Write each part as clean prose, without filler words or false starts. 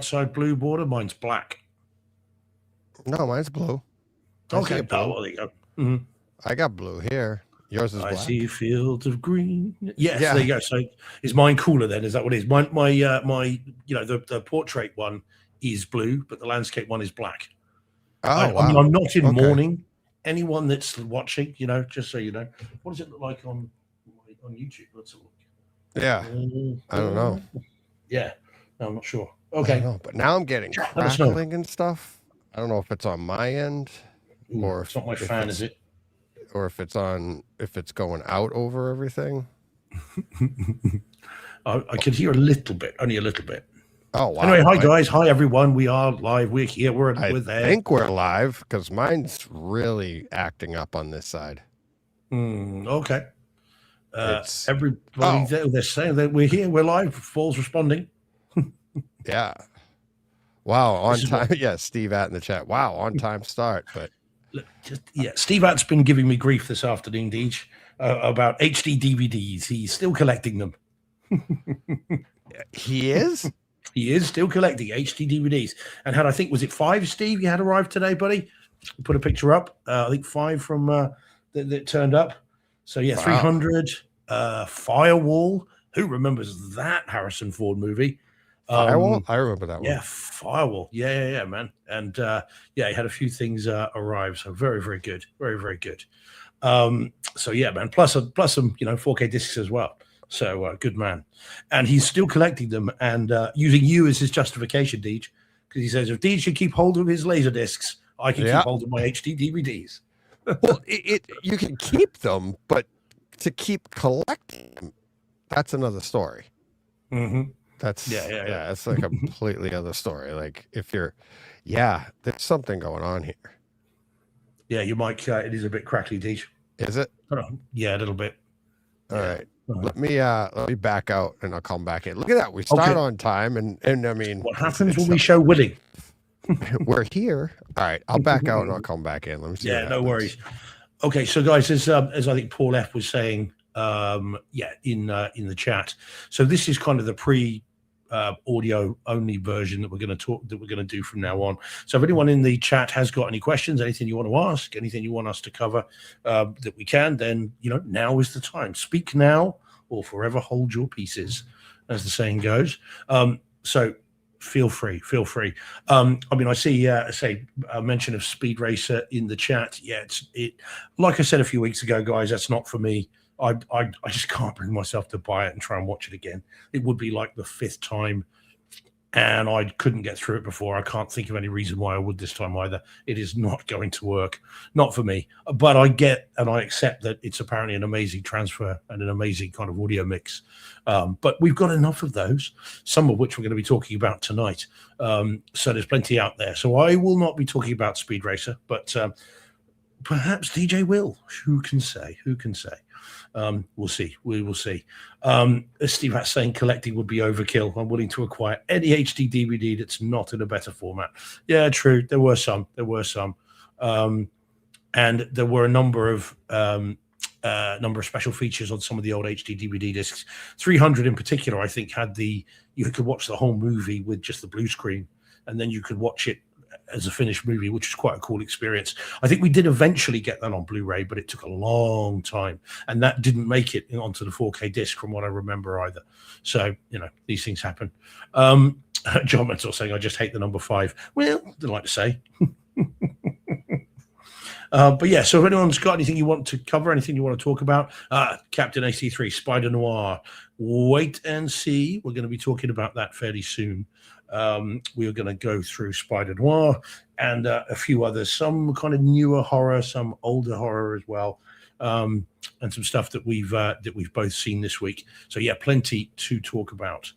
side blue border. Mine's black. No, mine's blue. Okay. Oh, well, there you go. Mm-hmm. I got blue here. Yours is black. I see fields of green. Yes, Yeah. there you go. So is mine cooler then? Is that what it is? My the portrait one is blue, but the landscape one is black. Oh, wow. I mean, I'm not in mourning. Anyone that's watching, just so you know, what does it look like on YouTube? Let's look. Yeah, I don't know. Yeah, no, I'm not sure. Okay, but now I'm getting crackling and stuff. I don't know if it's on my end or it's not my fan, is it? Or if it's going out over everything. I could hear a little bit, only a little bit. Oh, wow. Anyway, hi guys, hi everyone. We are live. We're here. We're there. I think we're live because mine's really acting up on this side. Okay. Everybody, they're saying that we're here. We're live. Paul's responding. Yeah. Wow. On time. Yeah. Steve at in the chat. Wow. On time start. But Steve Att's been giving me grief this afternoon, Deej, about HD DVDs. He's still collecting them. He is? He is still collecting HD DVDs. And I think, was it 5, Steve, you had arrived today, buddy? You put a picture up. I think 5 from that turned up. So, yeah, wow. 300. Firewall. Who remembers that Harrison Ford movie? Firewall? I remember that one. Yeah, Firewall. Yeah, man. And, he had a few things arrive. So, very, very good. Very, very good. So, yeah, man. Plus some, 4K discs as well. So good man. And he's still collecting them and using you as his justification, Deej, because he says if Deej should keep hold of his laser discs, I can keep hold of my HD DVDs. Well, you can keep them, but to keep collecting them, that's another story. Mm-hmm. That's that's like a completely other story. Like if you're, there's something going on here. Yeah, your mic, it is a bit crackly, Deej. Is it? Yeah, a little bit. All right. Let me back out and I'll come back in. Look at that. We start on time and I mean, what happens when we show winning? We're here. All right. I'll back out and I'll come back in. Let me see. Yeah, no worries. Okay, so guys, as I think Paul F was saying, in the chat. So this is kind of the pre audio only version that we're going to do from now on. So if anyone in the chat has got any questions, anything you want to ask, anything you want us to cover that we can, then now is the time. Speak now or forever hold your pieces, as the saying goes. So feel free. I mean, I see a mention of Speed Racer in the chat. Yeah, it like I said a few weeks ago, guys, that's not for me. I just can't bring myself to buy it and try and watch it again. It would be like the 5th time, and I couldn't get through it before. I can't think of any reason why I would this time either. It is not going to work, not for me. But I get and I accept that it's apparently an amazing transfer and an amazing kind of audio mix. But we've got enough of those, some of which we're going to be talking about tonight. So there's plenty out there. So I will not be talking about Speed Racer, but perhaps DJ will. Who can say? We'll see. We will see. As Steve was saying, collecting would be overkill. I'm willing to acquire any HD DVD that's not in a better format. Yeah, true. There were some. And there were a number of special features on some of the old HD DVD discs. 300 in particular, I think, you could watch the whole movie with just the blue screen, and then you could watch it as a finished movie, which is quite a cool experience. I think we did eventually get that on Blu-ray, but it took a long time, and that didn't make it onto the 4K disc from what I remember either. So, these things happen. John Mentor saying, I just hate the number 5. Well, I don't like to say. But yeah, so if anyone's got anything you want to cover, anything you want to talk about, Captain AC3, Spider Noir, wait and see. We're going to be talking about that fairly soon. We are going to go through Spider Noir and a few others, some kind of newer horror, some older horror as well, and some stuff that we've both seen this week. So yeah, plenty to talk about.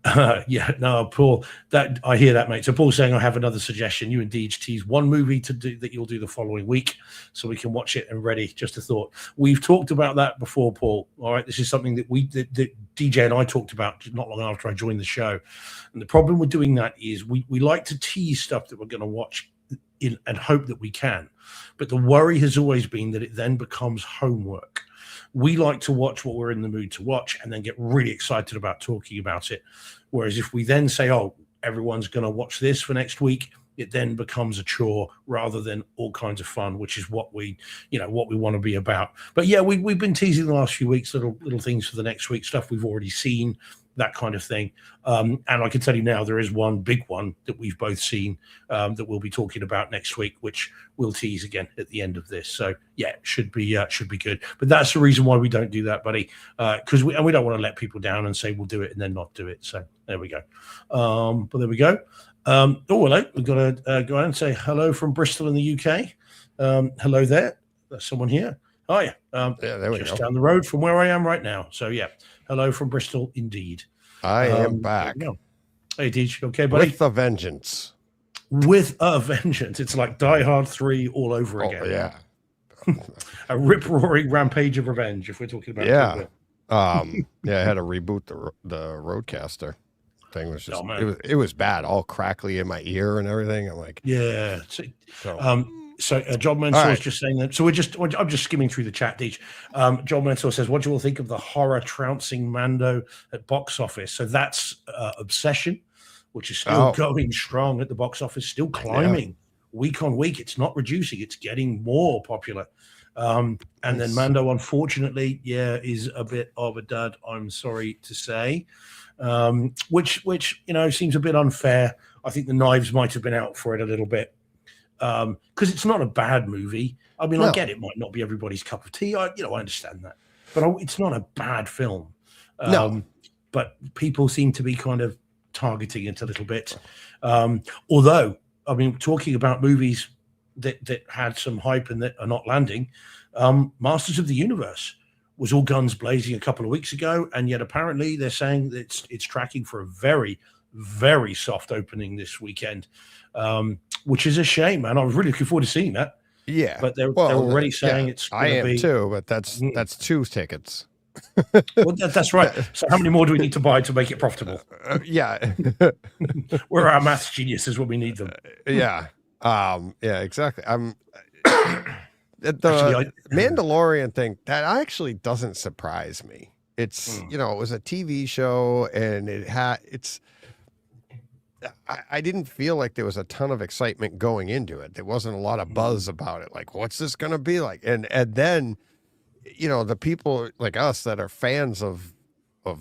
Paul, that I hear that, mate. So Paul's saying I have another suggestion. You and Deej tease one movie to do that you'll do the following week, so we can watch it and ready. Just a thought. We've talked about that before, Paul. All right, this is something that that DJ and I talked about not long after I joined the show. And the problem with doing that is we like to tease stuff that we're going to watch and hope that we can. But the worry has always been that it then becomes homework. we like to watch what we're in the mood to watch and then get really excited about talking about it. Whereas if we then say, oh, everyone's going to watch this for next week, it then becomes a chore rather than all kinds of fun, which is what we want to be about. But yeah, we've been teasing the last few weeks, little things for the next week, stuff we've already seen, that kind of thing. And I can tell you now, there is one big one that we've both seen that we'll be talking about next week, which we'll tease again at the end of this. So yeah, should be good. But that's the reason why we don't do that, buddy, because we don't want to let people down and say we'll do it and then not do it. So there we go. But there we go. Oh, hello. We've got to go out and say hello from Bristol in the UK. Hello there. There's someone here. Oh, yeah. There we just go. down the road from where I am right now. So, yeah. Hello from Bristol, indeed. I am back. Hey, Deej. Okay, buddy? With a vengeance. With a vengeance. It's like Die Hard 3 all over again. Oh, yeah. A rip-roaring rampage of revenge, if we're talking about Yeah. I had to reboot the Roadcaster. Thing was just it was bad, all crackly in my ear and everything. I'm like, yeah. So John Mansour is just saying that. So I'm just skimming through the chat, Deej. John Mansour says, what do you all think of the horror trouncing Mando at box office? So that's Obsession, which is still going strong at the box office, still climbing week on week. It's not reducing, it's getting more popular. And then Mando, unfortunately, is a bit of a dud, I'm sorry to say. Which seems a bit unfair. I think the knives might have been out for it a little bit, because it's not a bad movie. I mean, I get it might not be everybody's cup of tea. I understand that, but it's not a bad film. But people seem to be kind of targeting it a little bit. Although, I mean, talking about movies that had some hype and that are not landing, Masters of the Universe was all guns blazing a couple of weeks ago, and yet apparently they're saying that it's tracking for a very, very soft opening this weekend, which is a shame, man. I was really looking forward to seeing that. Yeah, but they're already saying it's. I am too, but that's 2 tickets. Well, that's right. So how many more do we need to buy to make it profitable? Yeah, we're our maths geniuses when we need them. Yeah, exactly. The Mandalorian thing, that actually doesn't surprise me. It's it was a TV show, and I didn't feel like there was a ton of excitement going into it. There wasn't a lot of buzz about it. Like, what's this going to be like? And then, the people like us that are fans of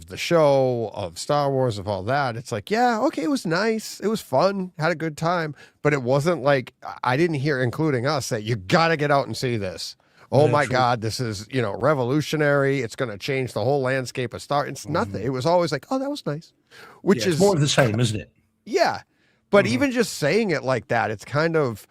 the show, of Star Wars, of all that, it's like, yeah, okay, it was nice. It was fun. Had a good time. But it wasn't like, I didn't hear, including us, that you got to get out and see this. Oh my God, this is, revolutionary. It's going to change the whole landscape of Star. It's nothing. It was always like, oh, that was nice. Which is more of the same, isn't it? Yeah. But even just saying it like that, it's kind of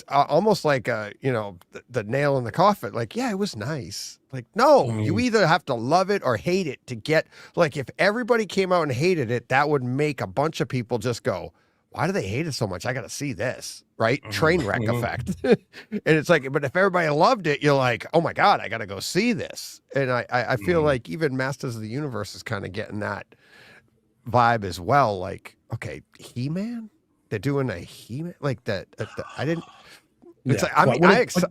almost like the nail in the coffin. Like, yeah, it was nice. Like, no, you either have to love it or hate it to get, like, if everybody came out and hated it, that would make a bunch of people just go, why do they hate it so much? I got to see this, right? Train wreck effect. And it's like, but if everybody loved it, you're like, oh my God, I got to go see this. And I feel like even Masters of the Universe is kind of getting that vibe as well. Like, okay, He-Man? They're doing a He-Man? Like that. I didn't. It's like,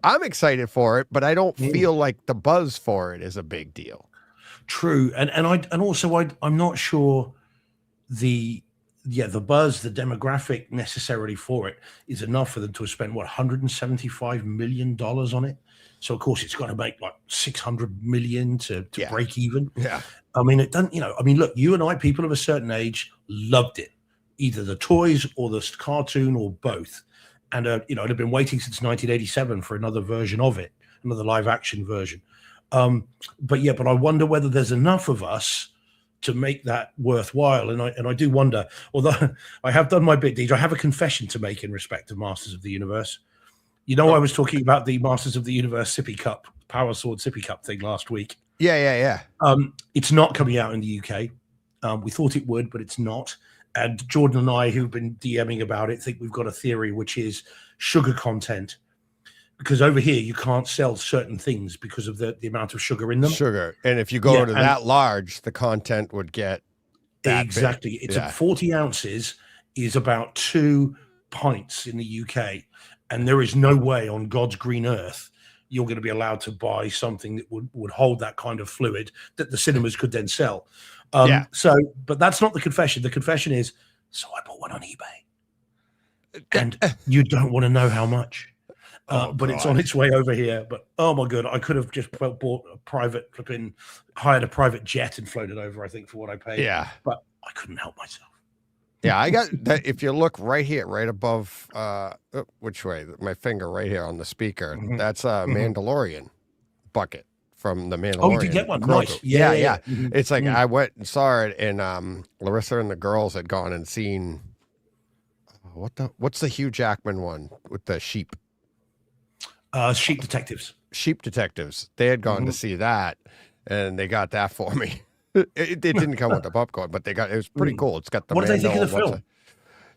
I'm excited for it, but I don't feel like the buzz for it is a big deal. True, and I'm not sure the buzz, the demographic necessarily for it is enough for them to have spent $175 million on it. So of course it's got to make like 600 million to break even. Yeah, I mean it doesn't. Look, you and I, people of a certain age, loved it, either the toys or the cartoon or both. And, it had been waiting since 1987 for another version of it, another live action version. But I wonder whether there's enough of us to make that worthwhile. And I do wonder, although I have done my bit, Deej, I have a confession to make in respect of Masters of the Universe. I was talking about the Masters of the Universe Sippy Cup, Power Sword Sippy Cup thing last week. Yeah. It's not coming out in the UK. We thought it would, but it's not. And Jordan and I, who've been DMing about it, think we've got a theory, which is sugar content. Because over here, you can't sell certain things because of the amount of sugar in them. Sugar. And if you go to that large, the content would get that exactly. big. It's 40 ounces is about 2 pints in the UK. And there is no way on God's green earth you're going to be allowed to buy something that would hold that kind of fluid that the cinemas could then sell. Yeah. So, but that's not the confession. The confession is, so I bought one on eBay, and you don't want to know how much. But it's on its way over here. But oh my god, I could have just bought a private hired a private jet and flown it over, I think, for what I paid. Yeah. But I couldn't help myself. Yeah, I got that. If you look right here, right above, which way? My finger right here on the speaker. Mhm. That's a Mandalorian bucket from the Mandalorian. Oh, you did get one. Grogu. Nice. Yeah. Mhm. It's like Mm. I went and saw it, and Larissa and the girls had gone and seen what's the Hugh Jackman one with the sheep? Sheep Detectives. Sheep Detectives. They had gone to see that, and they got that for me. It didn't come with the popcorn, but it was pretty cool. It's got the. What did they think of Mando the and film?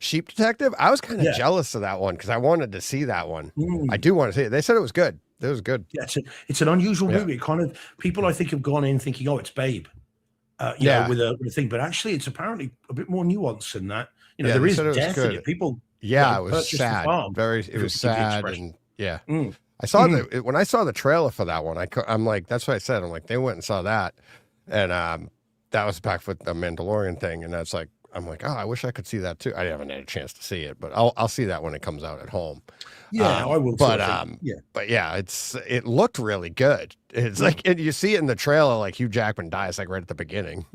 Sheep Detective. I was kind of Yeah. jealous of that one because I wanted to see that one. Mm. I do want to see it. They said it was good. It was good. Yeah, it's an unusual Yeah. movie. It kind of people I think have gone in thinking, oh, it's Babe, you Yeah. know, with a thing, but actually it's apparently a bit more nuanced than that. You know, Yeah, there they is said it was death in good. it. People, Yeah, know, it was purchased the sad. farm, It was forgive the sad, expression. and yeah. Mm. I saw when I saw the trailer for that one. I'm like, that's what I said. I'm like, they went and saw that, and that was back with the Mandalorian thing, and that's like, I'm like, oh, I wish I could see that too. I haven't had a chance to see it, but I'll see that when it comes out at home. Yeah, I will. But sort of think, yeah, But yeah, it looked really good. It's like, and you see it in the trailer, like Hugh Jackman dies like right at the beginning.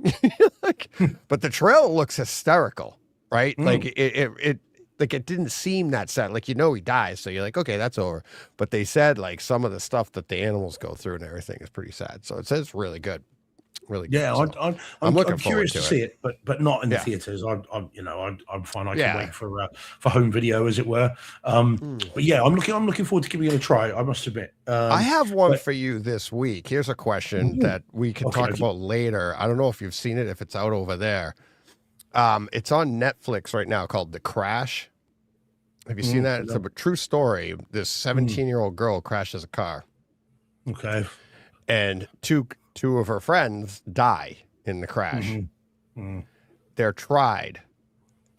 But the trailer looks hysterical, right? Like it didn't seem that sad. Like, he dies, so you're like, okay, that's over. But they said like some of the stuff that the animals go through and everything is pretty sad. So it says really good, really good. yeah. So I'm looking curious forward to to see it, but not in the Yeah. theaters. I'm fine. I can Yeah. wait for home video, as it were. But yeah, I'm looking forward to giving it a try. I must admit. I have one but- for you this week. Here's a question Ooh. that we can talk Okay. about later. I don't know if you've seen it, if it's out over there. It's on Netflix right now called The Crash. Have you seen that? It's a true story. This 17-year-old girl crashes a car, Okay. and two of her friends die in the crash. They're tried,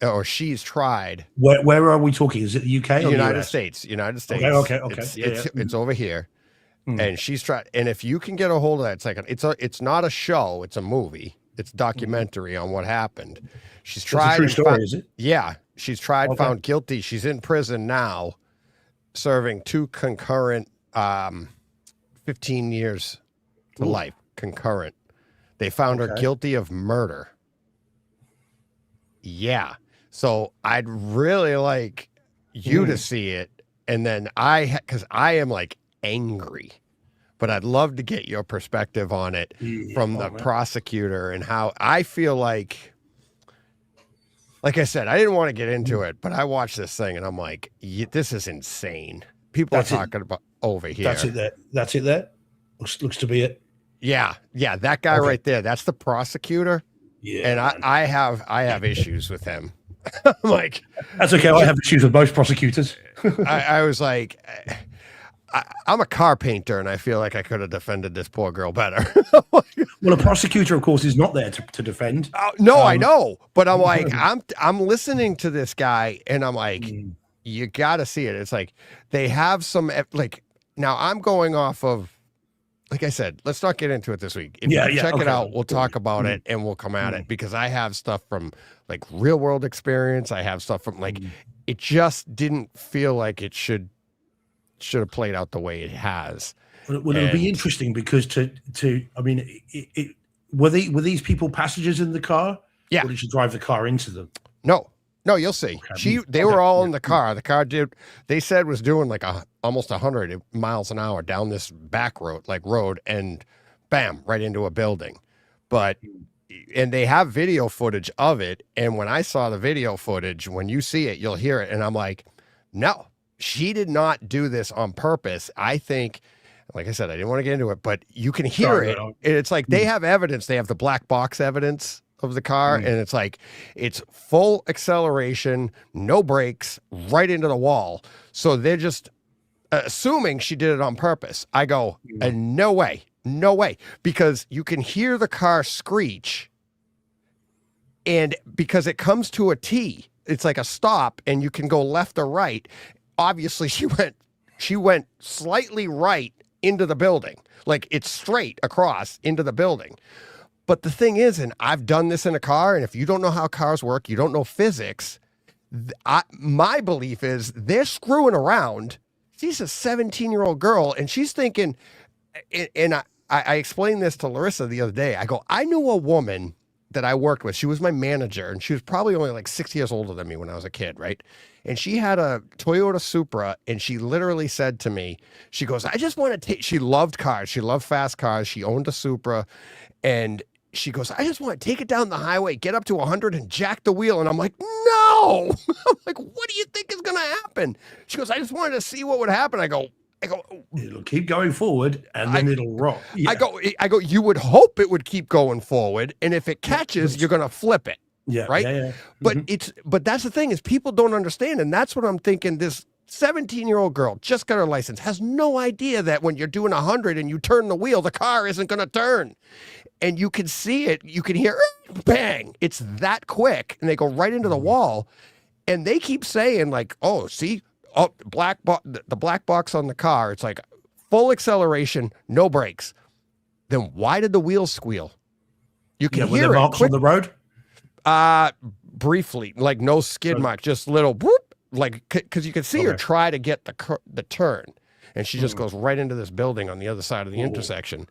or she's tried. Where are we talking? Is it the UK or United US? States. United States. Okay. It's, Yeah, it's, yeah. it's over here, Mm. and she's tried. And if you can get a hold of that, it's like it's not a show. It's a movie. It's a documentary on what happened. She's It's a tried. true and story, found- is it? Yeah, she's tried, Okay. found guilty. She's in prison now, serving 2 concurrent 15 years to Ooh. life. Concurrent. They found her Okay. guilty of murder. Yeah. So I'd really like you to see it, and then because I am like angry, but I'd love to get your perspective on it from the man. prosecutor and how I feel like I said, I didn't want to get into it, but I watched this thing and I'm like, this is insane. People That's are it. talking about over here. That's it there. That's it there. Looks to be it. Yeah. That guy Okay. right there. That's the prosecutor. Yeah. And man. I have issues with him. I'm like, That's okay. I have issues with most prosecutors. I was like, I'm a car painter, and I feel like I could have defended this poor girl better. Well, a prosecutor, of course, is not there to defend. No, I know, but I'm like, I'm listening to this guy, and I'm like, you got to see it. It's like they have some like now. I'm going off of, like I said, let's not get into it this week. If Yeah, you yeah, check it okay. out, we'll talk about it, and we'll come at it because I have stuff from like real world experience. I have stuff from like it just didn't feel like it should have played out the way it has. Well, it would be interesting because I mean, were these people passengers in the car? Yeah. Or did she drive the car into them? No, you'll see. They were all in the car. The car they said was doing like almost 100 miles an hour down this back road, and bam, right into a building. And they have video footage of it. And when I saw the video footage, when you see it, you'll hear it. And I'm like, no, she did not do this on purpose. I think, like I said, I didn't want to get into it, but you can hear Sorry, it. no. And it's like they have evidence. They have the black box evidence of the car, and it's like it's full acceleration, no brakes, right into the wall. So they're just assuming she did it on purpose. I go, no way, because you can hear the car screech, and because it comes to a T, it's like a stop, and you can go left or right. Obviously, she went slightly right into the building. Like it's straight across into the building. But the thing is, and I've done this in a car, and if you don't know how cars work, you don't know physics. My belief is they're screwing around. She's a 17-year-old girl, and she's thinking, and I explained this to Larissa the other day. I go, I knew a woman that I worked with. She was my manager, and she was probably only like 6 years older than me when I was a kid, right? And she had a Toyota Supra, and she literally said to me, she goes, I just want to take, she loved cars. She loved fast cars. She owned a Supra, and she goes, I just want to take it down the highway, get up to 100 and jack the wheel. And I'm like, no. I'm like, what do you think is going to happen? She goes, I just wanted to see what would happen. I go, it'll keep going forward and then it'll rock. Yeah. I go, you would hope it would keep going forward. And if it catches, you're going to flip it. Yeah. Right. Yeah, But that's the thing is people don't understand. And that's what I'm thinking. This 17-year-old girl just got her license, has no idea that when you're doing 100 and you turn the wheel, the car isn't going to turn. And you can see it. You can hear bang. It's that quick. And they go right into the wall. And they keep saying like, oh, see, the black box on the car. It's like full acceleration, no brakes. Then why did the wheels squeal? You can hear it on the road. Briefly, like no skid mark, just little whoop, like because you can see her try to get the turn, and she just goes right into this building on the other side of the intersection.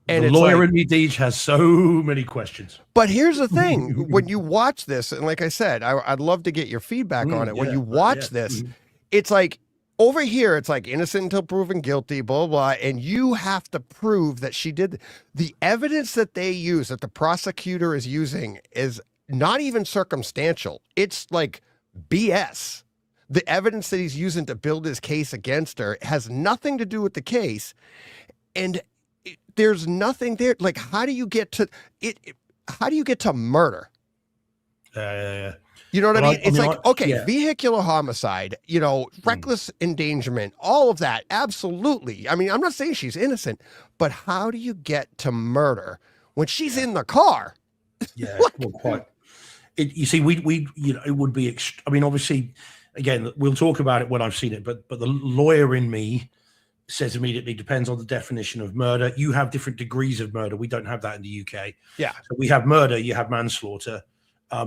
And the lawyer in me, Deej, has so many questions. But here's the thing: when you watch this, and like I said, I'd love to get your feedback on it. When you watch this, it's like over here, it's like innocent until proven guilty, blah, blah, blah. And you have to prove that she did. The evidence that they use, that the prosecutor is using, is not even circumstantial. It's like BS. The evidence that he's using to build his case against her has nothing to do with the case. And there's nothing there. Like, how do you get to it? How do you get to murder? You know what I mean? It's like, okay, vehicular homicide, reckless endangerment, all of that. Absolutely. I mean, I'm not saying she's innocent, but how do you get to murder when she's in the car? Yeah, well, quite. You see, it would be, I mean, obviously, again, we'll talk about it when I've seen it, but the lawyer in me says immediately depends on the definition of murder. You have different degrees of murder. We don't have that in the UK. Yeah. So we have murder, you have manslaughter.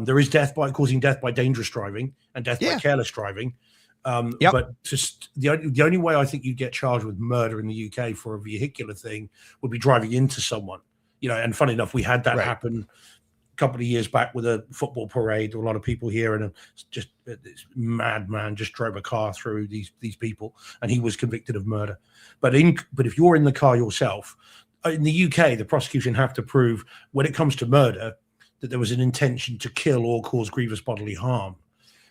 There is causing death by dangerous driving and death by careless driving. But just the only way I think you get charged with murder in the UK for a vehicular thing would be driving into someone. And funny enough, we had that happen a couple of years back with a football parade. There were a lot of people here, and just this madman just drove a car through these people, and he was convicted of murder. But if you're in the car yourself, in the UK, the prosecution have to prove when it comes to murder that there was an intention to kill or cause grievous bodily harm.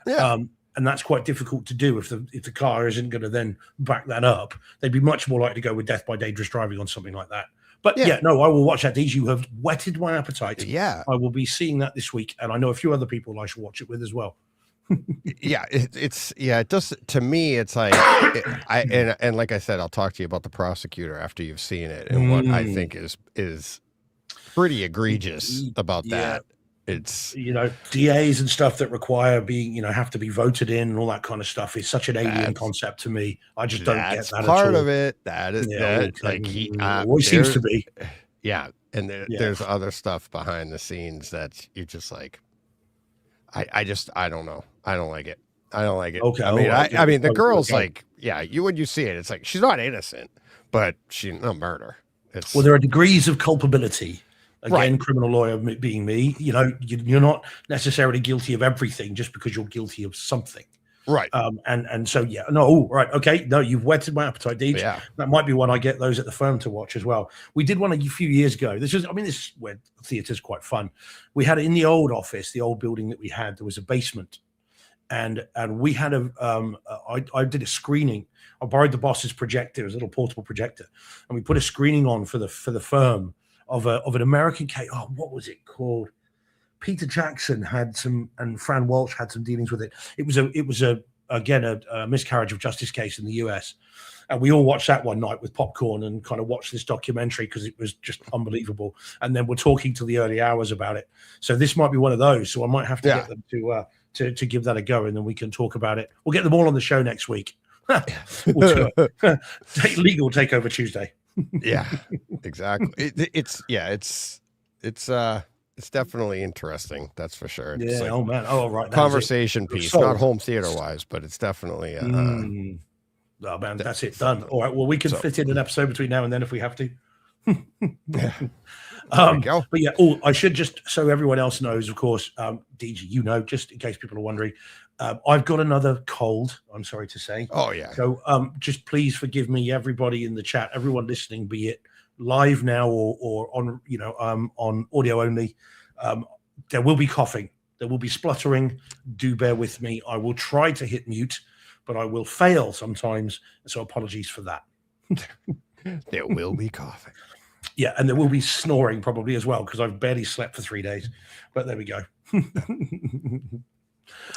Yeah. And that's quite difficult to do if the car isn't going to then back that up. They'd be much more likely to go with death by dangerous driving on something like that. But I will watch that. These, you have whetted my appetite. Yeah. I will be seeing that this week. And I know a few other people I should watch it with as well. It does. To me, it's like, and like I said, I'll talk to you about the prosecutor after you've seen it and what I think is pretty egregious about that. It's DAs and stuff that require being have to be voted in and all that kind of stuff is such an alien concept to me. I just don't get that part at all. of it. That is like he always seems to be. Yeah, and there's other stuff behind the scenes that you're just like, I don't know. I don't like it. Okay. I mean, the girl's like, when you see it, it's like she's not innocent, but she's no murder. Well, there are degrees of culpability. Again, criminal lawyer being me, you're not necessarily guilty of everything just because you're guilty of something. Right. And so, right. Okay. No, you've whetted my appetite, Deej. Yeah. That might be one I get those at the firm to watch as well. We did one a few years ago. This is where theatre's quite fun. We had it in the old office, the old building that we had, there was a basement. And we had I did a screening. I borrowed the boss's projector, it was a little portable projector, and we put a screening on for the firm of an American case. Oh, what was it called? Peter Jackson had some, and Fran Walsh had some dealings with it. It was a miscarriage of justice case in the US. And we all watched that one night with popcorn and kind of watched this documentary because it was just unbelievable. And then we're talking till the early hours about it. So this might be one of those. So I might have to get them to give that a go, and then we can talk about it. We'll get them all on the show next week. We'll do it. Legal Takeover Tuesday. Yeah, exactly. It's definitely interesting. That's for sure. It's Yeah. like Oh man. Oh right. That was it. conversation piece, not Sold. home theater wise, but it's definitely Mm. Oh man, that's it. Done. something. All right. Well, we can So- fit in an episode between now and then if we have to. Yeah. There we go. But yeah, oh, I should just so everyone else knows, of course, DG, you know, just in case people are wondering, I've got another cold. I'm sorry to say. Oh yeah. So just please forgive me, everybody in the chat, everyone listening, be it live now or on on audio only. There will be coughing, there will be spluttering. Do bear with me. I will try to hit mute, but I will fail sometimes. So apologies for that. There will be coughing. Yeah, and there will be snoring probably as well because I've barely slept for 3 days. But there we go.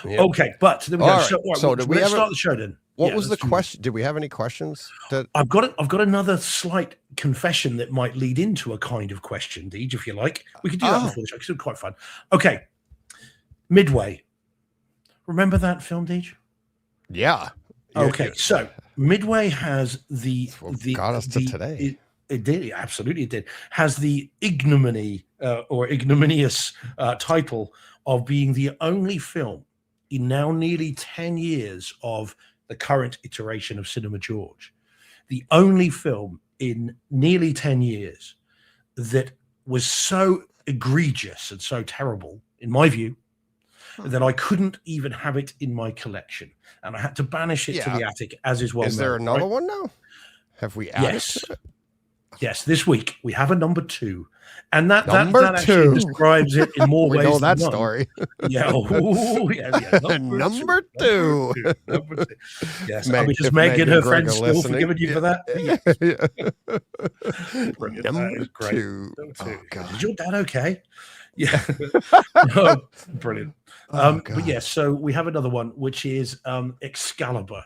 Yep. Okay, but there we go. All right. So let's did we have start the show then? What Yeah, was the let's do this. question? Did we have any questions? I've got another slight confession that might lead into a kind of question, Deej, if you like. We could do that Oh. before the show. It's quite fun. Okay, Midway. Remember that film, Deej? Yeah. Okay, so Midway has What got us to today. It did, absolutely, it did. Has the ignominy or ignominious title of being the only film in now nearly 10 years of the current iteration of Cinema George, the only film in nearly 10 years that was so egregious and so terrible, in my view, that I couldn't even have it in my collection. And I had to banish it to Yeah. the attic, as is well Is there known, another right? one now? Have we added Yes. to it? Yes, this week we have a number 2. And that Number actually 2. describes it in more We ways know than that one. story. Yeah. Ooh, yeah. Number two. Number 2. Yes. Meg- I mean, just if Meg Meg and her and Greg friends are still listening. forgiving you for that? Brilliant. That Number is great. 2. Number 2. Oh, Is God. your dad okay? Yeah. No, brilliant. Oh, But God. yes, so we have another one, which is Excalibur,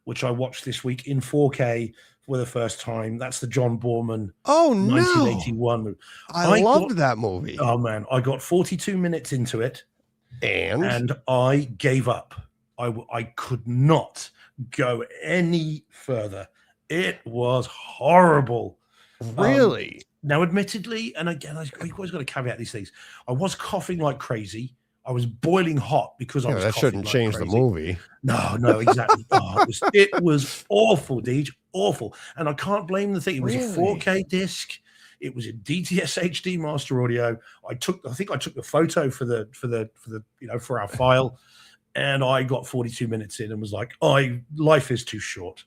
which I watched this week in 4K for the first time. That's the John Borman Oh, no. 1981 movie. I I loved got- that movie. Oh man, I got 42 minutes into it and I gave up. I could not go any further. It was horrible. Really? Now, admittedly, and again, you always got to caveat these things. I was coughing like crazy. I was boiling hot because I Yeah, was. that coughing shouldn't like change the crazy. movie. No, exactly. It was awful, Deej, awful. And I can't blame the thing. It was a Really? 4K disc. It was a DTS HD master audio. I think I took the photo for for our file, and I got 42 minutes in and was like, life is too short.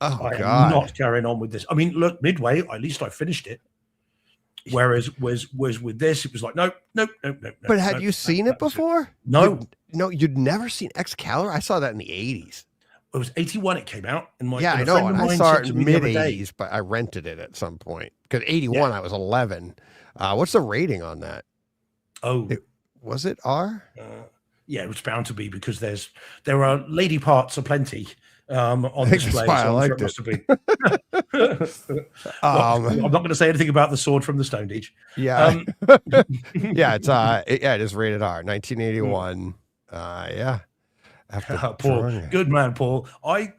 Oh, I am God. not carrying on with this. I mean, look, Midway, at least I finished it. Whereas was with this, it was like, nope. But had you seen it before? No, No, you'd never seen Excalibur? I saw that in the 80s. it was 81. It came out, and Yeah, and I a know. friend And of I mine saw said it to in me the other mid day- 80s, but I rented it at some point. Because 81, I was 11. What's the rating on that? Oh, Was it R? yeah, it was bound to be because there are lady parts aplenty on I think display. that's why I So I'm sure liked it must have been. Well, I'm not going to say anything about the sword from the Stone Age. Yeah. Um, Yeah, it is rated R, 1981. Yeah. After Paul, drawing it. good man, Paul. I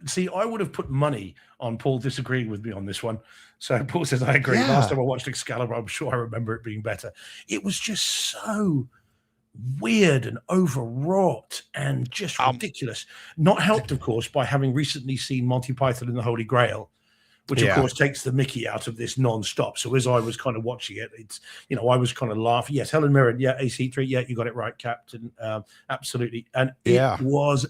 would have put money on Paul disagreeing with me on this one. So Paul says, I agree. Yeah. Last time I watched Excalibur, I'm sure I remember it being better. It was just so weird and overwrought and just ridiculous. Not helped, of course, by having recently seen Monty Python and the Holy Grail, which Yeah. of course takes the mickey out of this non-stop. So as I was kind of watching it, it's, I was kind of laughing. Yes, Helen Mirren, yeah, AC3, yeah, you got it right, Captain. Absolutely. And it Yeah. was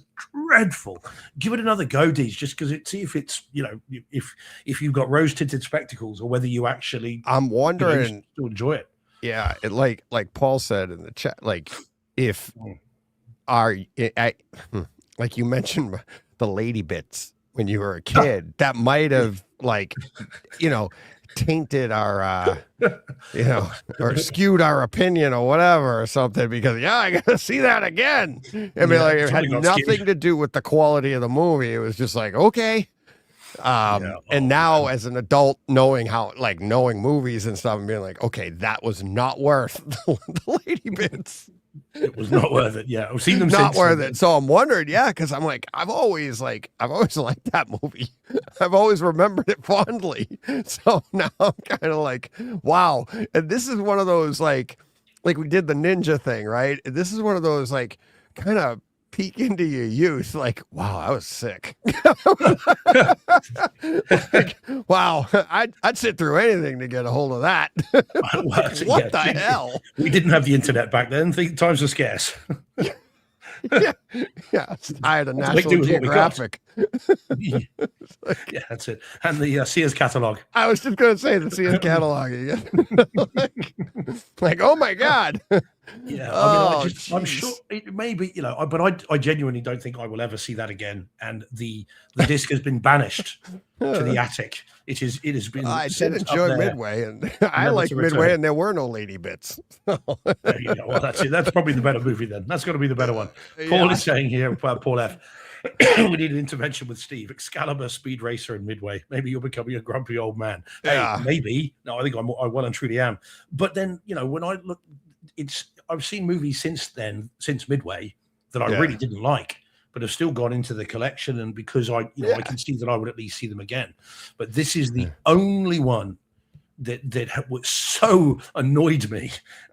dreadful. Give it another go, Deej, just because see if it's, if you've got rose-tinted spectacles or whether you actually I'm wondering, still enjoy it. yeah, it, like Paul said in the chat, like if like you mentioned the lady bits when you were a kid, that might have tainted our or skewed our opinion or whatever or something, because I gotta see that again. I mean, Yeah, like it had something got nothing skewed. to do with the quality of the movie. It was just like, okay. And now as an adult, knowing movies and stuff and being like, okay, that was not worth the lady bits. It was not worth it. Yeah, I've seen them Not since. worth it. So I'm wondering, yeah, because I'm like, I've always liked that movie. I've always remembered it fondly. So now I'm kind of like, wow. And this is one of those like we did the ninja thing, right? This is one of those like kind of peek into your youth. Like, wow, I was sick. Like, wow, I'd sit through anything to get a hold of that. What the hell? We didn't have the internet back then. Times were scarce. Yeah, I had a Let's make do National with what we got. Geographic. Yeah, that's it. And the Sears catalog. I was just going to say the CS catalog again. like, oh my God. Yeah, Oh, I'm jeez. sure it may be, but I genuinely don't think I will ever see that again. And the disc has been banished to the attic. It has been. I did sent up enjoy there. Midway, and I Never liked to Midway, return. and there were no lady bits. There you go. Well, that's it. That's probably the better movie then. That's got to be the better one. Paul Yeah. is saying here, Paul F. We need an intervention with Steve. Excalibur, Speed Racer, and Midway. Maybe you're becoming a grumpy old man. Hey, Yeah. maybe. No, I think I well and truly am. But then, when I look, I've seen movies since then, since Midway, that I Yeah. really didn't like, but have still gone into the collection. And because I Yeah. can see that I would at least see them again. But this is the only one that was so annoyed me.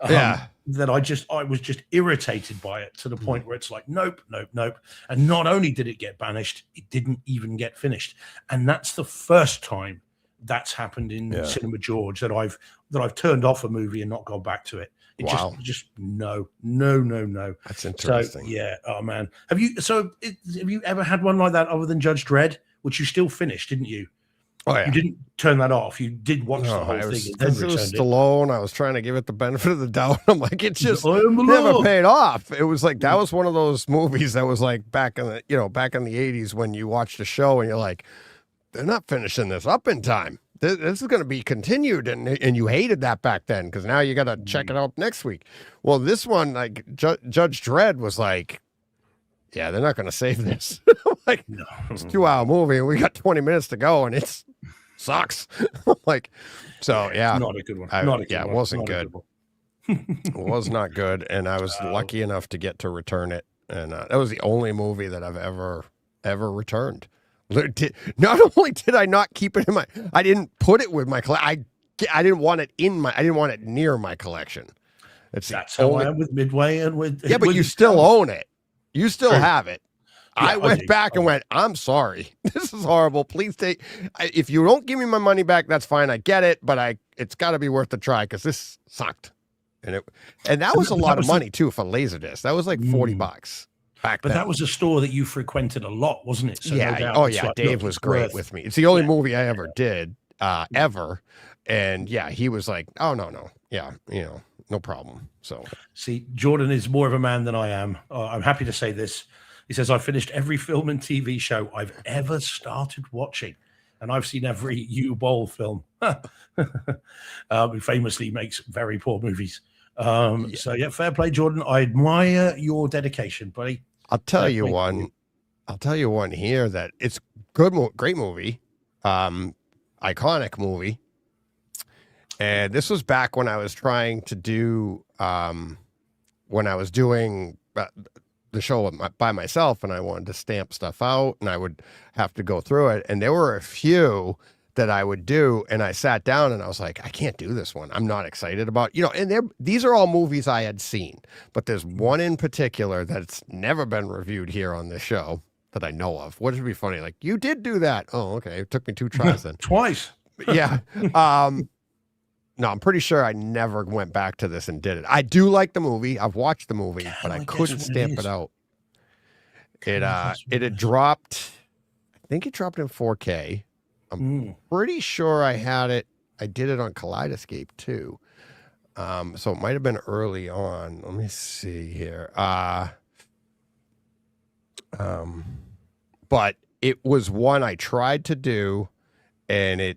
Yeah. That I was just irritated by it to the point where it's like, nope. And not only did it get banished, it didn't even get finished. And that's the first time that's happened in Yeah. Cinema George that I've turned off a movie and not gone back to it. It Wow. just no. That's So interesting. yeah, oh man. Have you ever had one like that other than Judge Dredd, which you still finished, didn't you? Oh, yeah. You didn't turn that off. You did watch the whole it was, thing and then 'cause it was returned it. Stallone. I was trying to give it the benefit of the doubt. I'm like, it just I am the never law. paid off. It was like that was one of those movies that was like back in the 80s when you watched a show and you're like, they're not finishing this up in time. This is going to be continued, and you hated that back then because now you got to check it out next week. Well, this one, like Judge Dredd, was like, yeah, they're not going to save this. Like, No. it's a 2-hour movie, and we got 20 minutes to go, and it sucks. Like, so yeah, Not a good one. I- Not a good yeah, it one. wasn't Not a good. one. it was not good, and I was lucky enough to get to return it, and that was the only movie that I've ever returned. Not only did I not keep it in my, I didn't put it with my collection. I didn't want it I didn't want it near my collection. It's the That's how only- I am with Midway and with Yeah, but with- you still own it. You still True. have it. Yeah, I I went do. back and went, I'm sorry. This is horrible. Please if you don't give me my money back, that's fine. I get it, but it's got to be worth the try because this sucked. And that was a But lot that of was the- money too for Laserdisc. That was like $40 back But then. that was a store that you frequented a lot, wasn't it? So no yeah. doubt Oh it's yeah. like, Dave look, was it's great worth- with me. It's the only Yeah. movie I ever did, ever. And yeah, he was like, oh no. Yeah. No problem. So See, Jordan is more of a man than I am. I'm happy to say this. He says, I finished every film and TV show I've ever started watching. And I've seen every U-Bowl film. He famously makes very poor movies. So yeah, fair play, Jordan. I admire your dedication, buddy. I'll tell Yeah, you thank one. you. I'll tell you one here that it's good, great movie, iconic movie. And this was back when I was trying to do, when I was doing the show by myself, and I wanted to stamp stuff out, and I would have to go through it. And there were a few that I would do, and I sat down and I was like, I can't do this one. I'm not excited about, and these are all movies I had seen, but there's one in particular that's never been reviewed here on this show that I know of. What would be funny? Like, you did do that. Oh, okay. It took me 2 tries then. Twice. Yeah. No, I'm pretty sure I never went back to this and did it. I do like the movie. I've watched the movie, but I I guess couldn't what it stamp is? it out. Can I guess what It had dropped, I think it dropped in 4K. Pretty sure I had it. I did it on Kaleidoscape too. So it might have been early on. Let me see here. But it was one I tried to do, and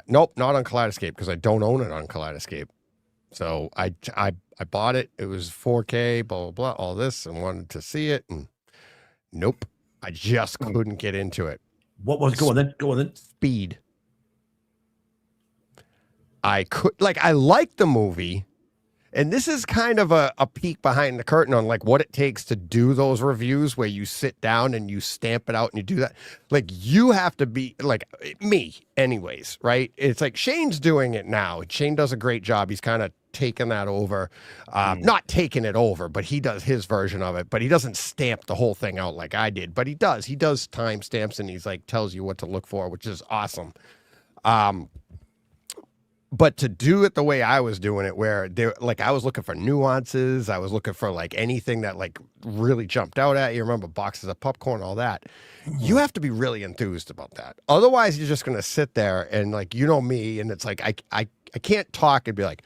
nope, not on Kaleidoscape because I don't own it on Kaleidoscape. So I bought it. It was 4K, blah blah blah, all this, and wanted to see it, and nope, I just couldn't get into it. What was? Go on then. Speed. I liked the movie. And this is kind of a peek behind the curtain on like what it takes to do those reviews where you sit down and you stamp it out and you do that. Like you have to be like me anyways, right? It's like Shane's doing it now. Shane does a great job. He's kind of taken that over, not taking it over, but he does his version of it, but he doesn't stamp the whole thing out like I did, but he does timestamps and he's like, tells you what to look for, which is awesome. But to do it the way I was doing it, where I was looking for nuances, I was looking for like anything that like really jumped out at you. Remember boxes of popcorn, all that. You have to be really enthused about that. Otherwise, you're just going to sit there and like, you know me, and it's like I can't talk and be like,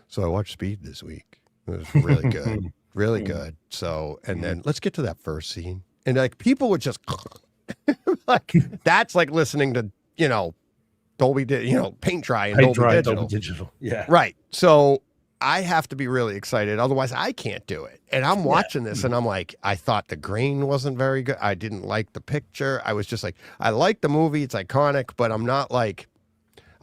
so I watched Speed this week. It was really good, really good. So, and then let's get to that first scene, and like people would just like that's like listening to Dolby, paint dry and Dolby Digital. Yeah. Right. So I have to be really excited. Otherwise, I can't do it. And I'm watching this and I'm like, I thought the grain wasn't very good. I didn't like the picture. I was just like, I like the movie. It's iconic, but I'm not like,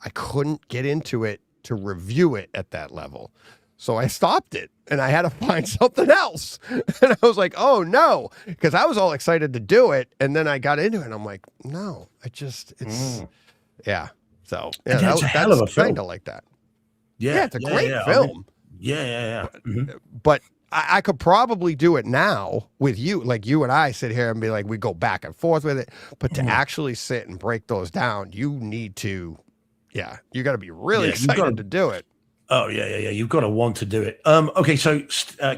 I couldn't get into it to review it at that level. So I stopped it and I had to find something else. And I was like, oh no, because I was all excited to do it. And then I got into it and I'm like, no, yeah. So it's a hell of a film. Kind of like that. Yeah, it's a great film. But I could probably do it now with you. Like you and I sit here and be like, we go back and forth with it. But to actually sit and break those down, you need to, you got to be really excited to do it. Oh, yeah. You've got to want to do it. Okay, so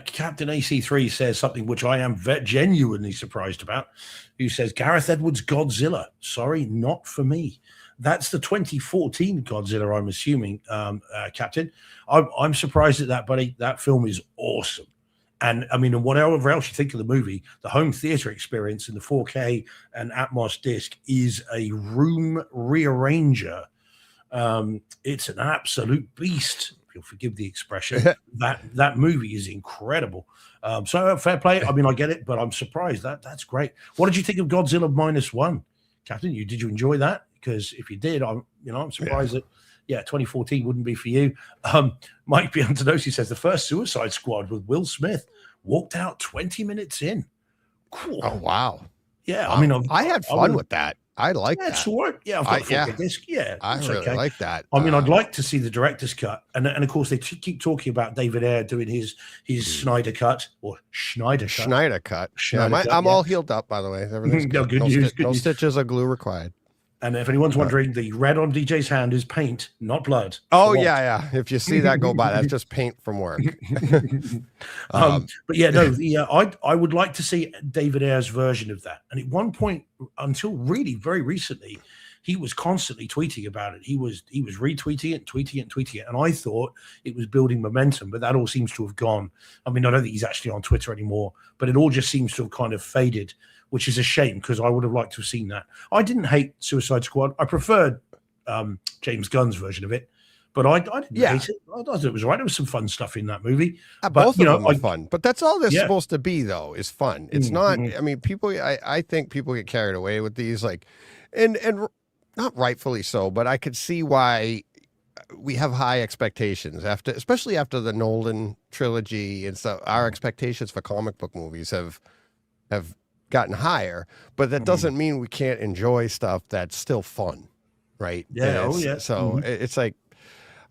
Captain AC3 says something which I am genuinely surprised about. Who says, Gareth Edwards' Godzilla. Sorry, not for me. That's the 2014 Godzilla, I'm assuming, Captain. I'm surprised at that, buddy. That film is awesome. And I mean, whatever else you think of the movie, the home theater experience in the 4K and Atmos disc is a room rearranger. It's an absolute beast. If you'll forgive the expression. that movie is incredible. So fair play. I mean, I get it, but I'm surprised. That's great. What did you think of Godzilla -1, Captain? Did you enjoy that? Because if you did, I'm surprised that 2014 wouldn't be for you. Mike Biantonosi says the first Suicide Squad with Will Smith walked out 20 minutes in. Cool. Oh wow. Yeah, I mean, I had fun with that. I like that. Sure. Yeah, I've got a disc. Yeah, I really like that. I mean, I'd like to see the director's cut, and of course they keep talking about David Ayer doing his Snyder cut or Schneider cut. Schneider cut. I'm all healed up, by the way. Everything's good. Good news. No stitches or glue required. And if anyone's wondering, the red on DJ's hand is paint, not blood. Oh, yeah. If you see that go by, that's just paint from work. But I would like to see David Ayer's version of that. And at one point, until really very recently, he was constantly tweeting about it. He was retweeting it, tweeting it. And I thought it was building momentum, but that all seems to have gone. I mean, I don't think he's actually on Twitter anymore, but it all just seems to have kind of faded, which is a shame because I would have liked to have seen that. I didn't hate Suicide Squad. I preferred James Gunn's version of it, but I didn't hate it. I thought it was right. There was some fun stuff in that movie. Both of them are fun, but that's all they're supposed to be, though, is fun. It's not. I mean, people. I think people get carried away with these, like, and not rightfully so, but I could see why we have high expectations especially after the Nolan trilogy and stuff. Our expectations for comic book movies have gotten higher, but that doesn't mean we can't enjoy stuff that's still fun, right? Yeah. So it's like,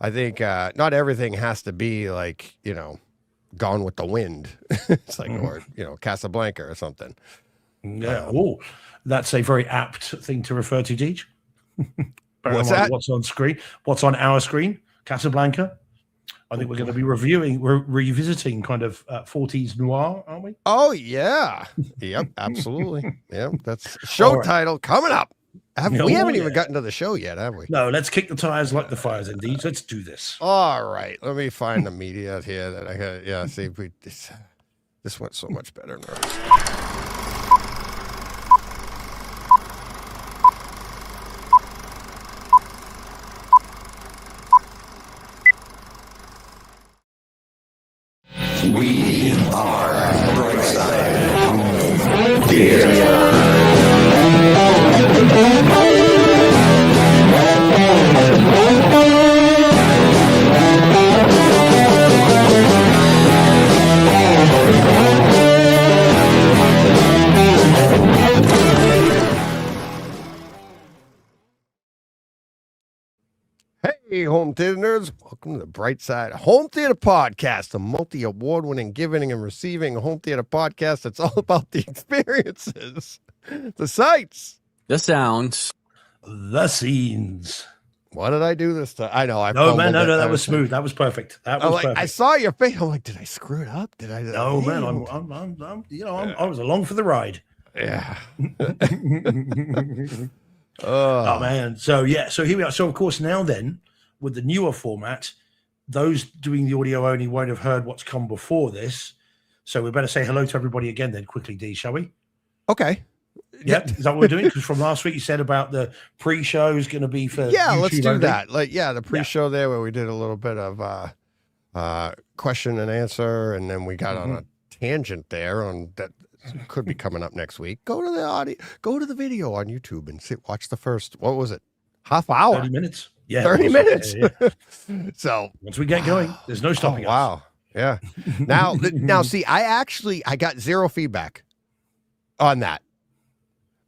I think not everything has to be like, Gone with the Wind. It's like, or Casablanca or something. Yeah. That's a very apt thing to refer to, Deej. What's that? What's on screen? What's on our screen? Casablanca. I think we're going to be revisiting kind of 40s noir, aren't we? Oh, yeah. Yep, absolutely. Yep, that's show title coming up. We haven't even gotten to the show yet, have we? No, let's kick the tires like the fires, indeed. Let's do this. All right. Let me find the media here that I got. Yeah, see, this went so much better now. We are Brightside. Dear. Hey, home theater nerds, welcome to the Bright Side Home Theater Podcast, a multi-award-winning giving and receiving home theater podcast that's all about the experiences, the sights, the sounds, The scenes. What did I do this time? I know. No, man, no, that was smooth. That was perfect. That was perfect. I saw your face. I'm like, did I screw it up? Did I? No, man, I was along for the ride. Yeah. Oh man. So here we are. So of course now then, with the newer format, those doing the audio only won't have heard what's come before this. So we better say hello to everybody again then quickly, D, shall we? Okay. Yeah, is that what we're doing? Because from last week you said about the pre-show is going to be for Yeah, YouTube let's do only. that. The pre-show there where we did a little bit of question and answer, and then we got on a tangent there on that could be coming up next week. Go to the audio, go to the video on YouTube and watch the first. What was it? Half hour. 30 minutes. Yeah, 30 minutes. Yeah. So Once we get going, there's no stopping us. wow. Yeah. Now, see, I got zero feedback on that.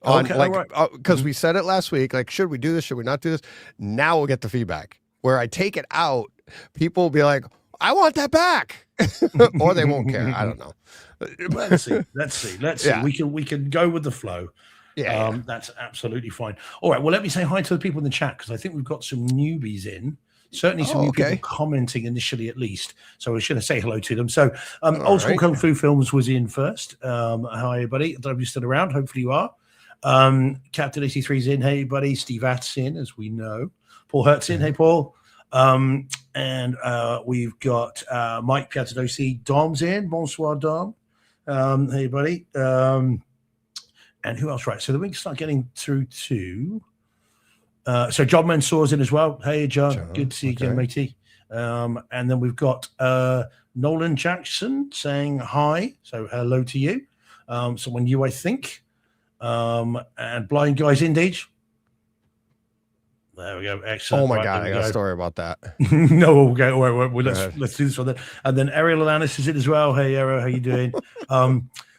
Because we said it last week, like, should we do this? Should we not do this? Now we'll get the feedback. Where I take it out, people will be like, I want that back. Or they won't care. I don't know. Let's see. Yeah. We can go with the flow. Yeah. That's absolutely fine. All right. Well, let me say hi to the people in the chat because I think we've got some newbies in. Certainly some new people commenting initially, at least. So we should say hello to them. So Old School Kung Fu Films was in first. Hi, buddy. I don't know if you're still around. Hopefully you are. Captain 83's in. Hey, buddy. Steve Atts in, as we know. Paul Hertz in. Hey, Paul. And we've got Mike Piazzadosi. Dom's in. Bonsoir, Dom. Hey, buddy. And who else? Right. So then we can start getting through to. So John Mansour's in as well. Hey, John. Good to see you again, matey. And then we've got Nolan Jackson saying hi. So hello to you. Someone new, I think. And Blind Guys Indeed. There we go. Excellent. Oh my God, I got a story about that. No, okay. All right, well, let's do this one then. And then Ariel Alanis is in as well. Hey, Ariel, how you doing?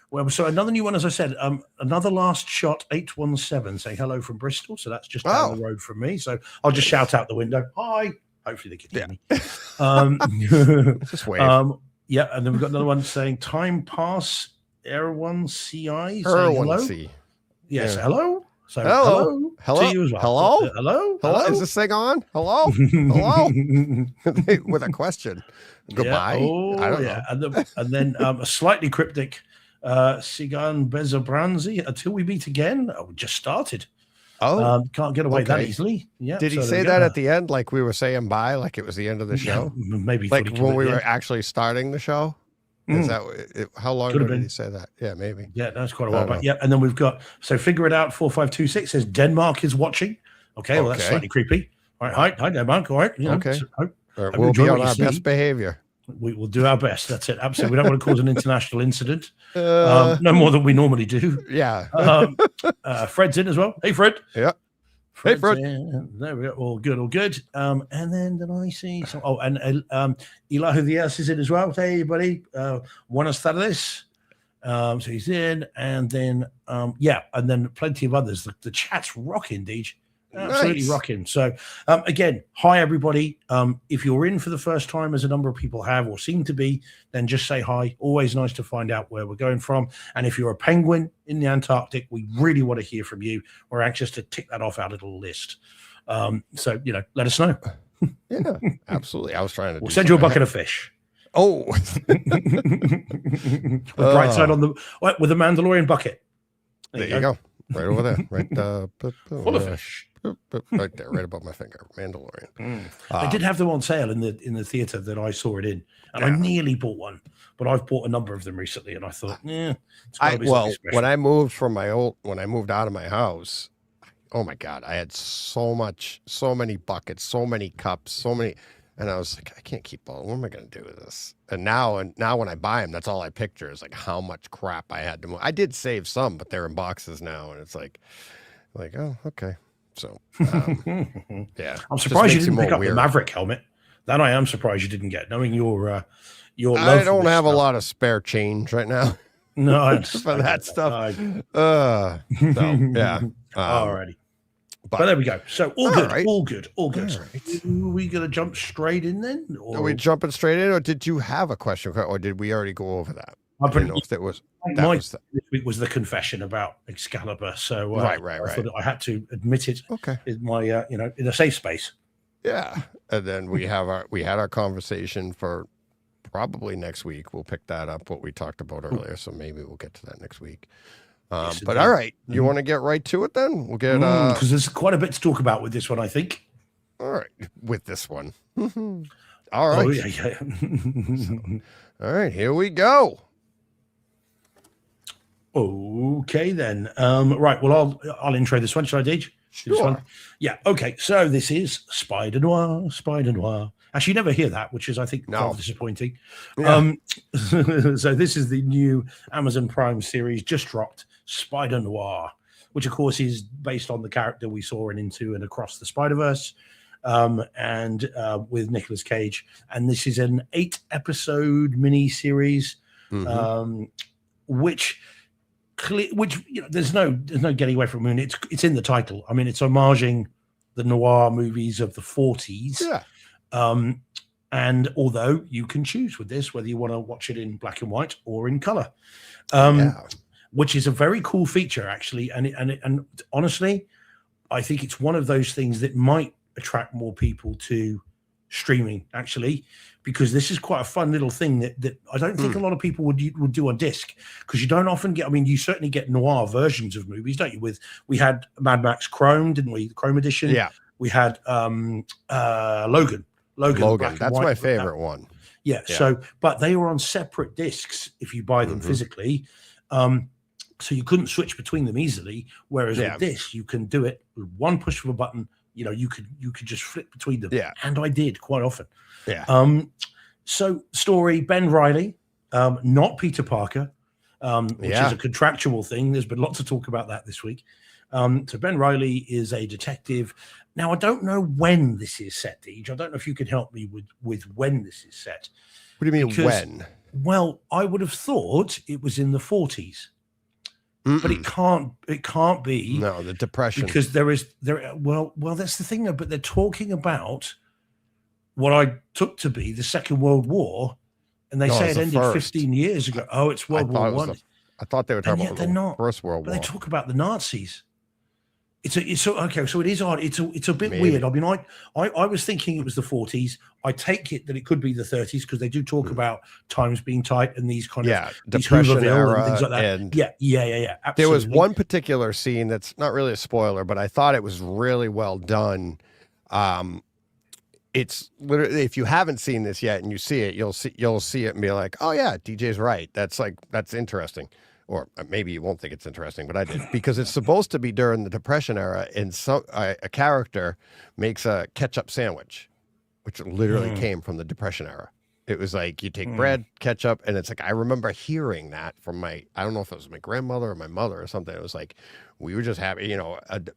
Well, so another new one, as I said, another Last Shot 817 saying hello from Bristol. So that's just down the road from me. So I'll just shout out the window. Hi. Hopefully they can hear me. Just wave. Yeah, and then we've got another one saying Time Pass Erwan CI saying hello. C. Yes, hello. So hello to you as well. Hello. Is this thing on? Hello. With a question. Goodbye. Yeah. I don't know. And then a slightly cryptic Sigan Bezabranzi until we meet again. We just started. Can't get away that easily. Yeah. Did he say that at the end, like we were saying bye, like it was the end of the show? Yeah, maybe like when we were actually starting the show. Is that how long ago did he say that? Yeah, maybe. Yeah, that's quite a while back. Yeah, and then we've got Figure It Out 4526 says Denmark is watching. Okay, well that's slightly creepy. All right, hi Denmark. All right, okay. We'll be on our best behavior. We will do our best. That's it. Absolutely. We don't want to cause an international incident. No more than we normally do. Yeah. Fred's in as well. Hey, Fred. Yeah. Fred's hey, Fred. In. There we go. All good. And then did I see some? Oh, and Elihu Diaz is in as well. Hey, buddy. Buenas tardes. So he's in. And then, and then plenty of others. The chat's rocking, Deej. Absolutely rocking. So again, hi everybody. If you're in for the first time, as a number of people have or seem to be, then just say hi. Always nice to find out where we're going from. And if you're a penguin in the Antarctic, we really want to hear from you. We're anxious to tick that off our little list. So let us know. Yeah, absolutely. I was trying to we'll send you a bucket of fish. Oh. Right side on with the Mandalorian bucket. There you go. Right over there. Right full of fish. Right there, right above my finger. Mandalorian. They did have them on sale in the theater that I saw it in, and I nearly bought one, but I've bought a number of them recently, and I thought, when I moved out of my house, oh my God, I had so many buckets, so many cups, and I was like, I can't keep all. What am I going to do with this? And now when I buy them, that's all I picture is like how much crap I had to move. I did save some, but they're in boxes now, and it's like, oh, okay. So, yeah. I'm surprised you didn't pick up the Maverick helmet. That I am surprised you didn't get, knowing your love. I don't have a lot of spare change right now. No, for that stuff. So, yeah. Alrighty. But there we go. So all All good, right. all good, all good. All right. Are we going to jump straight in then? Or Are we jumping straight in, or did you have a question, or did we already go over that? I I didn't know if it was. That was this week was the confession about Excalibur. So Right. I thought I had to admit it Okay. in my in a safe space. Yeah, and then we had our conversation for probably next week. We'll pick that up what we talked about earlier, so maybe we'll get to that next week. Yes, But indeed. all right, you want to get right to it then? We'll get Because there's quite a bit to talk about with this one, I think. all right with this one. All right, Oh yeah. all right, here we go. Okay then. Right. Well, I'll intro this one. Shall I, Deej? This Sure. one? Yeah. Okay. So this is Spider Noir. Spider Noir. Actually, you never hear that, which is, I think, No. rather disappointing. Yeah. So this is the new Amazon Prime series just dropped, Spider Noir, which of course is based on the character we saw in Into and Across the Spider-Verse, and with Nicolas Cage. And this is an 8-episode mini series, Mhm. which there's no getting away from it. It's in the title. I mean, it's homaging the noir movies of the 40s. Yeah. And although you can choose with this whether you want to watch it in black and white or in color, Yeah. which is a very cool feature actually. And honestly, I think it's one of those things that might attract more people to streaming actually, because this is quite a fun little thing that I don't think a lot of people would do on disc, because you don't often get. I mean, you certainly get noir versions of movies, don't you? We had Mad Max Chrome, didn't we? The Chrome edition. Yeah. We had Logan. black Logan. and That's white. my favorite one. Yeah. Yeah. So, but they were on separate discs if you buy them Mhm. physically. So you couldn't switch between them easily. Whereas Yeah. with this, you can do it with one push of a button. You know, you could just flip between them. Yeah. And I did quite often. Yeah. So story, Ben Reilly, not Peter Parker, which Yeah. is a contractual thing. There's been lots of talk about that this week. So Ben Reilly is a detective. Now, I don't know when this is set, Deej. I don't know if you could help me with when this is set. What do you mean Because- when? Well, I would have thought it was in the 40s, but Mm-mm. it can't be No, the Depression. because well, that's the thing though, but they're talking about what I took to be the Second World War, and they No, say it's it the ended first. 15 years ago. Oh, it's World I thought War it was One. I thought they were talking yet about they're the not. First World But War. they talk about the Nazis. It's so okay. So it is odd. It's a bit Maybe. weird. I mean, I was thinking it was the 40s. I take it that it could be the 30s because they do talk about times being tight and these kind Yeah, of these Depression Hooverville era and things like that. and Yeah. there Absolutely. was one particular scene that's not really a spoiler, but I thought it was really well done. It's literally, if you haven't seen this yet and you see it, you'll see it and be like, oh yeah, DJ's right. That's interesting. Or maybe you won't think it's interesting, but I did, because it's supposed to be during the Depression era, and a character makes a ketchup sandwich, which literally came from the Depression era. It was like you take bread, ketchup, and it's like I remember hearing that from I don't know if it was my grandmother or my mother or something. It was like we were just happy, and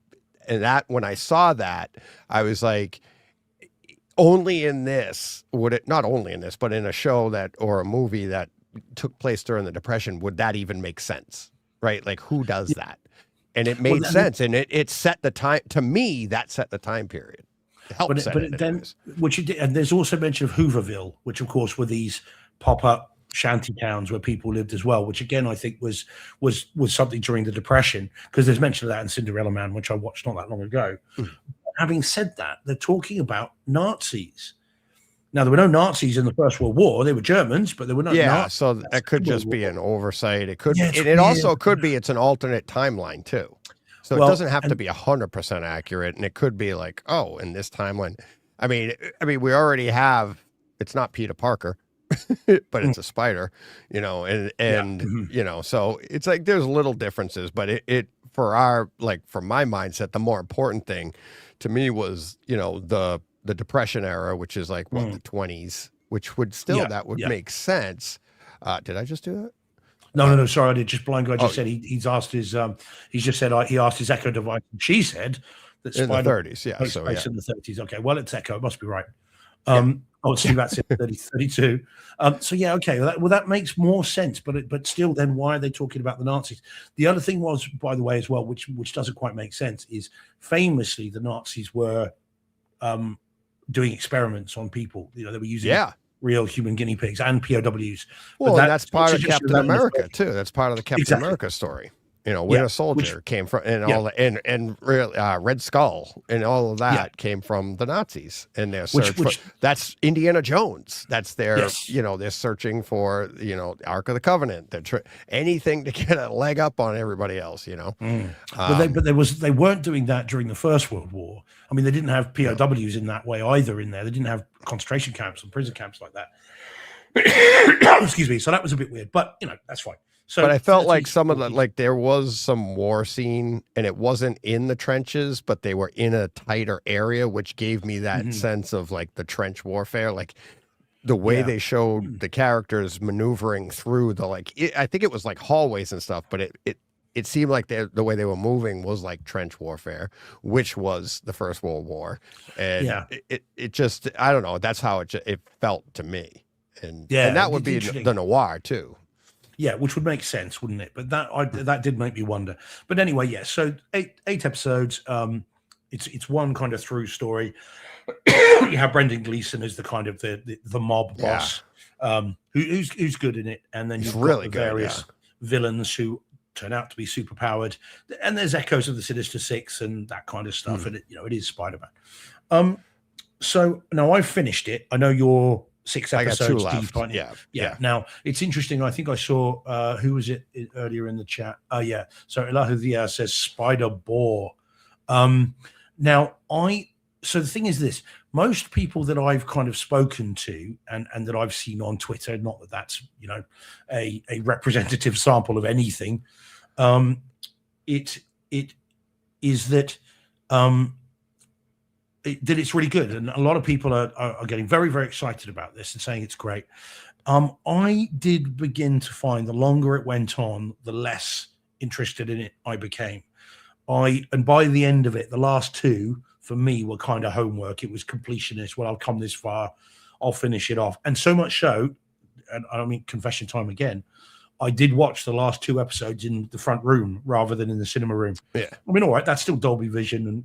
that when I saw that, I was like, only in this would it, not only in this, but in a show that or a movie that took place during the Depression, would that even make sense? Right? Like who does that? And it made sense, and it set the time. To me, that set the time period. It helped set it then anyways. which it did, and there's also mention of Hooverville, which of course were these pop-up shanty towns where people lived as well, which again I think was something during the Depression, because there's mention of that in Cinderella Man, which I watched not that long ago. Having said that, they're talking about Nazis. Now, there were no Nazis in the First World War. They were Germans, but there were no Nazis. So that could just be an oversight. It could, Yeah, and it's it also weird. could be it's an alternate timeline too. So Well, it doesn't have to be 100% accurate, and it could be like, oh, in this timeline. I mean, we already have. It's not Peter Parker, but it's a spider, and so it's like there's little differences, but it for my mindset, the more important thing to me was the Depression era, which is like the 20s, which would still that would make sense. Did I just do that? No. Sorry, I did. Just blind guy just said he asked his he asked his Echo device. And she said that In the Spider 30s, yeah. takes So place yeah, in the 30s. Okay, well it's Echo. It must be right. Oh, see, that's it, 32. So yeah, okay. Well, that makes more sense. But still, then why are they talking about the Nazis? The other thing was, by the way, as well, which doesn't quite make sense, is famously the Nazis were doing experiments on people. They were using real human guinea pigs and POWs. Well, and that's part of Captain America too. That's part of the Captain America story. Winter Soldier came from, and all the, and Red Skull and all of that came from the Nazis and their search for. That's Indiana Jones. That's their, they're searching for, Ark of the Covenant. They're anything to get a leg up on everybody else. But they weren't doing that during the First World War. I mean, they didn't have POWs in that way either. In there, they didn't have concentration camps and prison camps like that. Excuse me. So that was a bit weird, but that's fine. So, but I felt like some of the, there was some war scene and it wasn't in the trenches, but they were in a tighter area, which gave me that sense of like the trench warfare, like the way they showed the characters maneuvering through the, I think it was like hallways and stuff, but it seemed like the way they were moving was like trench warfare, which was the First World War. And it just, I don't know. That's how it felt to me. And that would be the noir too. Yeah, which would make sense, wouldn't it? But that did make me wonder. But anyway, so eight episodes. It's one kind of through story. You have Brendan Gleeson as the kind of the mob boss, who's good in it, and then you've got the various villains who turn out to be super powered, and there's echoes of the Sinister Six and that kind of stuff, and it is Spider-Man. So now I've finished it. I know you're 6 episodes deep. Yeah. Now it's interesting. I think I saw who was it earlier in the chat? So Elahuvia says Spider Boar. Now so the thing is this: most people that I've kind of spoken to and that I've seen on Twitter, not that that's a representative sample of anything. It is that. That it's really good, and a lot of people are getting very, very excited about this and saying it's great. I did begin to find the longer it went on, the less interested in it I became. And by the end of it, the last 2 for me were kind of homework. It was completionist. Well, I've come this far, I'll finish it off. And so much so, and I mean, confession time again, I did watch the last 2 episodes in the front room rather than in the cinema room. Yeah, I mean, all right, that's still Dolby Vision, and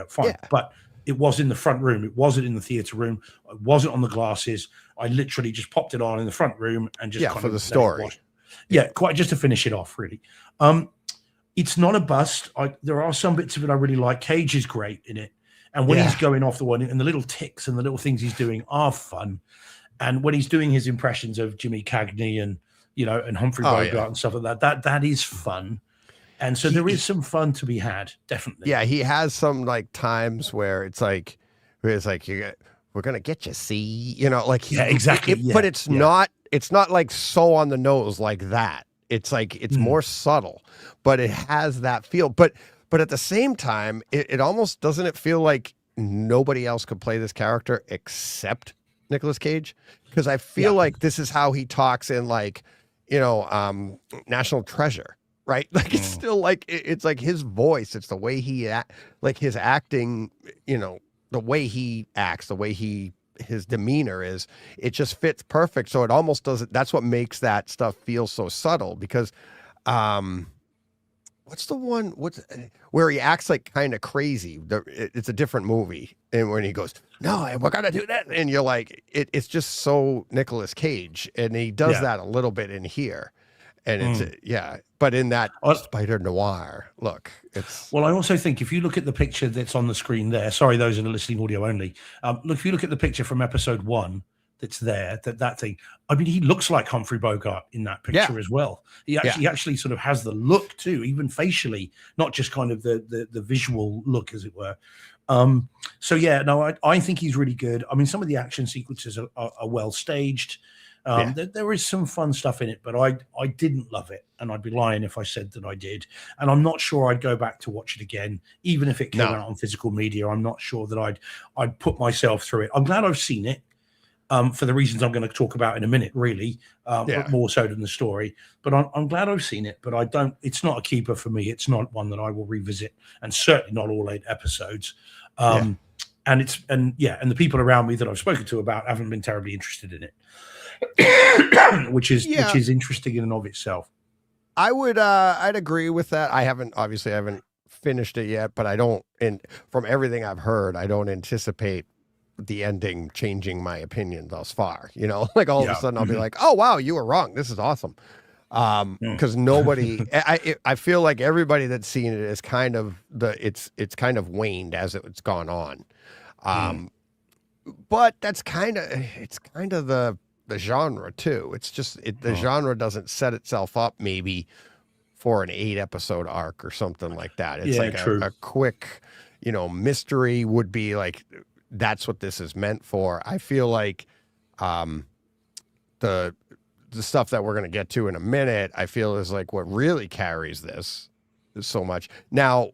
fine, but it was in the front room. It wasn't in the theater room. It wasn't on the glasses. I literally just popped it on in the front room and just kind for of the story. Quite just to finish it off, really. It's not a bust. There are some bits of it I really like. Cage is great in it, and when he's going off the one, and the little ticks and the little things he's doing are fun. And when he's doing his impressions of Jimmy Cagney and and Humphrey Bogart and stuff like that is fun. And so there is some fun to be had, definitely. Yeah, he has some times where it's like we're gonna get you, see, exactly. But it's not like so on the nose like that. It's like it's more subtle, but it has that feel. But at the same time, it almost doesn't it feel like nobody else could play this character except Nicolas Cage, because I feel like this is how he talks in National Treasure. Right, like it's still like it's like his voice. It's the way he like his acting. The way he acts, the way his demeanor is. It just fits perfect. So it almost doesn't. That's what makes that stuff feel so subtle. Because, what's the one? Where he acts like kind of crazy? It's a different movie, and when he goes, "No, we're gonna do that," and you're like, it's just so Nicolas Cage, and he does that a little bit in here. And it's but in that Spider Noir look, it's I also think if you look at the picture that's on the screen there, sorry, those that are listening audio only. If you look at the picture from episode 1 that's there, that thing. I mean, he looks like Humphrey Bogart in that picture as well. He actually sort of has the look too, even facially, not just kind of the visual look, as it were. I think he's really good. I mean, some of the action sequences are well staged. There is some fun stuff in it, but I didn't love it, and I'd be lying if I said that I did. And I'm not sure I'd go back to watch it again, even if it came out on physical media. I'm not sure that I'd put myself through it. I'm glad I've seen it, for the reasons I'm going to talk about in a minute, really, but more so than the story. But I'm glad I've seen it, but I don't. It's not a keeper for me. It's not one that I will revisit, and certainly not all 8 episodes. and and the people around me that I've spoken to about haven't been terribly interested in it, which is interesting in and of itself. I would I'd agree with that. I haven't finished it yet, but I don't, and from everything I've heard, I don't anticipate the ending changing my opinion thus far. You know, like all of a sudden I'll be like, oh wow, you were wrong. This is awesome. Because nobody, I feel like everybody that's seen it is kind of it's kind of waned as it's gone on. But that's kind of the genre too. It's just the genre doesn't set itself up maybe for an 8-episode arc or something like that. It's like a quick, mystery would be like, that's what this is meant for. I feel like the stuff that we're going to get to in a minute, I feel is like what really carries this so much. Now,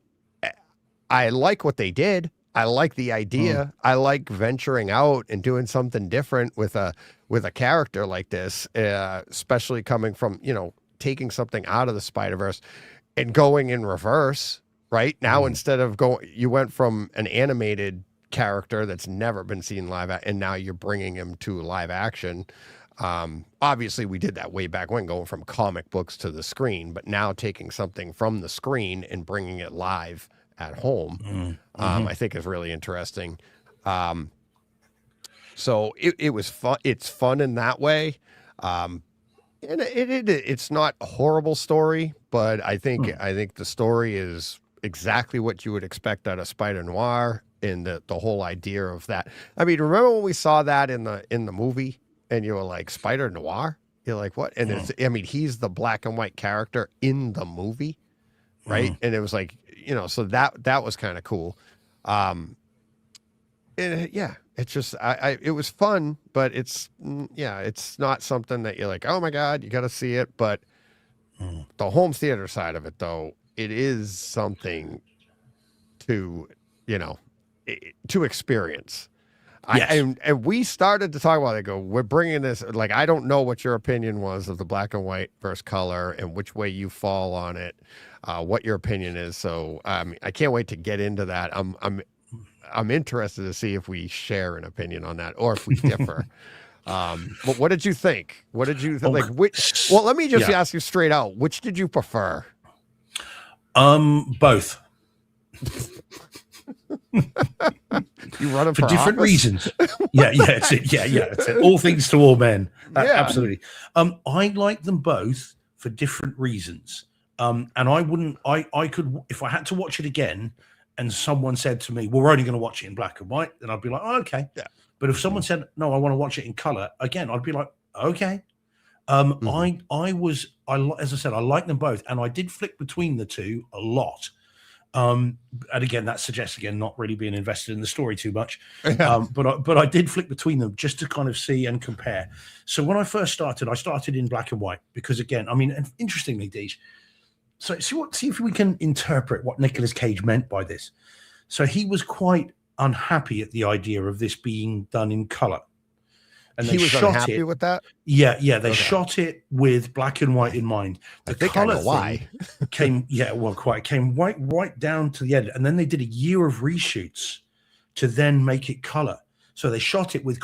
I like what they did. I like the idea. I like venturing out and doing something different with a character like this, especially coming from, taking something out of the Spider-Verse and going in reverse, right? Now, instead of you went from an animated character that's never been seen live, and now you're bringing him to live action. Obviously we did that way back when, going from comic books to the screen, but now taking something from the screen and bringing it live at home, I think is really interesting. So it was fun. It's fun in that way. And it's not a horrible story, but I think the story is exactly what you would expect out of Spider Noir, and the whole idea of that. I mean, remember when we saw that in the movie? And you were like, Spider Noir? You're like, what? And he's the black and white character in the movie, right? And it was like, so that was kind of cool. It's just, it was fun, but it's not something that you're like, oh my God, you got to see it. But the home theater side of it, though, it is something to experience. Yes. And we started to talk about it. We're bringing this, like, I don't know what your opinion was of the black and white versus color and which way you fall on it, what your opinion is. So I can't wait to get into that. I'm interested to see if we share an opinion on that or if we differ. But what did you think? What did you think? Well, let me just ask you straight out. Which did you prefer? Both. You run for different reasons. It's it. All things to all men. Absolutely. I like them both for different reasons. And I could, if I had to watch it again and someone said to me, well, we're only going to watch it in black and white, then I'd be like, oh, okay. Yeah. But if someone said, no, I want to watch it in color, again, I'd be like, okay. As I said, I like them both, and I did flick between the two a lot. And again, that suggests not really being invested in the story too much. But I did flick between them just to kind of see and compare. So when I first started, I started in black and white because, again, and interestingly, Deej, so see if we can interpret what Nicolas Cage meant by this. So he was quite unhappy at the idea of this being done in color. And he was unhappy with that? Yeah. They shot it with black and white in mind. The color why came right down to the end. And then they did a year of reshoots to then make it color. So they shot it with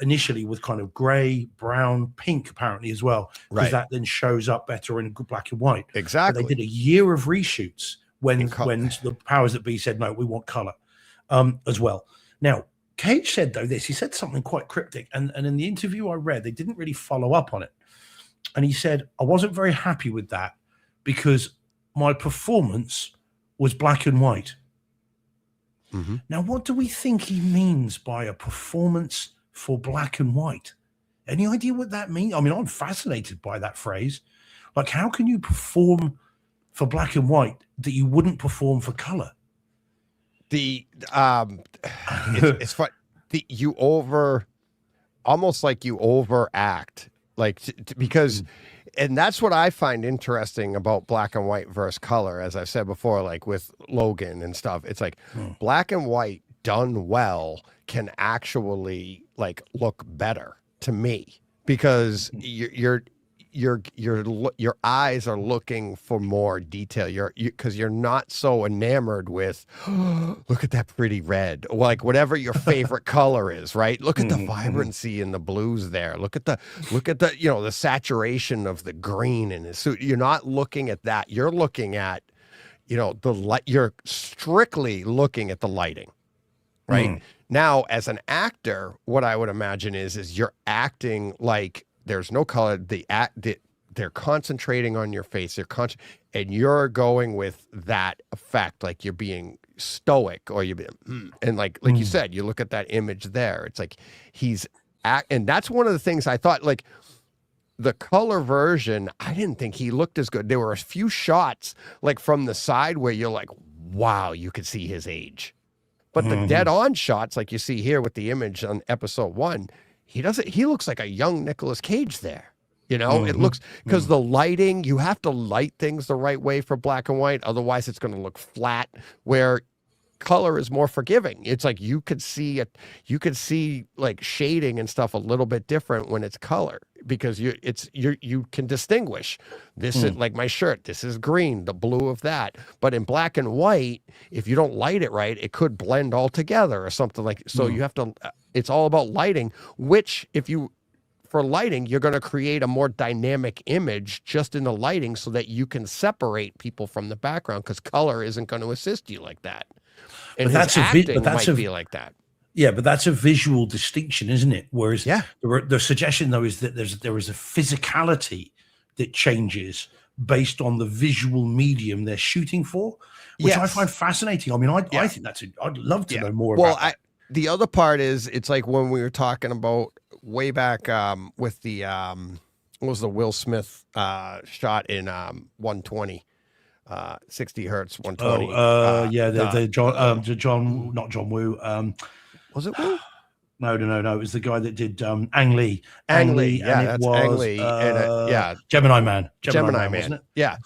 initially with gray, brown, pink, apparently as well. Because that then shows up better in black and white. Exactly. But they did a year of reshoots when the powers that be said, no, we want color as well. Now, Cage said, though, he said something quite cryptic. And in the interview I read, they didn't really follow up on it. And he said, I wasn't very happy with that because my performance was black and white. Mm-hmm. Now, what do we think he means by a performance for black and white? Any idea what that means? I mean, I'm fascinated by that phrase. Like, how can you perform for black and white that you wouldn't perform for color? It's fun. You almost like you overact, like because, and that's what I find interesting about black and white versus color. As I've said before, like with Logan and stuff, it's like black and white done well can actually like look better to me because your eyes are looking for more detail. Because you're not so enamored with, look at that pretty red, like whatever your favorite color is, right? Look at the vibrancy in the blues there. Look at the the saturation of the green in his suit. You're not looking at that. You're looking at the light. You're strictly looking at the lighting, right? Now, as an actor, what I would imagine is you're acting like there's no color. They're concentrating on your face. And you're going with that effect, like you're being stoic, or and like you said, you look at that image there. It's like and that's one of the things I thought, like the color version, I didn't think he looked as good. There were a few shots like from the side where you're like, wow, you could see his age. But the dead-on shots, like you see here with the image on episode 1, he looks like a young Nicolas Cage there. It looks, because the lighting, you have to light things the right way for black and white. Otherwise, it's going to look flat, where color is more forgiving. It's like you could see like shading and stuff a little bit different when it's color, because you can distinguish. This is like my shirt. This is green, the blue of that. But in black and white, if you don't light it right, it could blend all together or something like. So you have to. It's all about lighting. Which, for lighting, you're going to create a more dynamic image just in the lighting, so that you can separate people from the background, because color isn't going to assist you like that. And that's acting might be like that. Yeah, but that's a visual distinction, isn't it? Whereas the suggestion, though, is that there is a physicality that changes based on the visual medium they're shooting for, which I find fascinating. I mean, I think I'd love to know more about that. The other part is, it's like when we were talking about way back with the what was the Will Smith shot in 120. 60 hertz 120. Not John Woo. Was it Woo? No. It was the guy that did Ang Lee. Ang Lee, and that's it was Ang Lee, Gemini Man. Gemini Man, wasn't it? Yeah.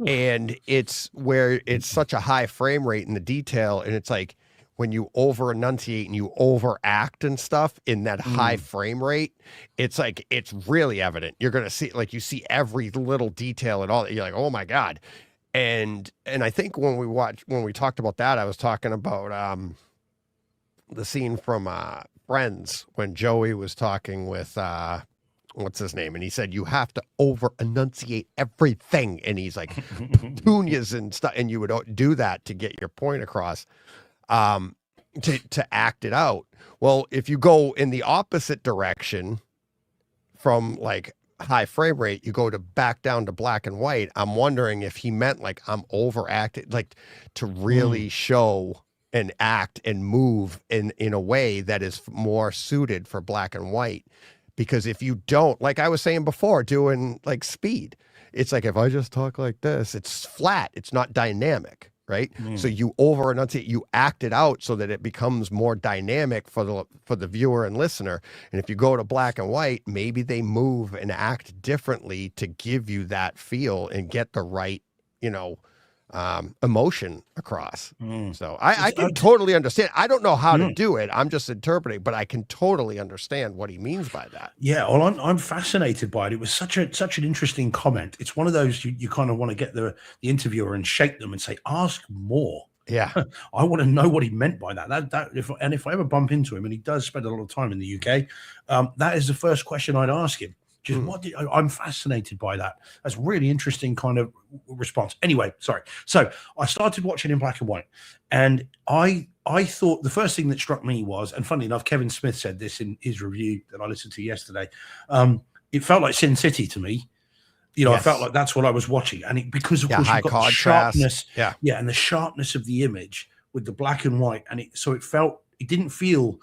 And it's where it's such a high frame rate in the detail, and it's like when you over enunciate and you overact and stuff in that high frame rate, it's like it's really evident. You're gonna see, like, you see every little detail and all. You're like, oh my god. And I think when we talked about that, I was talking about the scene from Friends, when Joey was talking with what's his name, and he said you have to over enunciate everything, and he's like petunias and stuff, and you would do that to get your point across, to act it out. Well, if you go in the opposite direction from like high frame rate, you go back down to black and white. I'm wondering if he meant like I'm overacted, like to really show and act and move in a way that is more suited for black and white. Because if you don't, like I was saying before, doing like Speed, it's like, if I just talk like this, it's flat, it's not dynamic, right? So you over enunciate, you act it out so that it becomes more dynamic for the viewer and listener. And if you go to black and white, maybe they move and act differently to give you that feel and get the right, emotion across. So I can totally understand. I don't know how to do it. I'm just interpreting, but I can totally understand what he means by that. Yeah, well, I'm fascinated by it. It was such an interesting comment. It's one of those you kind of want to get the interviewer and shake them and say, ask more. Yeah, I want to know what he meant by that. If I ever bump into him, and he does spend a lot of time in the UK, that is the first question I'd ask him. Just I'm fascinated by that. That's really interesting kind of response. Anyway, sorry. So I started watching in black and white, and I thought the first thing that struck me was, and funny enough, Kevin Smith said this in his review that I listened to yesterday. It felt like Sin City to me. I felt like that's what I was watching, and because of course you've got the sharpness, and the sharpness of the image with the black and white, and it didn't feel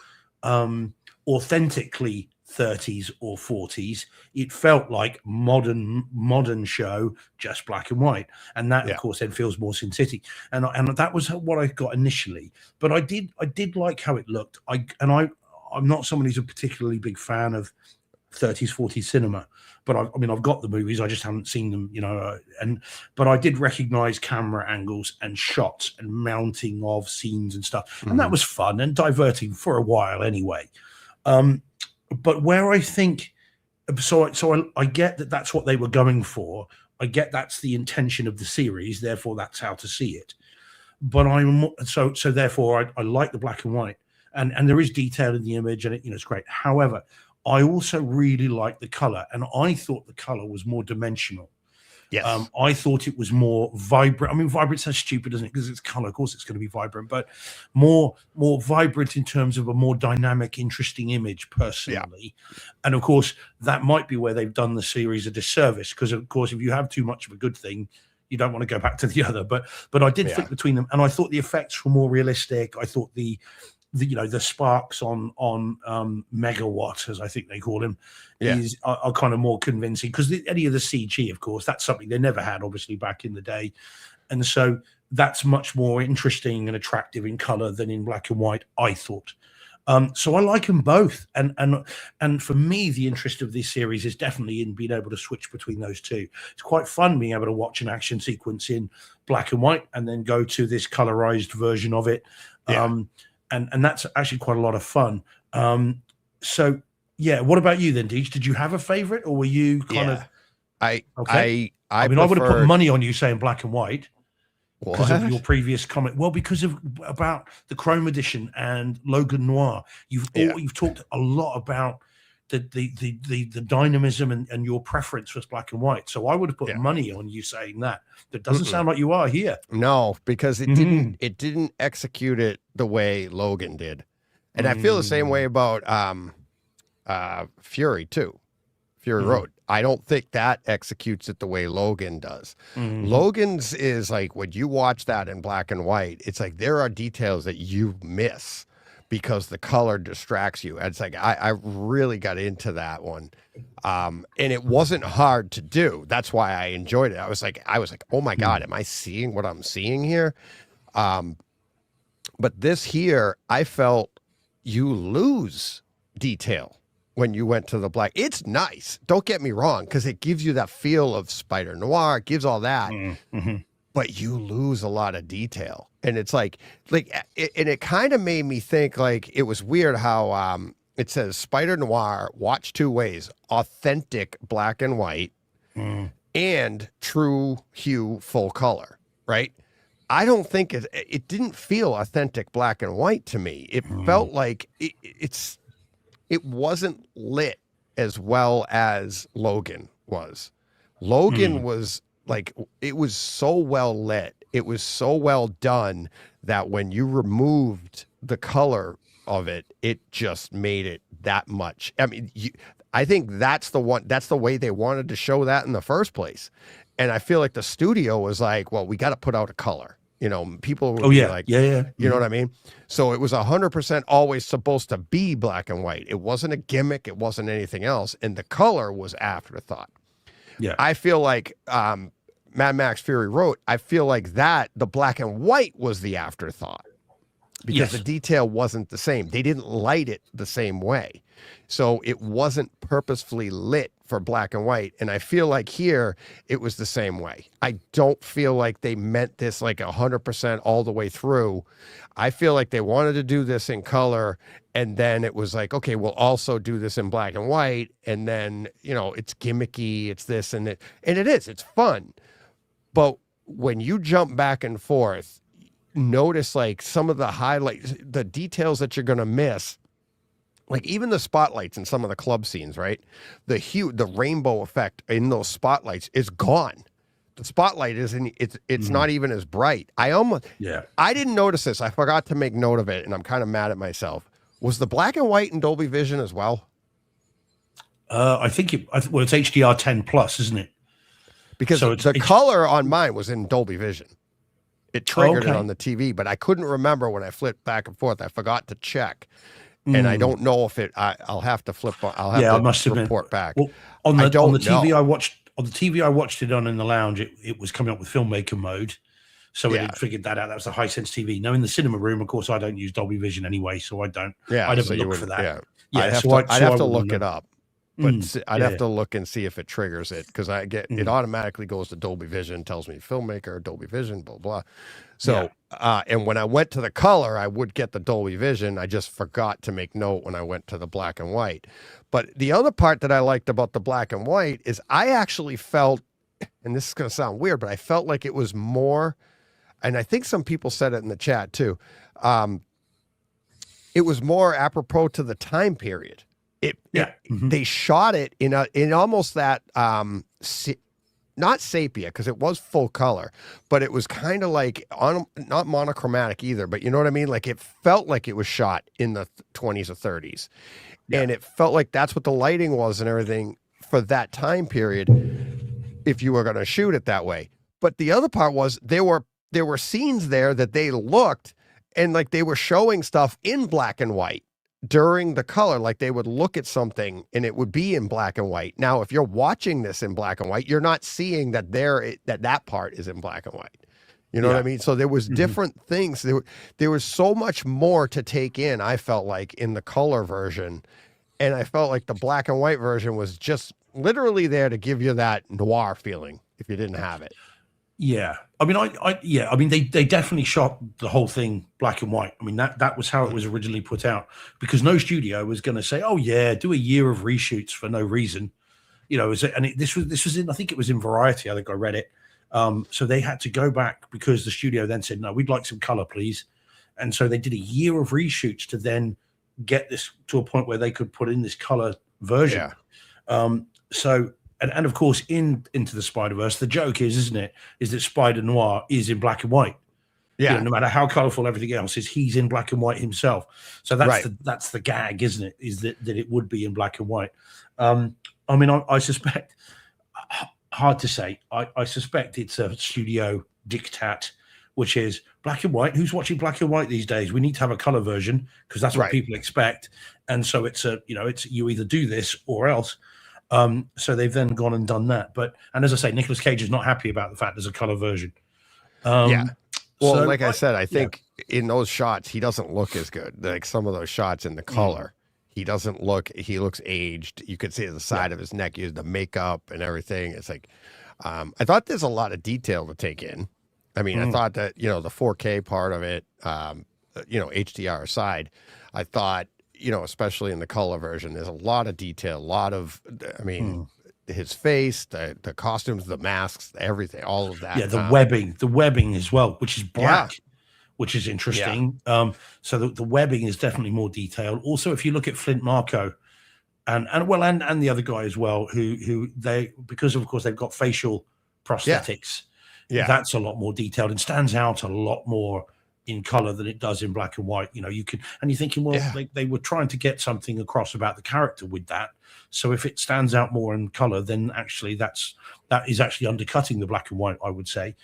authentically 30s or 40s. It felt like modern show, just black and white, and that of course then feels more Sin City, and that was what I got initially. But I did like how it looked. I'm not someone who's a particularly big fan of 30s 40s cinema, but I've got the movies, I just haven't seen them, but I did recognize camera angles and shots and mounting of scenes and stuff, and that was fun and diverting for a while anyway. But where I think I get that that's what they were going for. I get that's the intention of the series, therefore that's how to see it. But therefore I like the black and white, and there is detail in the image, and it's great. However, I also really like the color, and I thought the color was more dimensional. Yes. I thought it was more vibrant. I mean, vibrant sounds stupid, isn't it? Because it's color. Of course, it's going to be vibrant, but more vibrant in terms of a more dynamic, interesting image, personally. Yeah. And of course, that might be where they've done the series a disservice. Because of course, if you have too much of a good thing, you don't want to go back to the other. But I did think between them, and I thought the effects were more realistic. I thought the sparks on Megawatt, as I think they call him, are kind of more convincing, because any of the CG, of course, that's something they never had, obviously, back in the day, and so that's much more interesting and attractive in color than in black and white, I thought. So I like them both, and for me, the interest of this series is definitely in being able to switch between those two. It's quite fun being able to watch an action sequence in black and white and then go to this colorized version of it. And that's actually quite a lot of fun. So yeah, what about you then, Deej? Did you have a favorite, or were you kind of? I mean, I would have put money on you saying black and white because of your previous comment. Well, because of about the Chrome Edition and Logan Noir, you've talked a lot about the dynamism and your preference for black and white. So I would have put money on you saying that. That doesn't sound like you are here. No, because it didn't execute it the way Logan did. And I feel the same way about Fury too. Fury Road. I don't think that executes it the way Logan does. Logan's is like, when you watch that in black and white, it's like there are details that you miss because the color distracts you. And it's like, I really got into that one. And it wasn't hard to do. That's why I enjoyed it. I was like, oh my God, am I seeing what I'm seeing here? But this here, I felt you lose detail when you went to the black. It's nice. Don't get me wrong, because it gives you that feel of Spider Noir. It gives all that. But you lose a lot of detail. And it's like, and it kind of made me think, like, it was weird how it says Spider Noir, watch two ways: authentic black and white and true hue full color, right? I don't think it didn't feel authentic black and white to me. It felt like it wasn't lit as well as Logan was. Logan was like, it was so well lit. It was so well done that when you removed the color of it, it just made it that much. I mean, I think that's the way they wanted to show that in the first place. And I feel like the studio was like, well, we got to put out a color. You know, people would be like, you know what I mean? So it was 100% always supposed to be black and white. It wasn't a gimmick. It wasn't anything else. And the color was afterthought. Yeah. I feel like Mad Max Fury Road, I feel like that the black and white was the afterthought because the detail wasn't the same. They didn't light it the same way. So it wasn't purposefully lit for black and white. And I feel like here it was the same way. I don't feel like they meant this like 100% all the way through. I feel like they wanted to do this in color, and then it was like, okay, we'll also do this in black and white. And then, you know, it's gimmicky, it's this and it is, it's fun. But when you jump back and forth, notice like some of the highlights, the details that you're going to miss. Like even the spotlights in some of the club scenes, right? The hue, the rainbow effect in those spotlights is gone. The spotlight isn't, it's not even as bright. I didn't notice this. I forgot to make note of it, and I'm kind of mad at myself. Was the black and white in Dolby Vision as well? I think it's HDR 10 plus, isn't it? Because the color on mine was in Dolby Vision. It triggered it on the TV, but I couldn't remember when I flipped back and forth. I forgot to check. And I don't know if I'll have to flip. I'll have to I must report back. Well, on the TV I watched it on in the lounge, it was coming up with filmmaker mode. So it had figured that out. That was the Hisense TV. Now in the cinema room, of course, I don't use Dolby Vision anyway, so I don't. Yeah, I never look for that. I'd have to look it up. but I'd yeah. have to look and see if it triggers it, because I get it automatically goes to Dolby Vision, tells me filmmaker, Dolby Vision, blah blah. So and when I went to the color, I would get the Dolby Vision. I just forgot to make note when I went to the black and white. But the other part that I liked about the black and white is I actually felt, and this is going to sound weird, but I felt like it was more, and I think some people said it in the chat too. It was more apropos to the time period. They shot it in almost that not sepia, because it was full color, but it was kind of like not monochromatic either, but you know what I mean? Like it felt like it was shot in the 20s or 30s. Yeah. And it felt like that's what the lighting was and everything for that time period, if you were going to shoot it that way. But the other part was there were scenes there that they looked and like they were showing stuff in black and white during the color. Like they would look at something and it would be in black and white. Now, if you're watching this in black and white, you're not seeing that that part is in black and white. You know what I mean? So there was different things. There was so much more to take in, I felt like, in the color version. And I felt like the black and white version was just literally there to give you that noir feeling if you didn't have it. Yeah. I mean, they definitely shot the whole thing black and white. I mean, that was how it was originally put out, because no studio was going to say, oh yeah, do a year of reshoots for no reason. You know, this was in, I think it was in Variety. I think I read it. So they had to go back because the studio then said, no, we'd like some color, please. And so they did a year of reshoots to then get this to a point where they could put in this color version. Yeah. And of course, Into the Spider-Verse, the joke is that Spider-Noir is in black and white. Yeah. You know, no matter how colorful everything else is, he's in black and white himself. So that's the gag, isn't it? Is that it would be in black and white. I mean, I suspect, hard to say. I suspect it's a studio diktat, which is black and white. Who's watching black and white these days? We need to have a color version because that's what people expect. And so it's you either do this or else. So they've then gone and done that. And as I say, Nicolas Cage is not happy about the fact there's a color version. Well, like I said, I think in those shots, he doesn't look as good. Like some of those shots in the color, he looks aged. You could see the side of his neck, the makeup and everything. It's like, I thought there's a lot of detail to take in. I mean, I thought that, the 4K part of it, HDR aside, I thought, especially in the color version, there's a lot of detail, his face, the costumes, the masks, everything, all of that. Yeah, the webbing as well, which is black, which is interesting. Yeah. So the webbing is definitely more detailed. Also, if you look at Flint Marko and the other guy as well, who because of course they've got facial prosthetics, that's a lot more detailed and stands out a lot more in color than it does in black and white. You can, and you're thinking, well, they were trying to get something across about the character with that. So if it stands out more in color, then actually that is actually undercutting the black and white, I would say.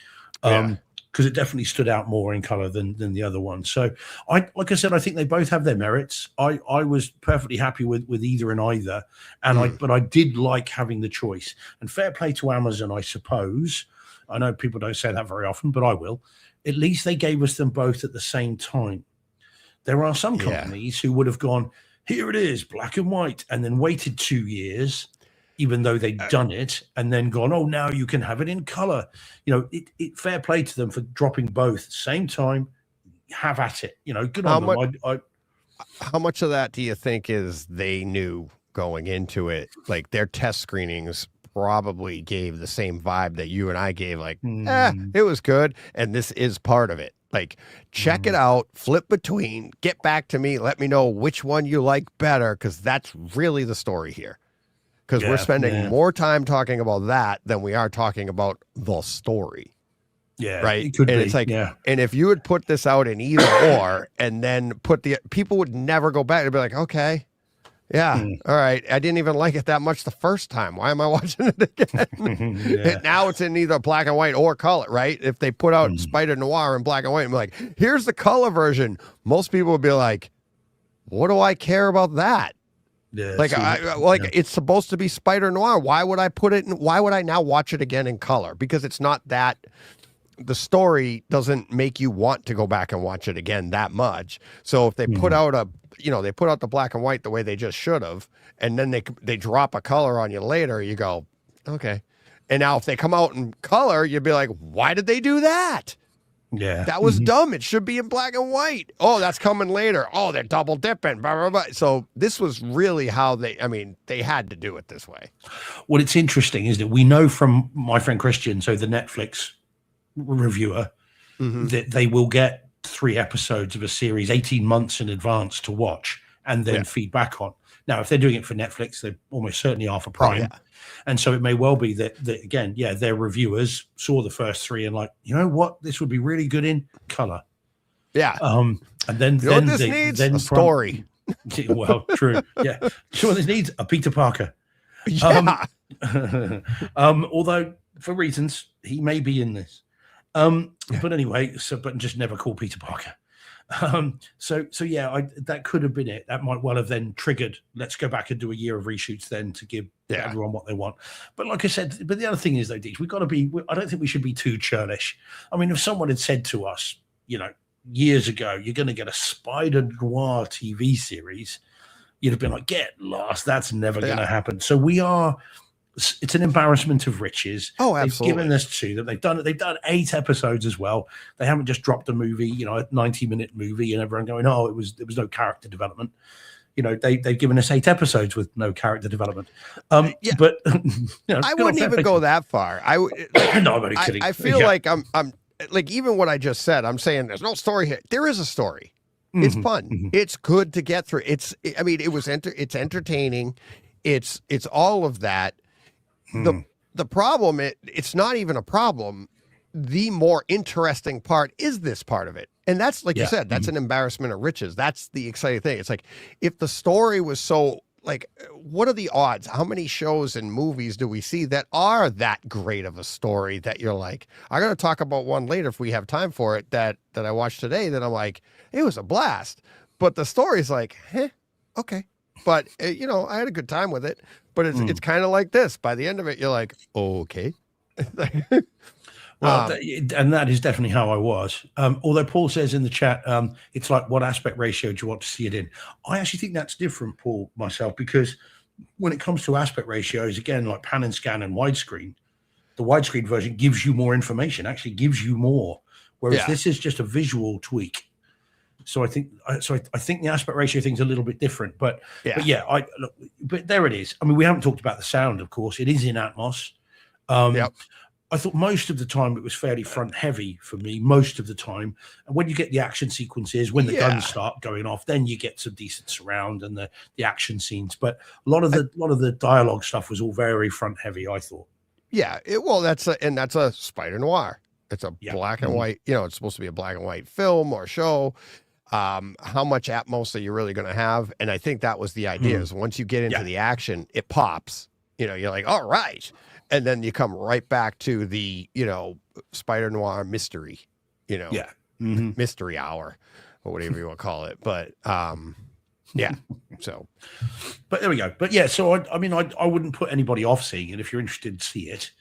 Because it definitely stood out more in color than the other one. So like I said, I think they both have their merits. I was perfectly happy with either and either. And but I did like having the choice, and fair play to Amazon, I suppose. I know people don't say that very often, but I will. At least they gave us them both at the same time. There are some companies who would have gone, here it is, black and white, and then waited 2 years, even though they'd done it, and then gone, oh, now you can have it in color. It fair play to them for dropping both same time. Have at it. Good on them. How much of that do you think is they knew going into it? Like their test screenings probably gave the same vibe that you and I gave, like, it was good. And this is part of it. Like, check it out, flip between, get back to me, let me know which one you like better, because that's really the story here. Because we're spending more time talking about that than we are talking about the story. Yeah. Right. It could and be. It's like, and if you would put this out in either or, and then people would never go back. They'd be like, okay. Yeah. All right. I didn't even like it that much the first time. Why am I watching it again? Now it's in either black and white or color, right? If they put out Spider-Noir in black and white and be like, here's the color version, most people would be like, what do I care about that? Yeah, it's supposed to be Spider-Noir. Why would I put it in? Why would I now watch it again in color? Because it's not that the story doesn't make you want to go back and watch it again that much. So if they put out they put out the black and white the way they just should have, and then they drop a color on you later, you go, okay. And now if they come out in color, you'd be like, why did they do that? Yeah. That was dumb. It should be in black and white. Oh, that's coming later. Oh, they're double dipping. Blah, blah, blah. So this was really how they had to do it this way. Well, it's interesting, isn't it? We know from my friend Christian, so the Netflix reviewer, that they will get 3 episodes of a series 18 months in advance to watch and then feedback on. Now, if they're doing it for Netflix, they almost certainly are for Prime. And so it may well be that again, their reviewers saw the first 3 and like, you know what, this would be really good in color. Yeah. And then you know what this needs? A story. Well, true. Yeah. So this needs a Peter Parker. Yeah. Although for reasons he may be in this. But anyway, but just never call Peter Parker. So yeah, that could have been it. That might well have then triggered, let's go back and do a year of reshoots then to give everyone what they want. But like I said, but the other thing is though, Deej, I don't think we should be too churlish. I mean, if someone had said to us, years ago, you're going to get a Spider Noir TV series, you'd have been like, get lost. That's never going to happen. So it's an embarrassment of riches. Oh, absolutely. They've given us 2 that they've done 8 episodes as well. They haven't just dropped a movie, a 90-minute movie and everyone going, oh, there was no character development. They've given us 8 episodes with no character development. But I wouldn't even go that far. No, I'm only kidding. I feel like I'm like, even what I just said, I'm saying there's no story here. There is a story. It's fun. It's good to get through. It's entertaining. It's all of that. The problem, it's not even a problem. The more interesting part is this part of it. And that's, like you said, that's an embarrassment of riches. That's the exciting thing. It's like, if the story was so, like, what are the odds? How many shows and movies do we see that are that great of a story that you're like, I'm going to talk about one later if we have time for it, that I watched today, that I'm like, it was a blast. But the story's like, okay. But, I had a good time with it. But it's kind of like this. By the end of it, you're like, okay. Well, and that is definitely how I was. Although Paul says in the chat, it's like, what aspect ratio do you want to see it in? I actually think that's different, Paul, myself, because when it comes to aspect ratios, again, like pan and scan and widescreen, the widescreen version gives you more information, actually gives you more, whereas this is just a visual tweak. So I think the aspect ratio thing's a little bit different, but but there it is. I mean, we haven't talked about the sound, of course. It is in Atmos. I thought most of the time it was fairly front heavy for me, most of the time. And when you get the action sequences, when the guns start going off, then you get some decent surround and the action scenes. But a lot of the dialogue stuff was all very front heavy, I thought. Yeah, that's a Spider Noir. It's a black and white. It's supposed to be a black and white film or show. How much Atmos are you really going to have? And I think that was the idea. Is once you get into the action, it pops. You're like, all right. And then you come right back to the, Spider Noir mystery, mystery hour or whatever you want to call it. But, so. But there we go. But so, I wouldn't put anybody off seeing it if you're interested to see it.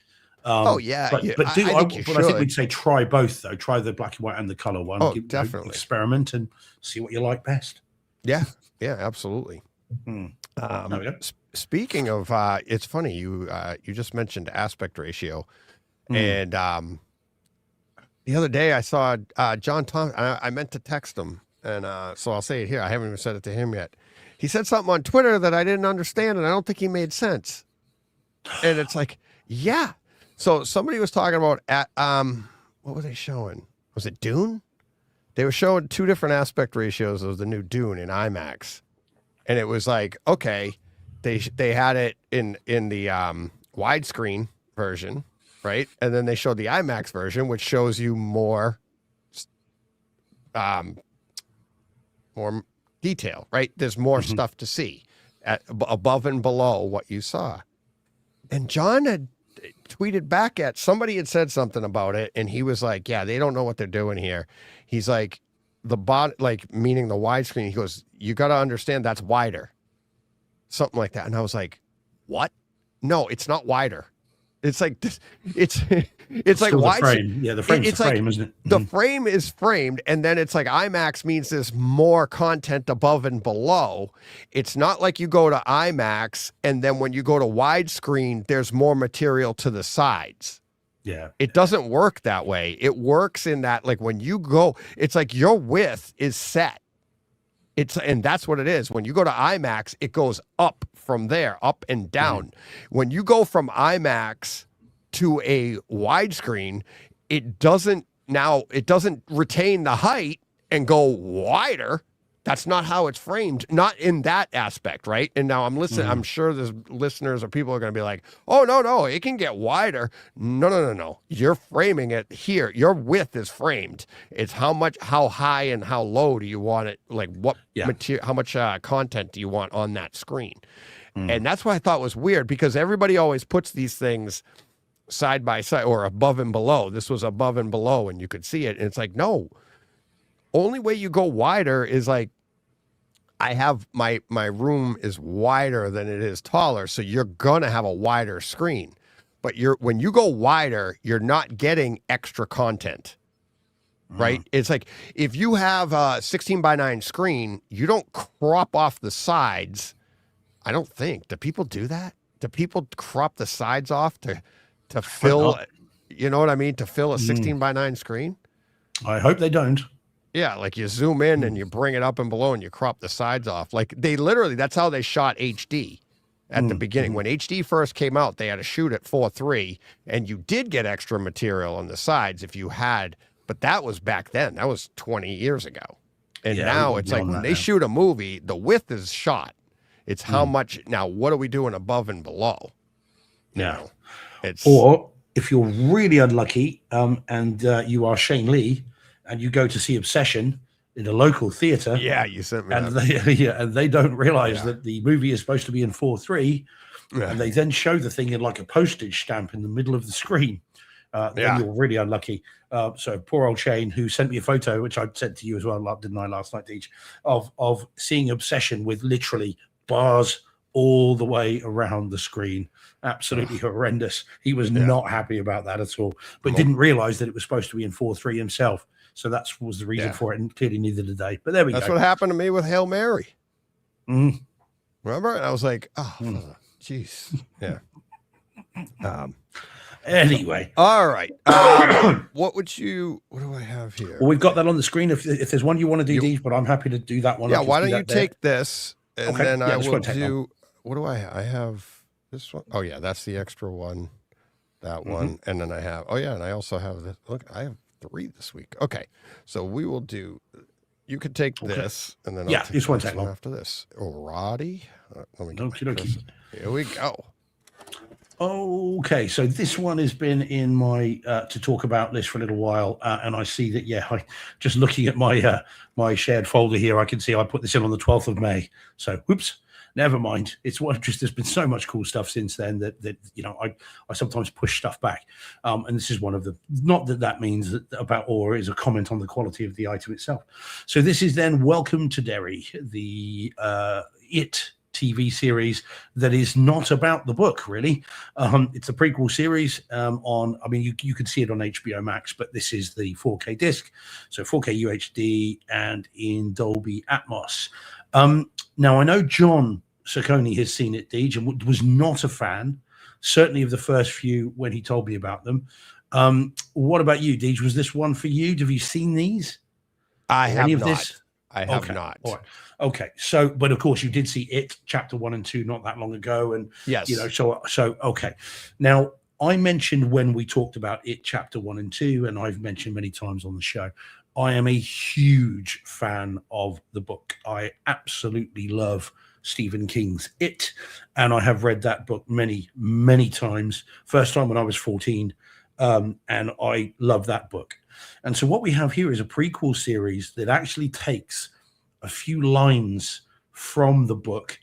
But I think we'd say try both, though. Try the black and white and the color one. Oh, definitely. Experiment and see what you like best. Yeah, absolutely. There we go. Speaking of, it's funny you just mentioned aspect ratio, and the other day I saw John Thomas. I meant to text him, and so I'll say it here. I haven't even said it to him yet. He said something on Twitter that I didn't understand, and I don't think he made sense. And it's like, yeah. So somebody was talking about what were they showing? Was it Dune? They were showing 2 different aspect ratios of the new Dune in IMAX, and it was like, okay. They had it in the widescreen version, right? And then they showed the IMAX version, which shows you more detail, right? There's more stuff to see above and below what you saw. And John had tweeted back at somebody had said something about it, and he was like, "Yeah, they don't know what they're doing here." He's like, meaning the widescreen. He goes, "You got to understand that's wider." Something like that. And I was like, what? No, it's not wider. It's like this. It's like Still the why frame. Yeah, the frame's it's the like frame, isn't it? the frame is framed, and then it's like IMAX means there's more content above and below. It's not like you go to IMAX and then when you go to widescreen, there's more material to the sides. Yeah. It doesn't work that way. It works in that, like when you go, it's like your width is set. And that's what it is. When you go to IMAX, it goes up from there, up and down. When you go from IMAX to a widescreen, it doesn't retain the height and go wider. That's not how it's framed, not in that aspect, right? And now I'm listening. I'm sure there's listeners or people are going to be like, "Oh no, it can get wider." No. You're framing it here. Your width is framed. It's how high and how low do you want it? Like what material? How much content do you want on that screen? And that's what I thought was weird because everybody always puts these things side by side or above and below. This was above and below, and you could see it. And it's like, no. Only way you go wider is like, I have my room is wider than it is taller, so you're gonna have a wider screen. But when you go wider, you're not getting extra content, right? It's like if you have a 16:9 screen, you don't crop off the sides. I don't think. Do people do that? Do people crop the sides off to fill? You know what I mean? To fill a 16:9 screen? I hope they don't. Yeah, like you zoom in and you bring it up and below and you crop the sides off. Like they literally, that's how they shot HD at the beginning. When HD first came out, they had to shoot at 4:3 and you did get extra material on the sides if you had, but that was back then. That was 20 years ago. And now it's like when they shoot a movie, the width is shot. It's how much, now what are we doing above and below? No. It's Or if you're really unlucky and you are Shane Lee, and you go to see Obsession in a local theater. Yeah, you sent me and that. and they don't realize that the movie is supposed to be in 4:3, Yeah. and they then show the thing in like a postage stamp in the middle of the screen. Then you're really unlucky. So poor old Shane, who sent me a photo, which I sent to you as well, didn't I, last night, Deej, of seeing Obsession with literally bars all the way around the screen. Absolutely horrendous. He was not happy about that at all, but didn't realize that it was supposed to be in 4:3 himself. So that was the reason for it, and clearly neither did they. But there we go. That's what happened to me with Hail Mary. Mm. Remember? And I was like, oh, jeez. Yeah. Anyway. All right. What do I have here? Well, we've got that on the screen. If there's one you want to do, Deej, but I'm happy to do that one. Yeah, why don't you take this, and then I will do, what do I have this one. Oh, yeah, that's the extra one. That one. And then I have, and I also have this. Look, I have 3 this week. Okay, so we will do. You could take this, and then I'll take this won't take long after this. Oh, Roddy, let me get Here we go. Okay, so this one has been in my to talk about list for a little while, and I see that. I just looking at my my shared folder here, I can see I put this in on the 12th of May. So, whoops. Never mind. It's there's been so much cool stuff since then that I sometimes push stuff back, and this is one of them. Not that means that about or is a comment on the quality of the item itself. So this is then Welcome to Derry, the It TV series that is not about the book really. It's a prequel series you could see it on HBO Max, but this is the 4K disc, so 4K UHD and in Dolby Atmos. Now I know John Saccone has seen it, Deej, and was not a fan, certainly of the first few when he told me about them. What about you, Deej? Was this one for you? Have you seen these? I have not. This? I have not. All right. Okay. So, but of course you did see It Chapter 1 and 2 not that long ago. And yes, so okay. Now I mentioned when we talked about It Chapter 1 and 2, and I've mentioned many times on the show, I am a huge fan of the book. I absolutely love Stephen King's It, and I have read that book many, many times. First time when I was 14, and I love that book. And so what we have here is a prequel series that actually takes a few lines from the book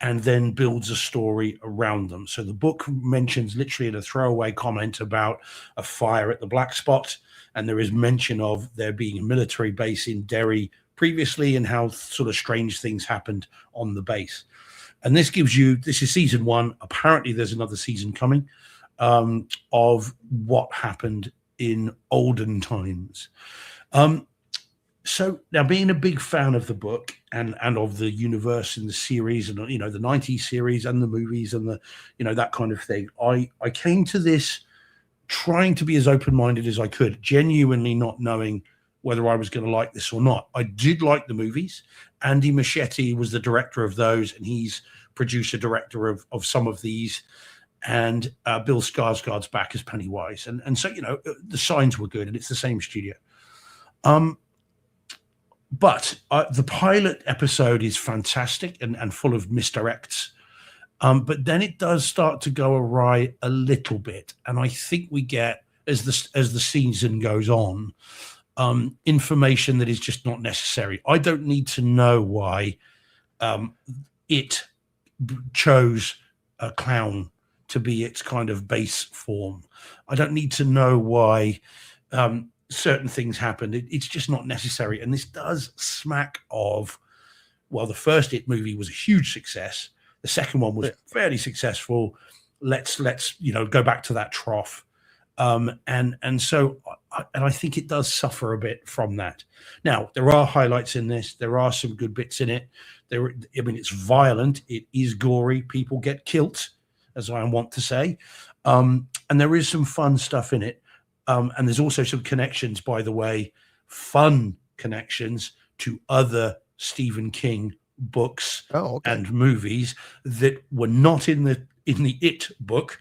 and then builds a story around them. So the book mentions literally in a throwaway comment about a fire at the Black Spot, and there is mention of there being a military base in Derry previously and how sort of strange things happened on the base. And this is season 1. Apparently there's another season coming. of what happened in olden times. So now, being a big fan of the book and of the universe and the series, and the 90s series and the movies and the that kind of thing, I came to this trying to be as open-minded as I could, genuinely not knowing whether I was going to like this or not. I did like the movies. Andy Muschietti was the director of those, and he's producer director of some of these. And Bill Skarsgård's back as Pennywise, and so the signs were good, and it's the same studio. But the pilot episode is fantastic and full of misdirects. But then it does start to go awry a little bit. And I think we get, as the season goes on, information that is just not necessary. I don't need to know why it chose a clown to be its kind of base form. I don't need to know why certain things happened. It's just not necessary. And this does smack of, well, the first It movie was a huge success. The second one was fairly successful. Let's go back to that trough. And so I think it does suffer a bit from that. Now, there are highlights in this. There are some good bits in it. It's violent. It is gory. People get killed, as I want to say. And there is some fun stuff in it. And there's also some connections, by the way, fun connections to other Stephen King books and movies that were not in the It book.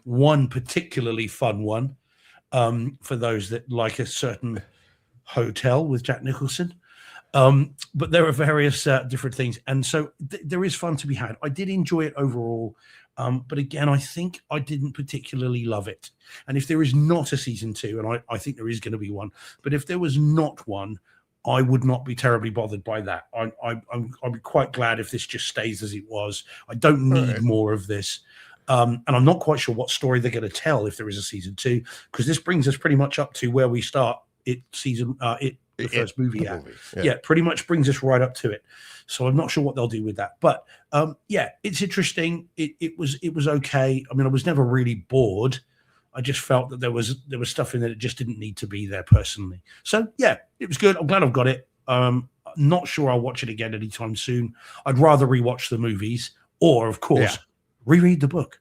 One particularly fun one for those that like a certain hotel with Jack Nicholson. But there are various different things. And so there is fun to be had. I did enjoy it overall. But again, I think I didn't particularly love it. And if there is not a season 2, and I think there is going to be one, but if there was not one, I would not be terribly bothered by that. I'd be quite glad if this just stays as it was. I don't need more of this. And I'm not quite sure what story they're going to tell if there is a season 2, because this brings us pretty much up to where we start the first movie at. Yeah, pretty much brings us right up to it. So I'm not sure what they'll do with that. But it's interesting. It was okay. I mean, I was never really bored. I just felt that there was stuff in there that just didn't need to be there personally. So yeah, it was good. I'm glad I've got it. Not sure I'll watch it again anytime soon. I'd rather rewatch the movies or, of course, reread the book.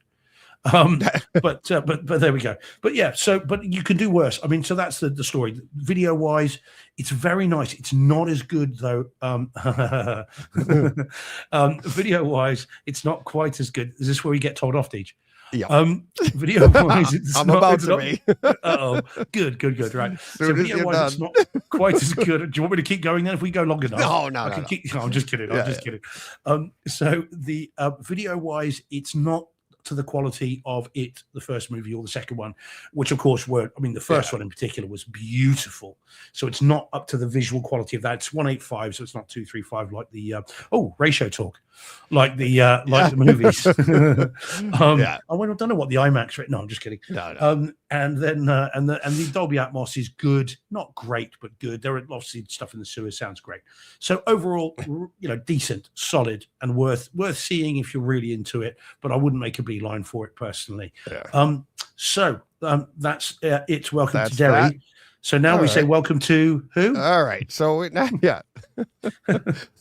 But there we go. But yeah, but you can do worse. I mean, so that's the story. Video wise, it's very nice. It's not as good though. Video wise, it's not quite as good. Is this where you get told off, Deej? Yeah. Video wise, I'm about to be. Oh, good. Right. So video wise, it's not quite as good. Do you want me to keep going then if we go long enough? No. I'm just kidding. I'm just kidding. So the video wise, it's not to the quality of It, the first movie, or the second one, which of course were, I mean, the first one in particular was beautiful. So it's not up to the visual quality of that. It's 185, so it's not 235 like the ratio talk, like the movies. I don't know what the IMAX rate. No, I'm just kidding. No. And then the Dolby Atmos is good, not great, but good. There are obviously stuff in the sewer sounds great. So overall, decent, solid, and worth seeing if you're really into it. But I wouldn't make a beeline for it personally. So that's it. Welcome to Derry. That. So now we say welcome to who? All right. So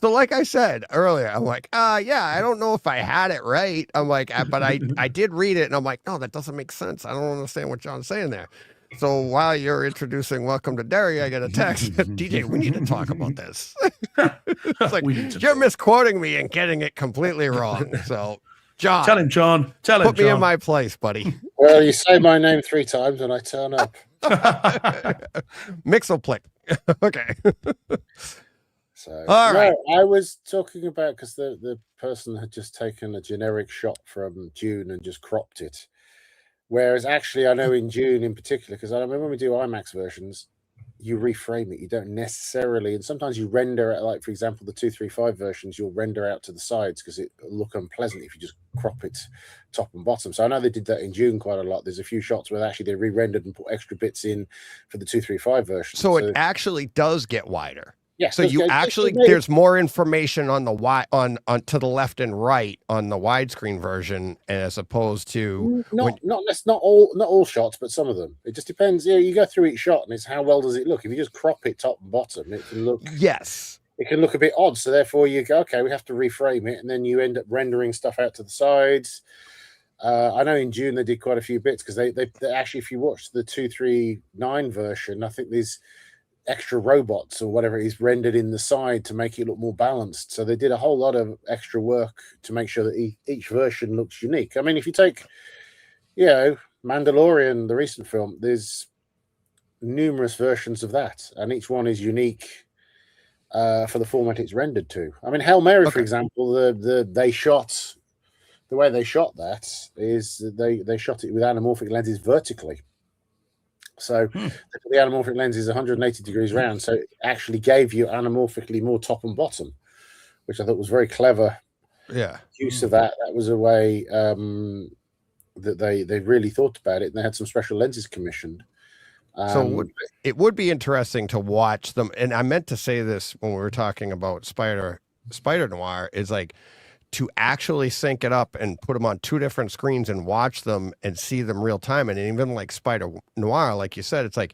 so like I said earlier, I'm like, I don't know if I had it right. I'm like, but I did read it, and I'm like, no, that doesn't make sense. I don't understand what John's saying there. So while you're introducing Welcome to Derry, I get a text. DJ, we need to talk about this. It's like, you're misquoting me and getting it completely wrong. So John. Tell him, John. Put me in my place, buddy. Well, you say my name 3 times and I turn up. Mixoplick. Okay. So, all right. I was talking about, because the person had just taken a generic shot from Dune and just cropped it. Whereas actually, I know in Dune in particular, because I remember when we do IMAX versions, you reframe it. You don't necessarily, and sometimes you render it, like for example, the 235 versions, you'll render out to the sides because it will look unpleasant if you just crop it top and bottom. So I know they did that in Dune quite a lot. There's a few shots where actually they re-rendered and put extra bits in for the 235 version. So it actually does get wider. Yeah. So you actually there's more information on the on to the left and right on the widescreen version as opposed to not all shots, but some of them. It just depends. Yeah, you go through each shot and it's how well does it look. If you just crop it top and bottom, it can look it can look a bit odd. So therefore you go, okay, we have to reframe it, and then you end up rendering stuff out to the sides. I know in June they did quite a few bits because they actually, if you watch the 239 version, I think there's extra robots or whatever it is rendered in the side to make it look more balanced. So they did a whole lot of extra work to make sure that each version looks unique. I mean, if you take, Mandalorian, the recent film, there's numerous versions of that, and each one is unique for the format it's rendered to. I mean, Hail Mary, for example, the way they shot that is they shot it with anamorphic lenses vertically. So the anamorphic lens is 180 degrees round, so it actually gave you anamorphically more top and bottom, which I thought was very clever. Use of that. That was a way that they really thought about it, and they had some special lenses commissioned. So it would be interesting to watch them. And I meant to say this when we were talking about Spider Noir, is like to actually sync it up and put them on two different screens and watch them and see them real time. And even like Spider Noir, like you said, it's like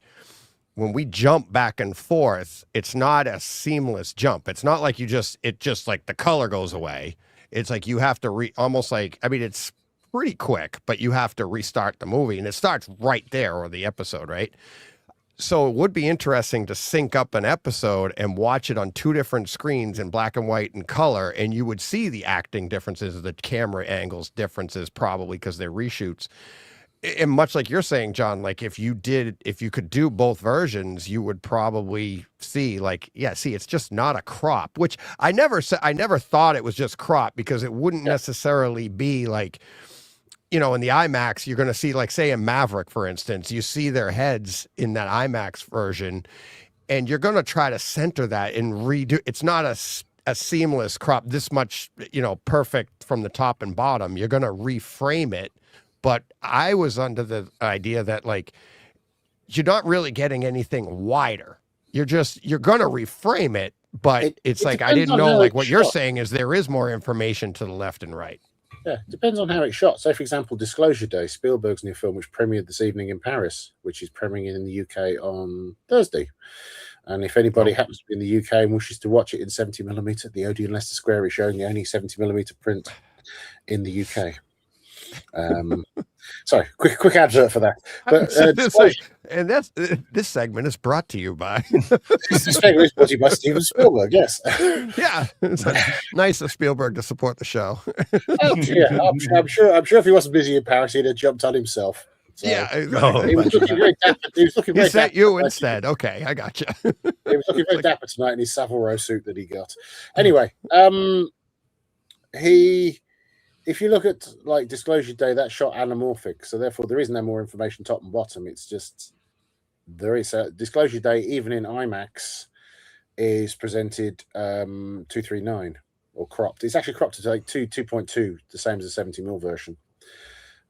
when we jump back and forth, it's not a seamless jump. It's not like it just like the color goes away. It's like you have to almost like, I mean, it's pretty quick, but you have to restart the movie, and it starts right there, or the episode, right? So it would be interesting to sync up an episode and watch it on two different screens in black and white and color, and you would see the acting differences, the camera angles differences, probably because they're reshoots. And much like you're saying, John, like if you could do both versions, you would probably see it's just not a crop, which I never thought it was just crop, because it wouldn't necessarily be like, in the IMAX, you're going to see, like, say in Maverick, for instance, you see their heads in that IMAX version, and you're going to try to center that and redo. It's not a seamless crop this much, perfect from the top and bottom. You're going to reframe it. But I was under the idea that, like, you're not really getting anything wider. You're going to reframe it, but it's like, I didn't know, like, what you're saying is there is more information to the left and right. Yeah, it depends on how it's shot. So, for example, Disclosure Day, Spielberg's new film, which premiered this evening in Paris, which is premiering in the UK on Thursday. And if anybody happens to be in the UK and wishes to watch it in 70mm, the Odeon Leicester Square is showing the only 70mm print in the UK. Sorry, quick advert for that. But and this segment is brought to you by this segment is brought to you by Steven Spielberg. Yes, yeah, it's nice of Spielberg to support the show. Yeah, I'm sure if he wasn't busy in Paris, he'd have jumped on himself. So, he was looking very dapper. He sent you instead. Okay, I got you. He was looking very dapper tonight in his Savile Row suit that he got. Anyway, if you look at like Disclosure Day, that shot anamorphic, so therefore there is no more information top and bottom. It's just there is a Disclosure Day, even in IMAX, is presented 239 or cropped. It's actually cropped to like 2.2, the same as the 70mm version.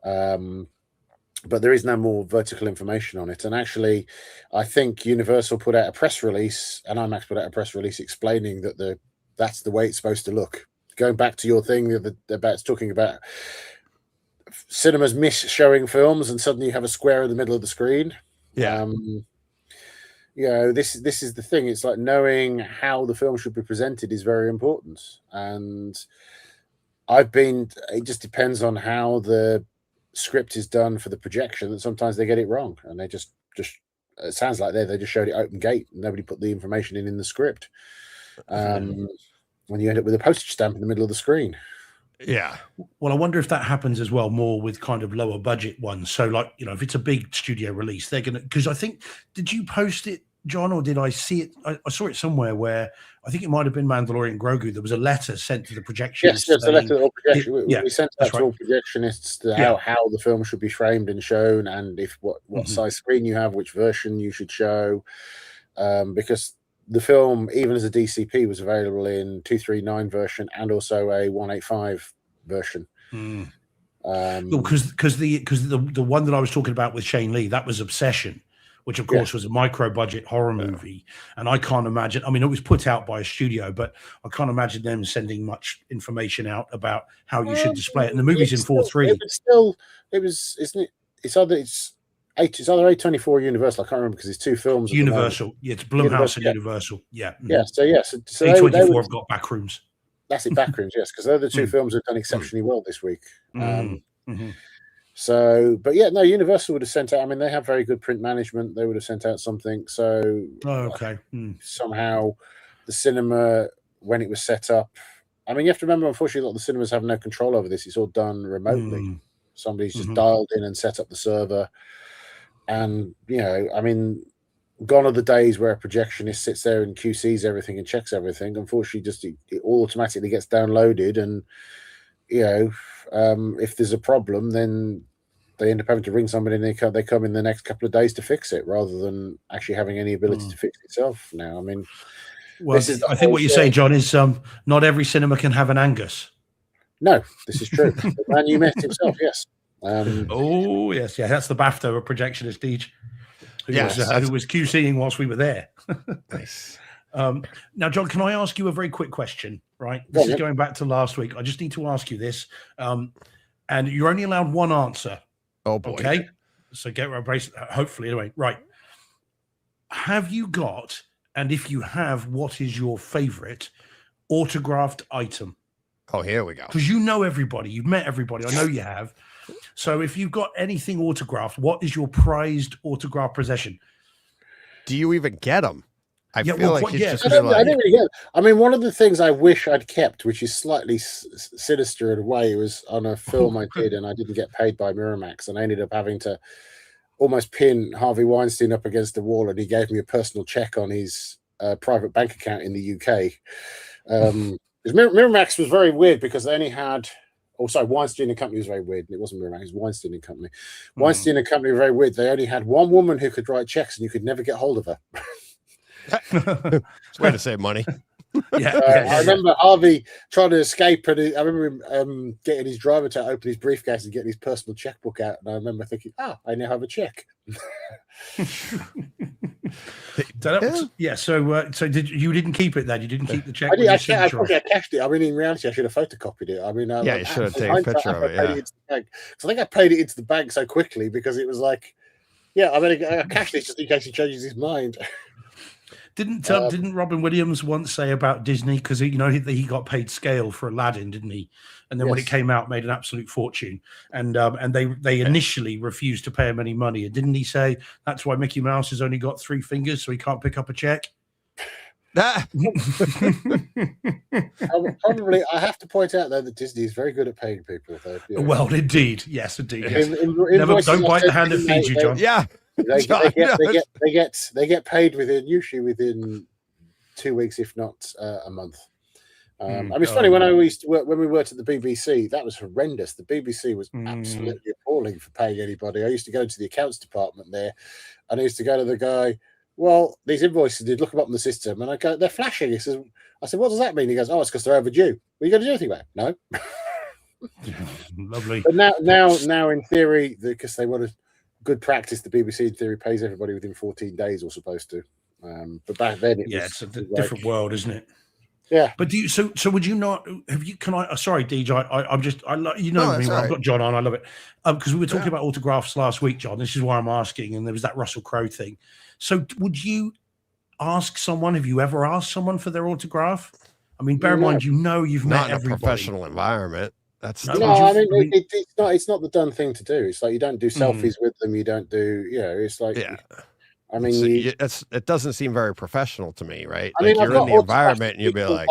But there is no more vertical information on it. And actually, I think Universal put out a press release, and IMAX put out a press release explaining that that's the way it's supposed to look. Going back to your thing about talking about cinemas miss showing films, and suddenly you have a square in the middle of the screen. Yeah. This is the thing. It's like knowing how the film should be presented is very important. And it just depends on how the script is done for the projection, that sometimes they get it wrong, and they just it sounds like they just showed it open gate. Nobody put the information in the script. When you end up with a postage stamp in the middle of the screen. Yeah. Well, I wonder if that happens as well more with kind of lower budget ones. So like, if it's a big studio release, they're going to, because I think, did you post it, John, or did I see it? I saw it somewhere where I think it might have been Mandalorian Grogu. There was a letter sent to the projectionists. Yes, there's a letter to all projectionists. We sent that to all projectionists to how the film should be framed and shown, and if what size screen you have, which version you should show, because the film, even as a DCP, was available in 239 version and also a 185 version. Because the one that I was talking about with Shane Lee, that was Obsession, which of course was a micro-budget horror movie. And I can't imagine. I mean, it was put out by a studio, but I can't imagine them sending much information out about how you should display it. And the movie's in 4:3. Isn't it? It's either A24 or Universal. I can't remember because it's two films. at the moment. Universal, yeah, it's Blumhouse and yeah. Universal, yeah. Yeah. So A24 have got Backrooms. that's it. Backrooms, yes, because they're the two films that have done exceptionally well this week. Mhm. So, but yeah, no, Universal would have sent out. I mean, they have very good print management. They would have sent out something. So, Okay. somehow, the cinema when it was set up. I mean, you have to remember, unfortunately, a lot of the cinemas have no control over this. It's all done remotely. Somebody's just dialed in and set up the server. And, I mean, gone are the days where a projectionist sits there and QCs everything and checks everything. Unfortunately, just it automatically gets downloaded. And, if there's a problem, then they end up having to ring somebody and they come in the next couple of days to fix it rather than actually having any ability to fix itself now. I mean, well, I think what you're saying, John, is not every cinema can have an Angus. No, this is true. The man you met himself, yes. Oh, yes. Yeah, that's the BAFTA of projectionist Deej, who was QCing whilst we were there. Nice. Now, John, can I ask you a very quick question? Right, this is going back to last week. I just need to ask you this, and you're only allowed one answer. Oh boy. Okay, so get right. Hopefully, anyway. Right. Have you got, and if you have, what is your favorite autographed item? Oh, here we go. Because you know everybody, you've met everybody. I know you have. So if you've got anything autographed, what is your prized autograph possession? Do you even get them? I feel well, like it's just I don't really get it. I mean, one of the things I wish I'd kept, which is slightly sinister in a way, was on a film I did, and I didn't get paid by Miramax, and I ended up having to almost pin Harvey Weinstein up against the wall, and he gave me a personal check on his private bank account in the UK. Miramax was very weird because they only had. Oh, sorry, Weinstein and Company was very weird. It wasn't Miramax, it was Weinstein and Company. Weinstein and Company were very weird. They only had one woman who could write checks, and you could never get hold of her. It's way to save money. I remember Harvey trying to escape, and I remember him getting his driver to open his briefcase and getting his personal checkbook out. And I remember thinking, I now have a check. So you didn't keep it then? You didn't keep the check? I cashed it. I mean, in reality, I should have photocopied it. I mean, you should have taken a picture of it. Yeah, so I think I paid it into the bank so quickly because it was like, I cashed it just in case he changes his mind. Didn't Robin Williams once say about Disney, because he got paid scale for Aladdin, didn't he? And then when it came out, made an absolute fortune. And they initially refused to pay him any money. And didn't he say that's why Mickey Mouse has only got 3 fingers, so he can't pick up a check? Probably, I have to point out though that Disney is very good at paying people. Well, indeed, yes, indeed. Yes. Don't bite the hand that feeds you, John. Yeah. They get paid usually within 2 weeks, if not a month. I mean, it's funny when we worked at the BBC, that was horrendous. The BBC was absolutely appalling for paying anybody. I used to go to the accounts department there, and I used to go to the guy. Well, these invoices, did look them up in the system, and I go, they're flashing. I said, what does that mean? He goes, it's because they're overdue. Are you going to do anything about it? No. Lovely. But now, in theory, because they want to. Good practice, the BBC in theory pays everybody within 14 days or supposed to. But back then it's a different world, isn't it? Yeah. But do you so would you not sorry, DJ, I'm just me, right. I've got John on, I love it. Because we were talking about autographs last week, John. This is why I'm asking, and there was that Russell Crowe thing. So would you ask someone, have you ever asked someone for their autograph? I mean, bear in mind, you've met everybody. A professional environment. It's not the done thing to do. It's like you don't do selfies with them. You don't do, it's like, I mean, it doesn't seem very professional to me, right? I mean, you're in the environment and you'd be like,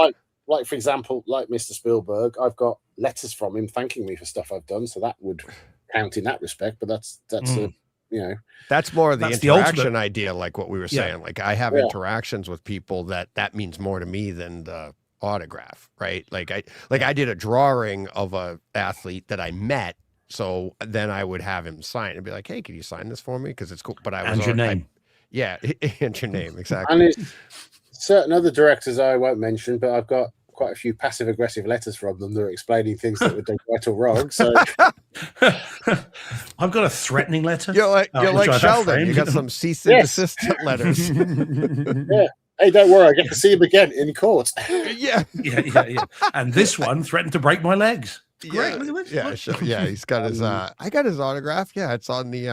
for example, like Mr. Spielberg, I've got letters from him thanking me for stuff I've done. So that would count in that respect, but that's that's more the interaction idea. Like what we were saying, like I have interactions with people that means more to me than the autograph, right? Like I did a drawing of a athlete that I met, so then I would have him sign and be like, hey, can you sign this for me, because it's cool. But I was your name. And your name, exactly. And there's certain other directors I won't mention, but I've got quite a few passive aggressive letters from them that were explaining things that were done right or wrong. So I've got a threatening letter. You're like which I have Sheldon. You framed. got some cease and Yes. desist letters. hey, don't worry, I get to see him again in court. Yeah. yeah. And this one threatened to break my legs. It's great. Yeah, Look at this. yeah, Look. sure. Yeah, he's got his I got his autograph. Yeah, it's on the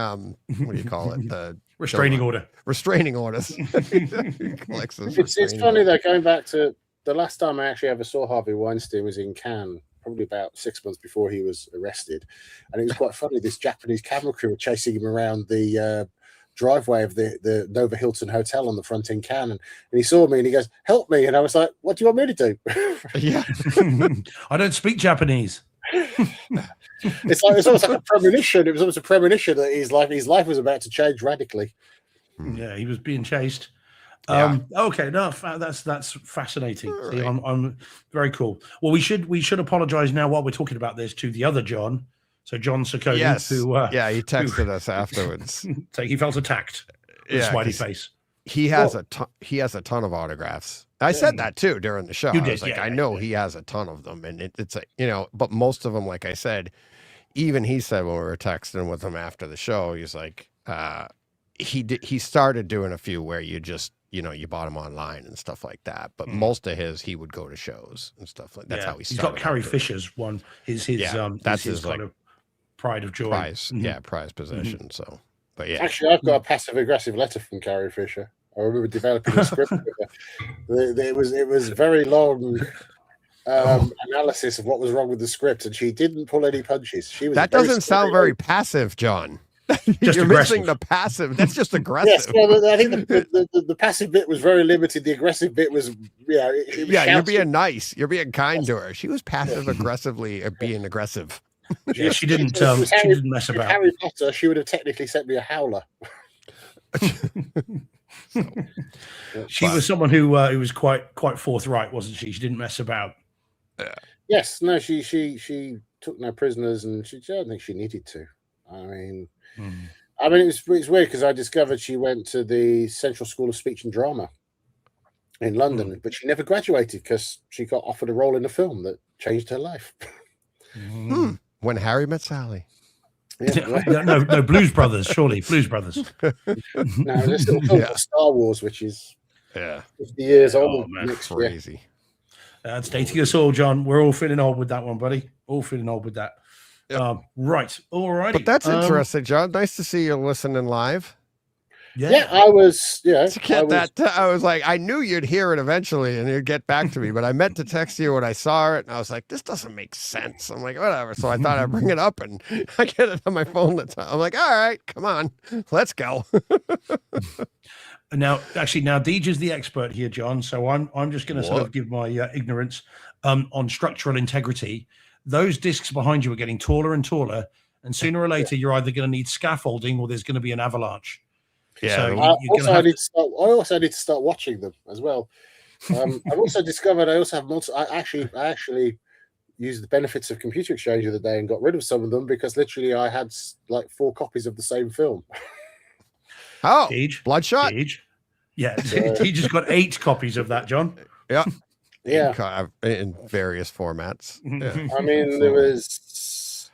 what do you call it? The Restraining order. restraining orders. He collects those It's restraining funny orders. though, going back to the last time I actually ever saw Harvey Weinstein was in Cannes, probably about 6 months before he was arrested. And it was quite funny. This Japanese camera crew were chasing him around the driveway of the Nova Hilton Hotel on the front in Cannes. And he saw me and he goes, "Help me." And I was like, "What do you want me to do?" Yeah. I don't speak Japanese. It's almost like a premonition. It was almost a premonition that his life was about to change radically. Yeah, he was being chased. Yeah. Okay, no, that's fascinating. All See, right. I'm very cool. Well, we should apologize now while we're talking about this to the other John. So John Saccone, Yes. who Yeah, he texted us afterwards. he felt attacked. With a Yeah, smiley 'cause face. he has he has a ton of autographs. I said that too during the show. You I did, was like, yeah, I yeah, know yeah. he has a ton of them, and it's a, but most of them, like I said, even he said when we were texting with him after the show, he's like, he started doing a few where you just you bought them online and stuff like that, but most of his he would go to shows and stuff like that's how he He's started. got Carrie out doing Fisher's one. His that's his his, kind like, of pride of joy. prize, Mhm. prize possession. So, but yeah, Actually, I've got a passive aggressive letter from Carrie Fisher. I remember developing a script with her. It was very long analysis of what was wrong with the script, and she didn't pull any punches. She was that very doesn't sound scary. very passive, John. Just You're aggressive. missing the passive. That's just aggressive. Yes, well, I think the passive bit was very limited. The aggressive bit was, it was Yeah, you're shouting. being nice. You're being kind to her. She was passive aggressively being aggressive. Yeah, she didn't. If it was She didn't mess if about. Harry Potter, she would have technically sent me a howler. She was someone who was quite forthright, wasn't she? She didn't mess about. Yes, no, she took no prisoners, and I don't think she needed to. I mean, it's weird because I discovered she went to the Central School of Speech and Drama in London, but she never graduated because she got offered a role in a film that changed her life. When Harry Met Sally. Yeah, No, Blues Brothers, surely Blues Brothers. no, there's still a film called Star Wars, which is Yeah, 50 years old man, next year. crazy. That's dating us all, John. We're all feeling old with that one, buddy. All feeling old with that. Yep. Right, all righty. But that's interesting, John. Nice to see you listening live. Yeah, I was. Yeah, To get I was like, I knew you'd hear it eventually and you'd get back to me, but I meant to text you when I saw it, and I was like, this doesn't make sense. I'm like, whatever. So I thought I'd bring it up, and I get it on my phone. I'm like, all right, come on, let's go. Now, Deej is the expert here, John. So I'm just going to sort of What? give my ignorance on structural integrity. Those discs behind you are getting taller and taller, and sooner or later, you're either going to need scaffolding or there's going to be an avalanche. Yeah, So the- you're gonna have I also need to start watching them as well. I've also discovered I also have I actually used the benefits of Computer Exchange the other day and got rid of some of them because literally I had like 4 copies of the same film. oh, Deej. Bloodshot. Deej. Yeah, Deej has got 8 copies of that, John. Yeah, Yeah, in various formats. Yeah. I mean there was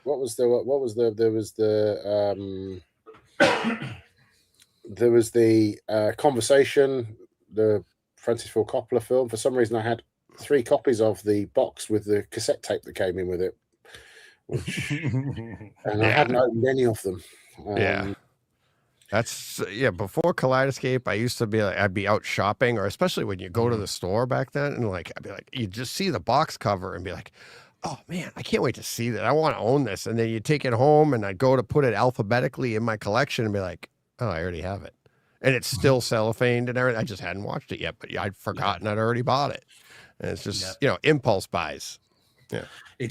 there was the Conversation, the Francis Ford Coppola film. For some reason, I had 3 copies of the box with the cassette tape that came in with it, and I hadn't opened any of them. Yeah. That's before Kaleidoscape, I used to be like, I'd be out shopping, or especially when you go to the store back then, and like I'd be like, you just see the box cover and be like, oh man, I can't wait to see that. I want to own this. And then you take it home, and I'd go to put it alphabetically in my collection and be like, oh, I already have it. And it's still cellophaned and everything. I just hadn't watched it yet, but I'd forgotten I'd already bought it. And it's just, impulse buys. Yeah.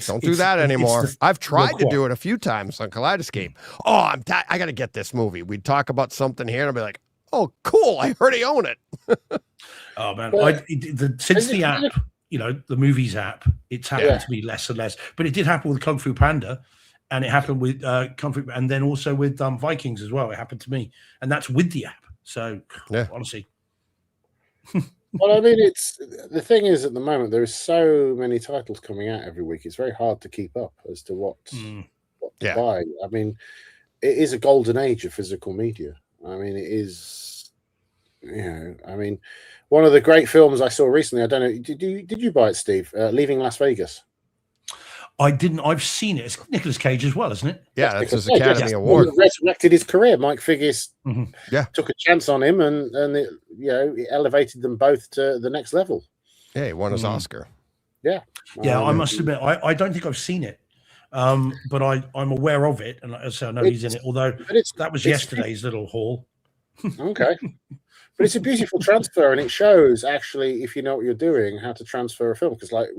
Don't do that anymore. I've tried to do it a few times on Kaleidoscape. Oh, I got to get this movie. We'd talk about something here and I'd be like, oh, cool. I already own it. Oh man, Well, since the app, the movies app, it's happened to be less and less. But it did happen with Kung Fu Panda, and it happened with Kung Fu, and then also with Vikings as well. It happened to me, and that's with the app. So Yeah. honestly, Well, I mean, it's the thing is at the moment there is so many titles coming out every week. It's very hard to keep up as to what to Yeah. buy. I mean, it is a golden age of physical media. I mean, it is. I mean, one of the great films I saw recently. I don't know. Did you buy it, Steve? Leaving Las Vegas. I didn't. I've seen it. It's Nicolas Cage as well, isn't it? Yeah, that's his Because, Academy yes, Award. resurrected his career. Mike Figgis Yeah. took a chance on him, and it elevated them both to the next level. Yeah, he won his Oscar. Yeah, I must admit, I don't think I've seen it, but I'm aware of it, and as I say, I know he's in it. Although that was yesterday's little haul. Okay. But it's a beautiful transfer, and it shows actually, if you know what you're doing, how to transfer a film. Because like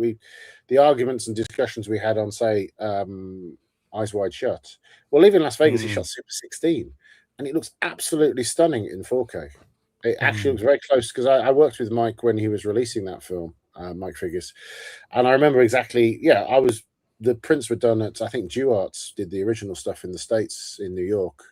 the arguments and discussions we had on, say, Eyes Wide Shut. Well, Leaving Las Vegas is shot Super 16, and it looks absolutely stunning in 4K. It actually looks very close, because I worked with Mike when he was releasing that film, Mike Figgis, and I remember exactly. Yeah, the prints were done at, I think Duarts did the original stuff in the States in New York.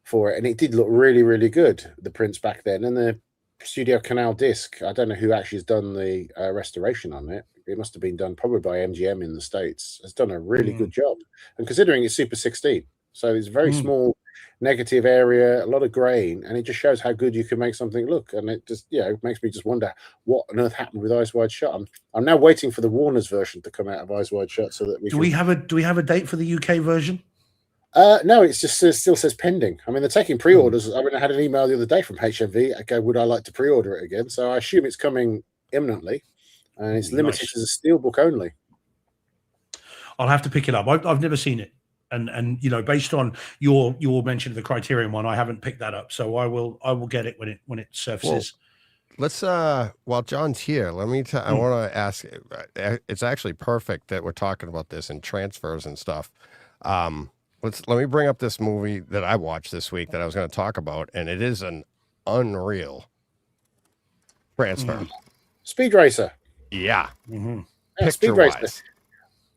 For it, and it did look really, really good, the prints back then. And the Studio Canal disc, I don't know who actually has done the restoration on it. It must have been done probably by MGM in the States. Has done a really good job. And considering it's Super 16, so it's a very small negative area, a lot of grain, and it just shows how good you can make something look. And it just, makes me just wonder what on earth happened with Eyes Wide Shut. I'm now waiting for the Warner's version to come out of Eyes Wide Shut, so that we Do we have a date for the UK version? No, it's just still says pending. I mean, they're taking pre-orders. I mean, I had an email the other day from HMV. I go, would I like to pre-order it again? So I assume it's coming imminently, and it's limited as a steelbook only. I'll have to pick it up. I've never seen it, and based on your mention of the Criterion one, I haven't picked that up. So I will get it when it surfaces. Well, let's while John's here, let me I want to ask. It's actually perfect that we're talking about this and transfers and stuff. Let me bring up this movie that I watched this week that I was going to talk about, and it is an unreal transfer. Speed Racer. Yeah. Yeah, Speed Racer.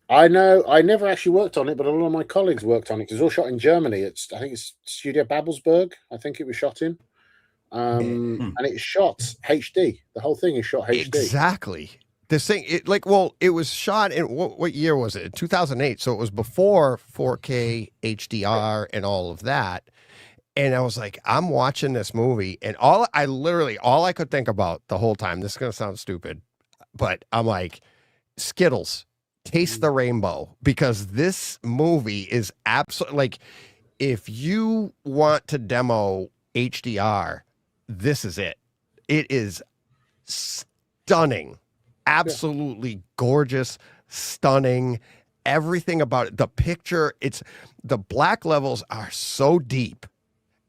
I know. I never actually worked on it, but a lot of my colleagues worked on it. It was all shot in Germany. I think it's Studio Babelsberg. I think it was shot in, and it's shot HD. The whole thing is shot HD. Exactly. This thing, it was shot in what year was it? 2008. So it was before 4K HDR and all of that. And I was like, I'm watching this movie, and all I could think about the whole time, this is going to sound stupid, but I'm like, Skittles, taste the rainbow, because this movie is absolutely, like, if you want to demo HDR, this is it. It is stunning. Absolutely gorgeous, stunning, everything about it. The picture, the black levels are so deep.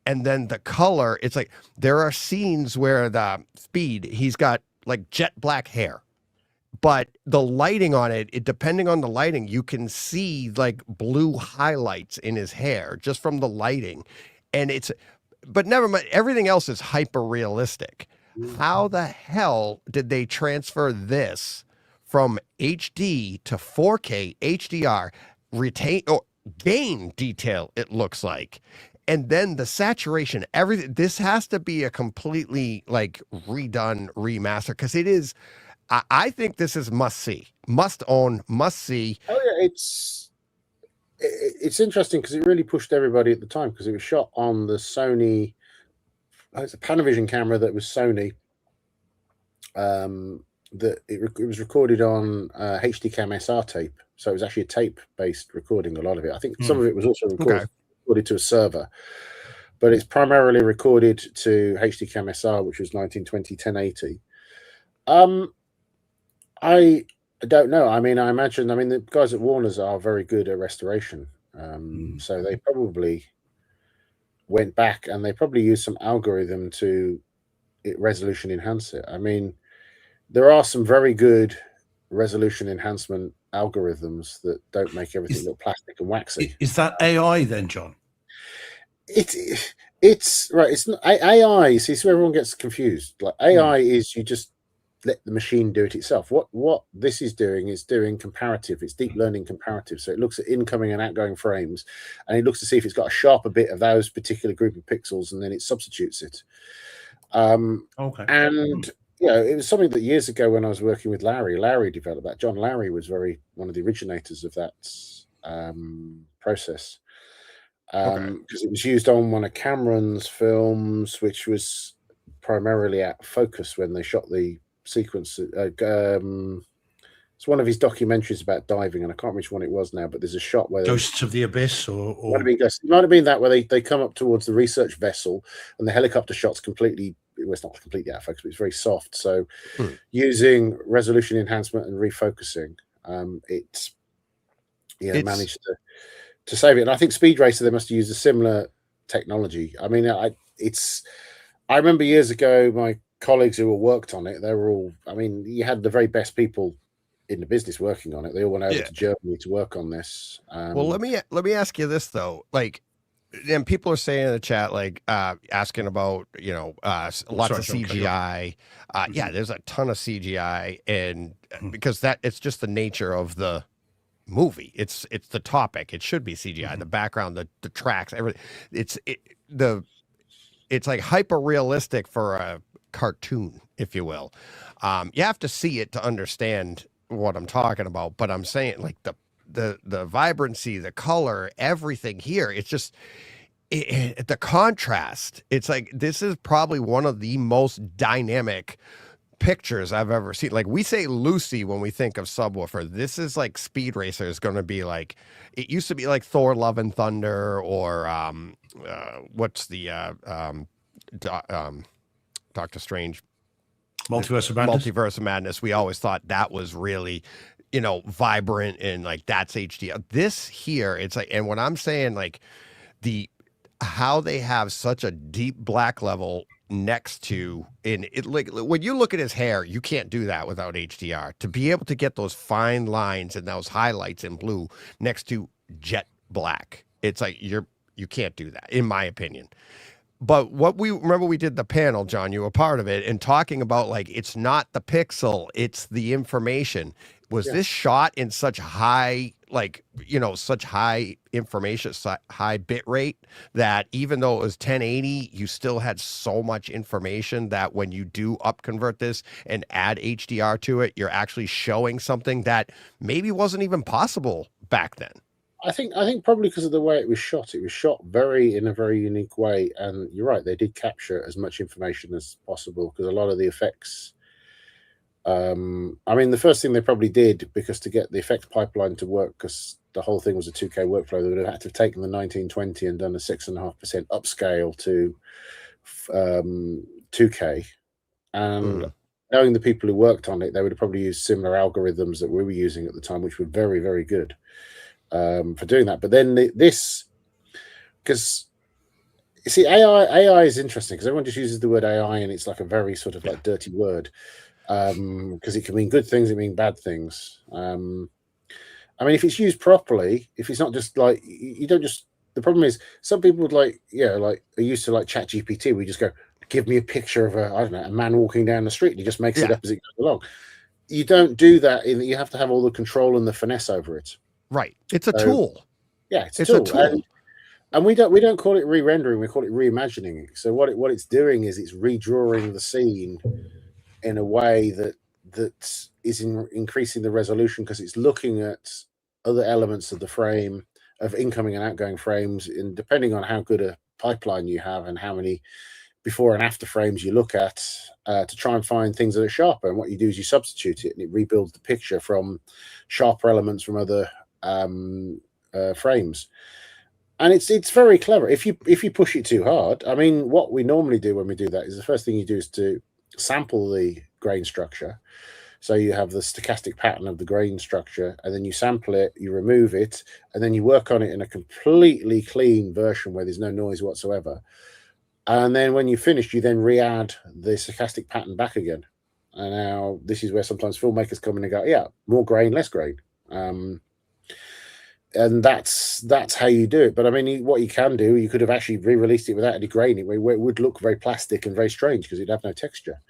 And then the color, it's like there are scenes where the Speed, he's got like jet black hair. But the lighting on it, depending on the lighting, you can see like blue highlights in his hair just from the lighting. And but never mind, everything else is hyper realistic. How the hell did they transfer this from HD to 4K HDR, retain or gain detail, it looks like, and then the saturation, everything? This has to be a completely like redone remaster, because it is. I think this is must see, must own, must see. Oh yeah, it's interesting because it really pushed everybody at the time, because it was shot on the Sony. It's a Panavision camera that was Sony. That it was recorded on HDCam SR tape, so it was actually a tape-based recording. A lot of it, I think, some of it was also recorded to a server, but it's primarily recorded to HDCam SR, which was 1920 1080. I don't know. I mean, I imagine. I mean, the guys at Warner's are very good at restoration, so they probably went back and they probably used some algorithm to resolution enhance it. I mean, there are some very good resolution enhancement algorithms that don't make everything look plastic and waxy. Is that AI then, John? It's right. It's not AI. See, so everyone gets confused. Like AI is you just let the machine do it itself. What this is doing comparative. It's deep learning comparative. So it looks at incoming and outgoing frames, and it looks to see if it's got a sharper bit of those particular group of pixels, and then it substitutes it. Okay. And it was something that years ago when I was working with Larry developed that. John Larry was one of the originators of that process, because it was used on one of Cameron's films, which was primarily at focus when they shot the sequence. It's one of his documentaries about diving, and I can't remember which one it was now, but there's a shot where Ghosts of the Abyss, or it might have been that where they come up towards the research vessel and the helicopter shot's completely, well, it's not completely out of focus, but it's very soft. So using resolution enhancement and refocusing, it's managed to save it. And I think Speed Racer, they must have used a similar technology. I mean, I remember years ago, my colleagues who worked on it, they were all, I mean, you had the very best people in the business working on it. They all went over to Germany to work on this. Well, let me ask you this though, like, and people are saying in the chat, like, asking about, lots of CGI. Yeah, there's a ton of CGI, and because it's just the nature of the movie. It's the topic. It should be CGI. The background, the tracks, everything. It's like hyper realistic for a cartoon, if you will. You have to see it to understand what I'm talking about, but I'm saying, like, the vibrancy, the color, everything here, it's just the contrast. It's like, this is probably one of the most dynamic pictures I've ever seen. Like, we say Lucy when we think of Subwoofer. This is like Speed Racer is going to be like, it used to be like Thor Love and Thunder, or what's the Doctor Strange, Multiverse of Madness. Multiverse of Madness. We always thought that was really, vibrant, and like, that's HDR. This here, it's like, and what I'm saying, like, how they have such a deep black level next to, and it, like, when you look at his hair, you can't do that without HDR. To be able to get those fine lines and those highlights in blue next to jet black, it's like, you can't do that, in my opinion. But we did the panel, John, you were part of it, and talking about, like, it's not the pixel, it's the information. Was this shot in such high, like, such high information, high bit rate, that even though it was 1080, you still had so much information that when you do upconvert this and add HDR to it, you're actually showing something that maybe wasn't even possible back then? I think probably because of the way it was shot in a very unique way. And you're right, they did capture as much information as possible, because a lot of the effects, I mean, the first thing they probably did, because to get the effects pipeline to work, because the whole thing was a 2K workflow, they would have had to have taken the 1920 and done a 6.5% upscale to 2K. And knowing the people who worked on it, they would have probably used similar algorithms that we were using at the time, which were very, very good for doing that. But then because you see, AI is interesting, because everyone just uses the word AI, and it's like a very sort of like dirty word, because it can mean good things, it can mean bad things. I mean, if it's used properly, if it's not just like, you don't just, the problem is some people would like are used to like ChatGPT, we just go, give me a picture of a man walking down the street, and he just makes it up as it goes along. You don't do that. You have to have all the control and the finesse over it. Right. It's a tool. Yeah, it's a tool. And we don't call it re-rendering, we call it reimagining. So what it's doing is it's redrawing the scene in a way that is increasing the resolution, because it's looking at other elements of the frame, of incoming and outgoing frames, and depending on how good a pipeline you have and how many before and after frames you look at, to try and find things that are sharper. And what you do is you substitute it, and it rebuilds the picture from sharper elements from other frames. And it's very clever if you push it too hard. I mean, what we normally do when we do that is the first thing you do is to sample the grain structure. So you have the stochastic pattern of the grain structure, and then you sample it, you remove it, and then you work on it in a completely clean version where there's no noise whatsoever. And then when you finish, you then re-add the stochastic pattern back again. And now this is where sometimes filmmakers come in and go, yeah, more grain, less grain. And that's how you do it. But I mean, what you can do, you could have actually re-released it without any grain, where it would look very plastic and very strange, because it'd have no texture.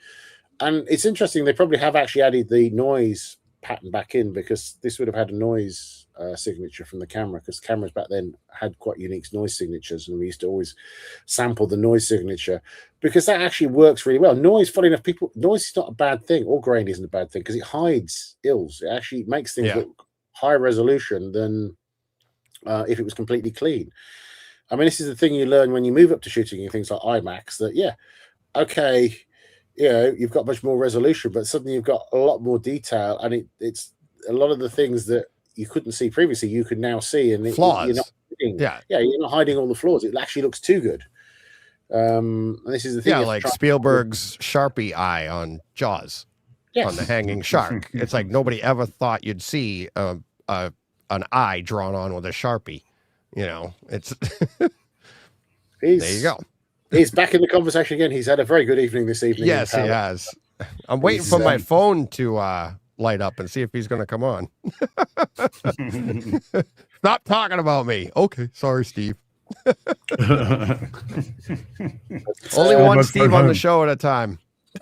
And it's interesting, they probably have actually added the noise pattern back in, because this would have had a noise signature from the camera, because cameras back then had quite unique noise signatures, and we used to always sample the noise signature because that actually works really well. Noise, funny enough, noise is not a bad thing, or grain isn't a bad thing, because it hides ills. It actually makes things look high resolution than if it was completely clean. I mean, this is the thing you learn when you move up to shooting in things like IMAX, that okay, you've got much more resolution, but suddenly you've got a lot more detail, and it's a lot of the things that you couldn't see previously, you can now see, and flaws. You're not you're not hiding all the flaws. It actually looks too good. And this is the thing. Yeah, like Spielberg's Sharpie eye on Jaws, on the hanging shark. It's like nobody ever thought you'd see an eye drawn on with a Sharpie. It's there you go. He's back in the conversation again. He's had a very good evening this evening. Yes, he has. I'm waiting for my phone to light up and see if he's going to come on. Stop talking about me. Okay, sorry, Steve. Only one Steve on the show at a time.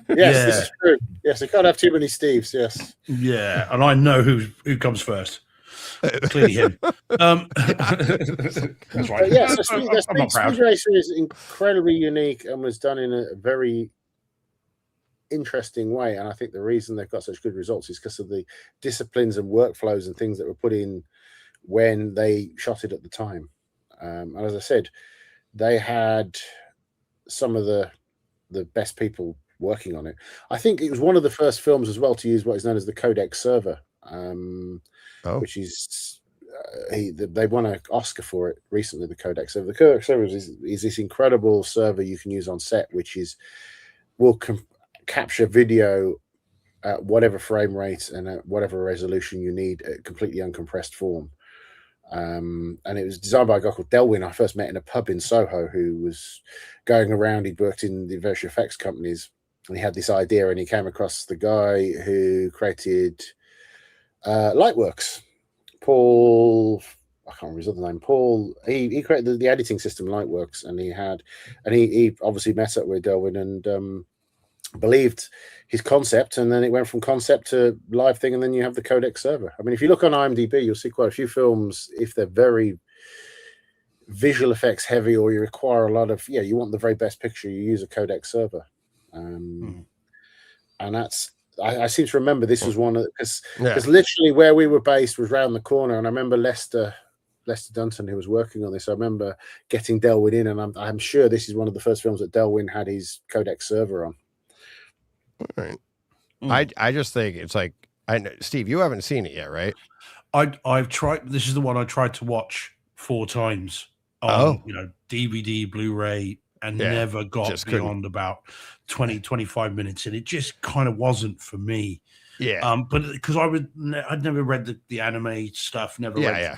Yes, this is true. Yes, you can't have too many Steves. Yes. Yeah, and I know who comes first. Clearly him. That's right. Yeah, so I'm not proud. Speed Racer is incredibly unique and was done in a very interesting way, and I think the reason they've got such good results is because of the disciplines and workflows and things that were put in when they shot it at the time. And as I said, they had some of the best people working on it. I think it was one of the first films as well to use what is known as the codec server, which is they won an Oscar for it recently. The codec server. The codec server is this incredible server you can use on set, which will capture video at whatever frame rate and at whatever resolution you need, at completely uncompressed form. And it was designed by a guy called Delwyn. I first met in a pub in Soho, who was going around. He'd worked in the various effects companies, and he had this idea, and he came across the guy who created Lightworks. Paul, I can't remember his other name. Paul. He created the editing system Lightworks, and he obviously met up with Delwyn and believed his concept, and then it went from concept to live thing, and then you have the codec server. I mean, if you look on IMDb, you'll see quite a few films, if they're very visual effects heavy, or you require a lot of you want the very best picture, you use a codec server. And that's I seem to remember this was one of, because literally where we were based was round the corner, and I remember Lester Dunton, who was working on this. I remember getting Delwyn in, and I'm sure this is one of the first films that Delwyn had his codec server on. All right. I just think it's like, I know, Steve, you haven't seen it yet, right? I've tried. This is the one I tried to watch 4 times on DVD, Blu-ray, and never got beyond about 20-25 minutes, and it just kind of wasn't for me. But because I'd never read the anime stuff, never read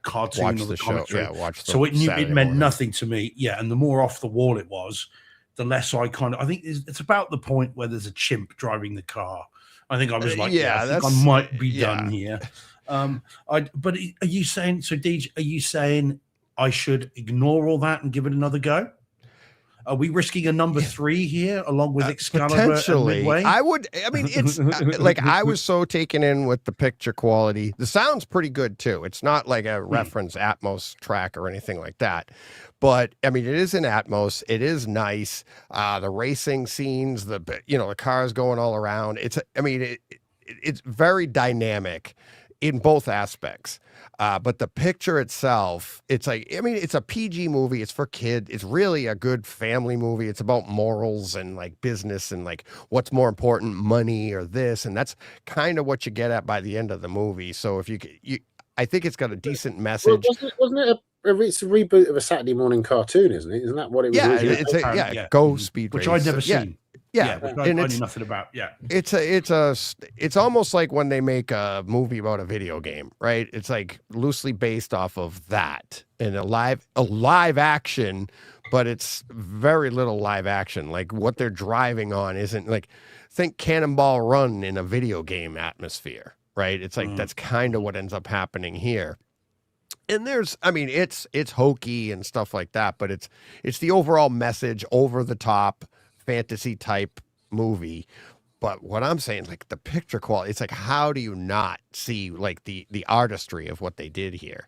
cartoon watch or the show. comic strip. So it meant nothing to me. And the more off the wall it was, the less I think it's about the point where there's a chimp driving the car. I think I was like, I think I might be done here. But are you saying, so Deej, are you saying I should ignore all that and give it another go? Are we risking a number 3 here, along with Excalibur potentially? And Midway? I mean, it's like I was so taken in with the picture quality. The sound's pretty good too. It's not like a reference Atmos track or anything like that. But I mean, it is in Atmos. It is nice. The racing scenes, the cars going all around. It's very dynamic in both aspects. But the picture itself, it's like, I mean, it's a PG movie. It's for kids. It's really a good family movie. It's about morals and like business and like what's more important, money or this. And that's kind of what you get at by the end of the movie. So if I think it's got a decent message. Well, wasn't it it's a reboot of a Saturday morning cartoon, isn't it? Isn't that what it was? Yeah, Go Speed Race. Which I'd never seen. Yeah, which I knew nothing about. Yeah, it's almost like when they make a movie about a video game, right? It's like loosely based off of that, and a live action, but it's very little live action. Like what they're driving on isn't like, think Cannonball Run in a video game atmosphere, right? It's like that's kind of what ends up happening here. And it's hokey and stuff like that, but it's the overall message, over the top fantasy type movie, But what I'm saying, like the picture quality, it's like, how do you not see like the artistry of what they did here?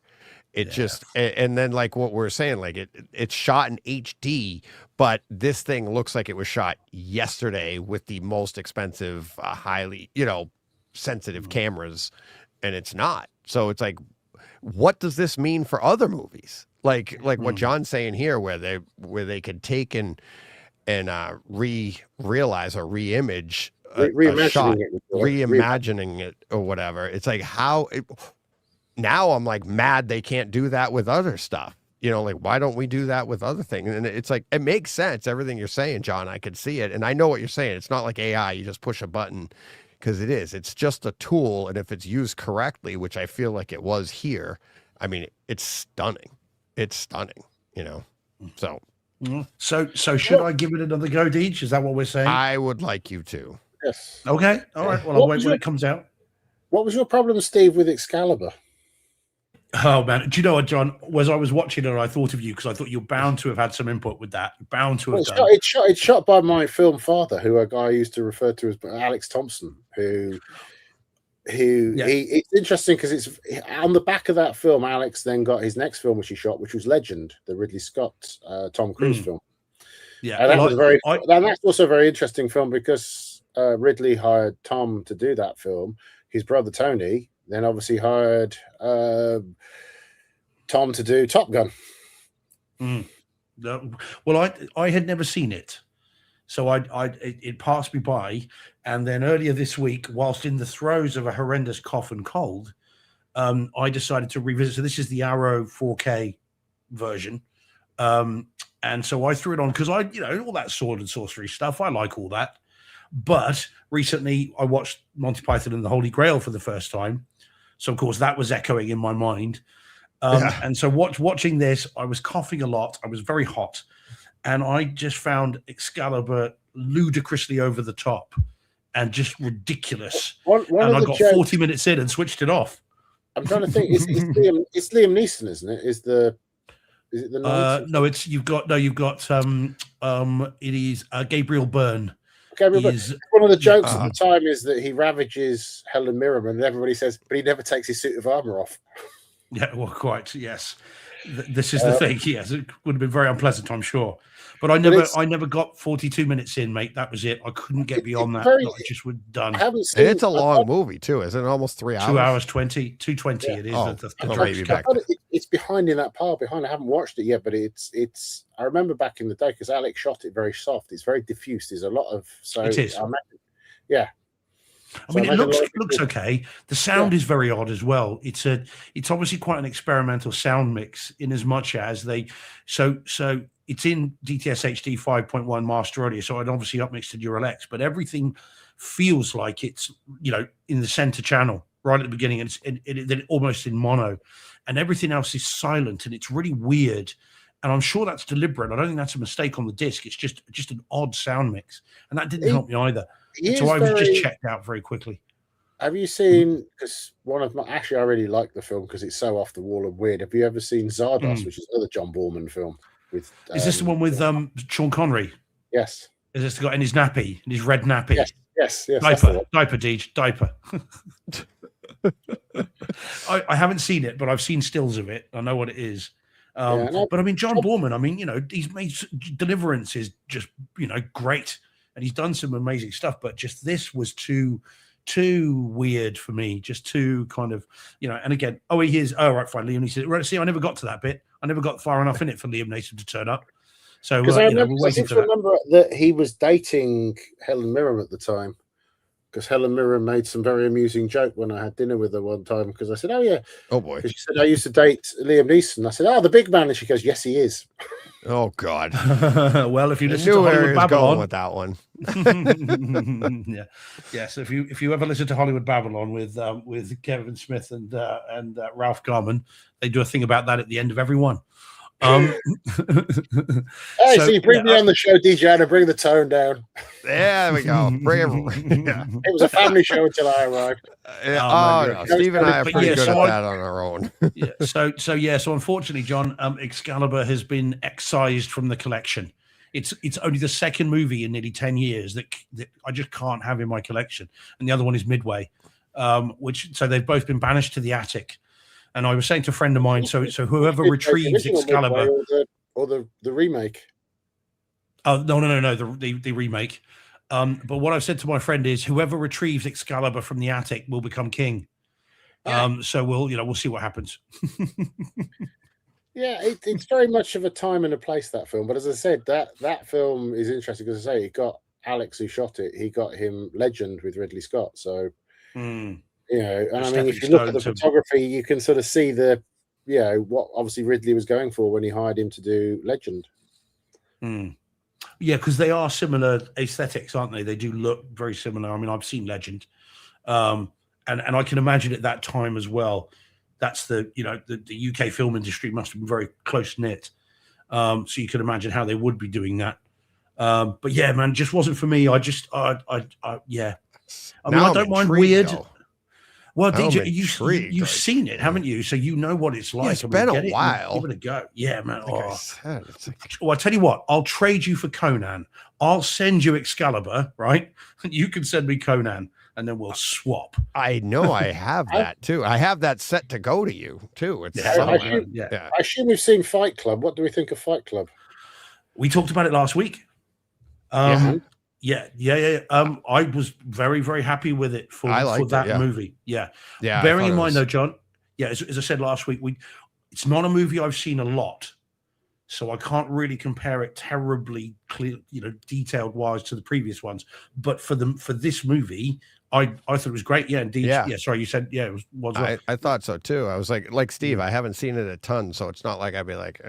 It just, and then like what we're saying, like it's shot in HD, but this thing looks like it was shot yesterday with the most expensive, highly, sensitive cameras, and it's not. So it's like, what does this mean for other movies? Like what John's saying here, where they could take and realize or reimage a shot, reimagining it or whatever. It's like now I'm like mad they can't do that with other stuff. Like why don't we do that with other things? And it's like, it makes sense. Everything you're saying, John, I could see it. And I know what you're saying. It's not like AI, you just push a button, because it's just a tool. And if it's used correctly, which I feel like it was here, I mean, it's stunning. It's stunning, so. So should I give it another go, Deej? Is that what we're saying? I would like you to. Yes. Okay. All right. Well, I'll wait when it comes out. What was your problem, Steve, with Excalibur? Oh man, do you know what, John? As I was watching it, I thought of you because I thought you're bound to have had some input with that. Bound to have done. It's shot by my film father, who a guy I used to refer to as Alex Thompson, who it's interesting because it's on the back of that film. Alex then got his next film, which he shot, which was Legend, the Ridley Scott Tom Cruise film. Yeah, and that's also a very interesting film because Ridley hired Tom to do that film. His brother Tony then obviously hired Tom to do Top Gun. Well, I had never seen it, so it passed me by. And then earlier this week, whilst in the throes of a horrendous cough and cold, I decided to revisit. So this is the Arrow 4K version. And so I threw it on because all that sword and sorcery stuff. I like all that. But recently I watched Monty Python and the Holy Grail for the first time. So, of course, that was echoing in my mind. And so watching this, I was coughing a lot. I was very hot. And I just found Excalibur ludicrously over the top and just ridiculous. And I got 40 minutes in and switched it off. I'm trying to think. It's Liam Neeson, isn't it? Is it the 90s? No, you've got it is Gabriel Byrne. One of the jokes at the time is that he ravages Helen Mirren, and everybody says, but he never takes his suit of armor off. Yeah, well, quite, yes. This is the thing. Yes, it would have been very unpleasant, I'm sure. But I never got 42 minutes in, mate. That was it. I couldn't get beyond that. I just was done. It's a long movie too, isn't it? Almost 3 hours. 2 hours 20, 2:20. Yeah. It is. It's behind in that pile behind. I haven't watched it yet, but it's. I remember back in the day because Alex shot it very soft. It's very diffuse. There's a lot of It is. Yeah. I mean, it looks okay. The sound is very odd as well. It's obviously quite an experimental sound mix in as much as so it's in DTS HD 5.1 master audio, so I'd obviously upmixed to Neural X, but everything feels like it's in the center channel right at the beginning, and it's almost in mono, and everything else is silent, and it's really weird. And I'm sure that's deliberate. I don't think that's a mistake on the disc. It's just an odd sound mix, and that didn't help me either. So I was just checked out very quickly. Have you seen? Because I really like the film because it's so off the wall and weird. Have you ever seen Zardos, which is another John Borman film? Is this the one with Sean Connery? Yes. Is this the guy in his nappy, in his red nappy? Yes. Diaper, Deej, diaper. I haven't seen it, but I've seen stills of it. I know what it is. But I mean, John Borman, he's made Deliverance is just, great. And he's done some amazing stuff, but just this was too weird for me. Just too kind of, and again, he is. Oh, right, fine. Liam Neeson. Right, see, I never got to that bit. I never got far enough in it for Liam Neeson to turn up. So, I remember that he was dating Helen Mirren at the time. Because Helen Mirren made some very amusing joke when I had dinner with her one time. Because I said, "Oh yeah, oh boy." She said, "I used to date Liam Neeson." I said, "Oh, the big man," and she goes, "Yes, he is." Oh God. Well, if you listen to Hollywood Babylon with that one, yeah. So if you ever listen to Hollywood Babylon with Kevin Smith and Ralph Garman, they do a thing about that at the end of every one. So you bring me on the show, DJ, to bring the tone down. There we go. It was a family show until I arrived. No. Steve and I are pretty good at that on our own. So unfortunately, John, Excalibur has been excised from the collection. It's only the second movie in nearly 10 years that I just can't have in my collection, and the other one is Midway, so they've both been banished to the attic. And I was saying to a friend of mine, so whoever retrieves Excalibur, or the remake. Oh no, the remake. But what I've said to my friend is, whoever retrieves Excalibur from the attic will become king. Yeah. So we'll see what happens. Yeah, it's very much of a time and a place, that film. But as I said, that film is interesting because, I say, it got Alex, who shot it, he got him Legend with Ridley Scott. So, and I mean, if you look at the photography, you can sort of see what obviously Ridley was going for when he hired him to do Legend. Yeah, because they are similar aesthetics, aren't they? They do look very similar. I mean, I've seen Legend, and I can imagine at that time as well. That's the UK film industry must have been very close knit. So you can imagine how they would be doing that. But yeah, man, just wasn't for me. I mean, I don't mind weird. Though. Well, DJ, you've seen it, haven't you? So you know what it's like. Yeah, it's been a while. Give it a go. Yeah, man. I said, Well, I tell you what, I'll trade you for Conan. I'll send you Excalibur, right? And you can send me Conan, and then we'll swap. I know I have that too. I have that set to go to you too. It's I assume we've seen Fight Club. What do we think of Fight Club? We talked about it last week. Yeah. I was very, very happy with it for that movie. Yeah. Bearing in mind, though, John, as I said last week, it's not a movie I've seen a lot, so I can't really compare it terribly clear, detailed wise to the previous ones. But for this movie, I thought it was great. Yeah, indeed. Yeah. Sorry, you said it was. I thought so too. I was like Steve. I haven't seen it a ton, so it's not like I'd be like,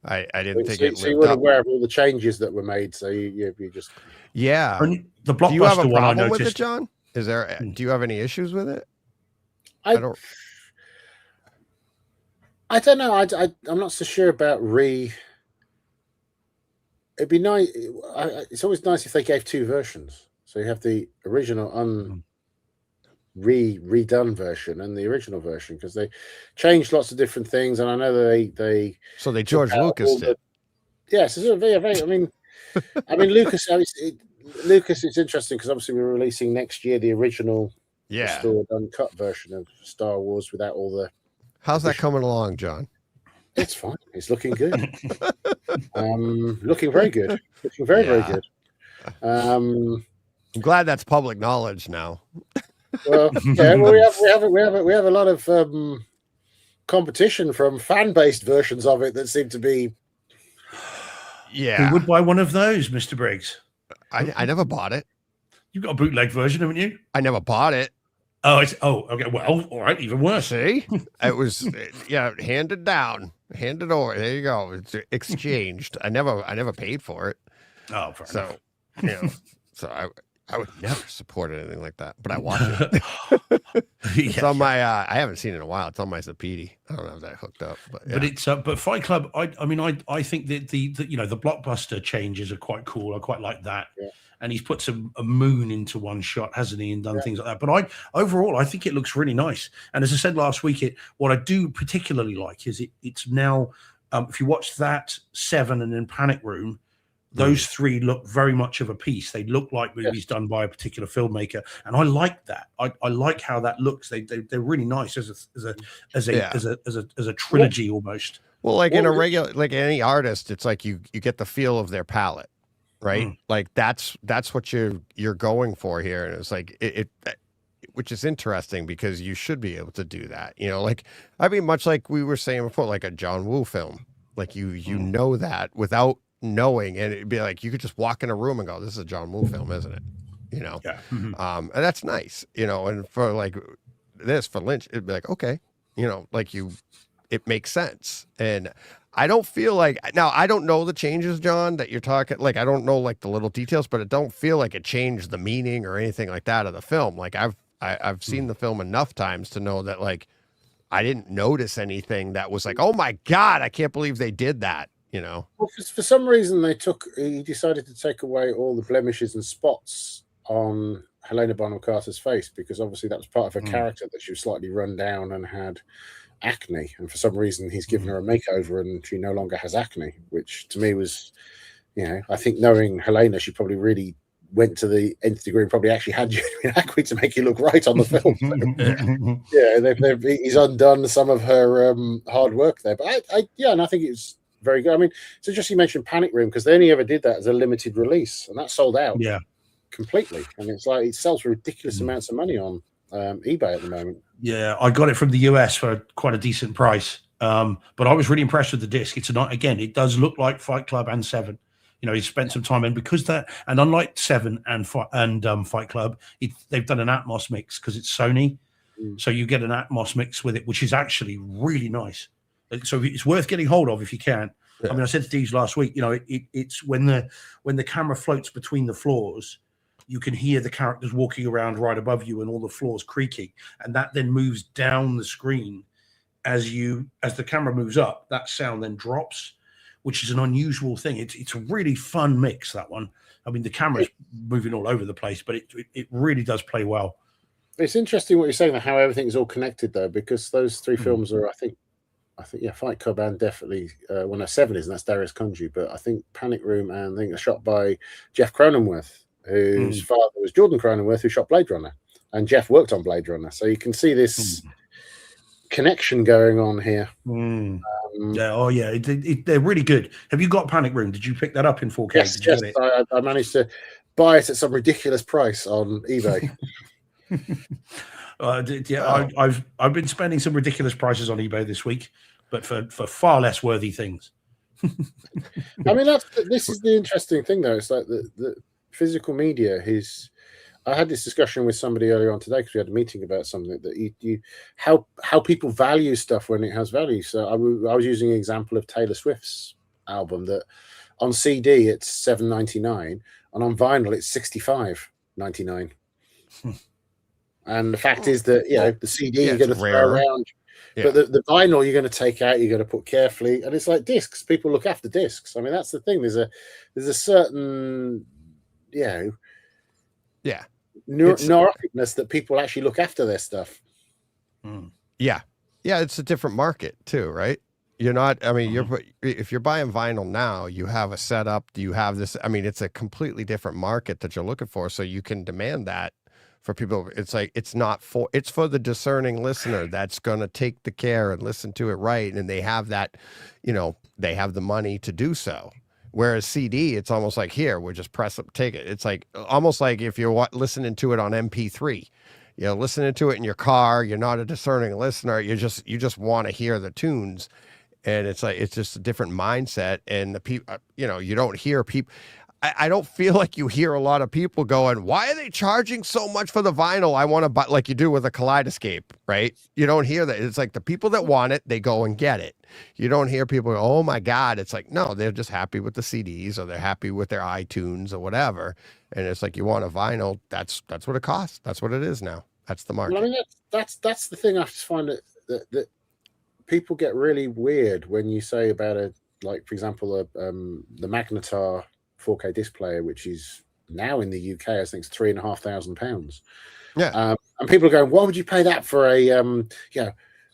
I didn't think it. So you weren't aware of all the changes that were made. So you just the blockbuster. Do you have a one problem I noticed. with it, John? Do you have any issues with it? I don't know. I'm not so sure about It'd be nice. It's always nice if they gave two versions. So you have the original redone version and the original version, because they changed lots of different things. And I know they George Lucas did. Yes, it's very. I mean, Lucas. Lucas, it's interesting because obviously we're releasing next year the original, restored, uncut version of Star Wars without all the. How's that coming along, John? It's fine. It's looking good. Looking very good. Looking very good. I'm glad that's public knowledge now. Well, we have a lot of competition from fan-based versions of it that seem to be. Yeah, who would buy one of those, Mr. Briggs? I never bought it. You've got a bootleg version, haven't you? I never bought it. Okay. Well, all right, even worse. See, it was handed down, handed over. There you go. It's exchanged. I never paid for it. Oh, so I would never support anything like that. But I watch it. It's on my. I haven't seen it in a while. It's on my Zapiti. I don't have that hooked up. But it's but Fight Club. I think that the blockbuster changes are quite cool. I quite like that. Yeah. And he's put a moon into one shot, hasn't he, and done things like that. But overall, I think it looks really nice. And as I said last week, what I do particularly like is it's now, if you watch that, Seven, and then Panic Room, those three look very much of a piece. They look like movies done by a particular filmmaker, and I like that. I like how that looks. They're really nice as a trilogy almost. Well, like in a regular, like any artist, it's like you get the feel of their palette. Right, like that's what you're going for here, and it's like it, which is interesting because you should be able to do that. Much like we were saying before, like a John Woo film, like you know that without knowing, and it'd be like you could just walk in a room and go, "This is a John Woo film, isn't it?" And that's nice, And for like this for Lynch, it'd be like, okay, it makes sense, and. I don't feel like now I don't know the changes, John, that you're talking. Like I don't know like the little details, but it don't feel like it changed the meaning or anything like that of the film. Like I've seen the film enough times to know that like I didn't notice anything that was like, oh my God, I can't believe they did that. Well, for some reason he decided to take away all the blemishes and spots on Helena Bonham Carter's face, because obviously that was part of her character, that she was slightly run down and had acne, and for some reason he's given her a makeover and she no longer has acne, which to me was I think knowing Helena, she probably really went to the nth degree and probably actually had Julian Acquis to make it look right on the film. He's undone some of her hard work there. But and I think it was very good. I mean, it's interesting you mentioned Panic Room because they only ever did that as a limited release, and that sold out completely. And it's like it sells for ridiculous amounts of money on eBay at the moment. Yeah, I got it from the US for quite a decent price. But I was really impressed with the disc. It's again, it does look like Fight Club and Seven. He spent some time in because that, and unlike Seven and Fight Club, they've done an Atmos mix because it's Sony, so you get an Atmos mix with it, which is actually really nice. So it's worth getting hold of if you can. Yeah. I mean, I said to Deej last week, it's when the camera floats between the floors, you can hear the characters walking around right above you and all the floors creaking, and that then moves down the screen as the camera moves up. That sound then drops, which is an unusual thing. It's a really fun mix, that one. I mean, the camera's moving all over the place, but it really does play well. It's interesting what you're saying, how everything's all connected, though, because those three films are, I think, Fight Club and definitely, Seven is, and that's Darius Kunji, but I think Panic Room and I think a shot by Jeff Cronenworth, whose father was Jordan Cronenworth, who shot Blade Runner, and Jeff worked on Blade Runner. So you can see this connection going on here. They're really good. Have you got Panic Room? Did you pick that up in 4K? Yes, I managed to buy it at some ridiculous price on eBay. I've been spending some ridiculous prices on eBay this week, but for far less worthy things. I mean, this is the interesting thing, though. It's like the physical media is. I had this discussion with somebody earlier on today because we had a meeting about something that how people value stuff when it has value. So I was using an example of Taylor Swift's album that on CD it's $7.99 and on vinyl it's $65.99. And the fact is that the CD you're going to throw around, but the vinyl you're going to take out, you're going to put carefully, and it's like discs. People look after discs. I mean, that's the thing. There's a certain neuroticness that people actually look after their stuff. It's a different market too, right? You're not, I mean, if you're buying vinyl now, you have a setup, you have this, I mean, it's a completely different market that you're looking for, so you can demand that for people. It's like, it's for the discerning listener that's going to take the care and listen to it right, and they have that, they have the money to do so. Whereas CD, it's almost like, here, we'll just press up, take it. It's like almost like if you're listening to it on MP3, listening to it in your car, you're not a discerning listener. You just want to hear the tunes, and it's like it's just a different mindset. And the people, you don't hear people. I don't feel like you hear a lot of people going, why are they charging so much for the vinyl? I want to buy, like you do with a Kaleidoscape, right? You don't hear that. It's like the people that want it, they go and get it. You don't hear people go, oh my God. It's like, no, they're just happy with the CDs, or they're happy with their iTunes or whatever. And it's like, you want a vinyl, that's what it costs. That's what it is now. That's the market. Well, I mean, that's the thing. I just find that people get really weird when you say about like, for example, the Magnetar 4K disc player, which is now in the UK, I think it's £3,500. Yeah. And people are going, why would you pay that for a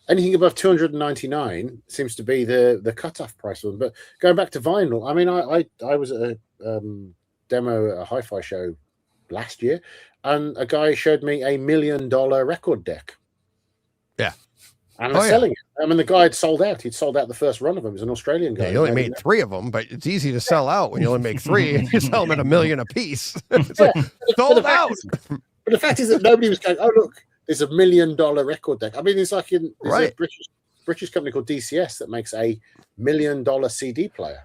anything above 299 seems to be the cutoff price for them. But going back to vinyl, I mean, I was at a demo at a hi-fi show last year, and a guy showed me $1 million record deck. Yeah. And they're selling it. I mean, the guy had sold out. He'd sold out the first run of them. He was an Australian guy. Yeah, he only made 3 of them, but it's easy to sell out when you only make 3 and you sell them at $1 million a piece. It's like, sold out. But the fact is that nobody was going, oh, look, there's $1 million record deck. I mean, it's like there's a British company called DCS that makes $1 million CD player.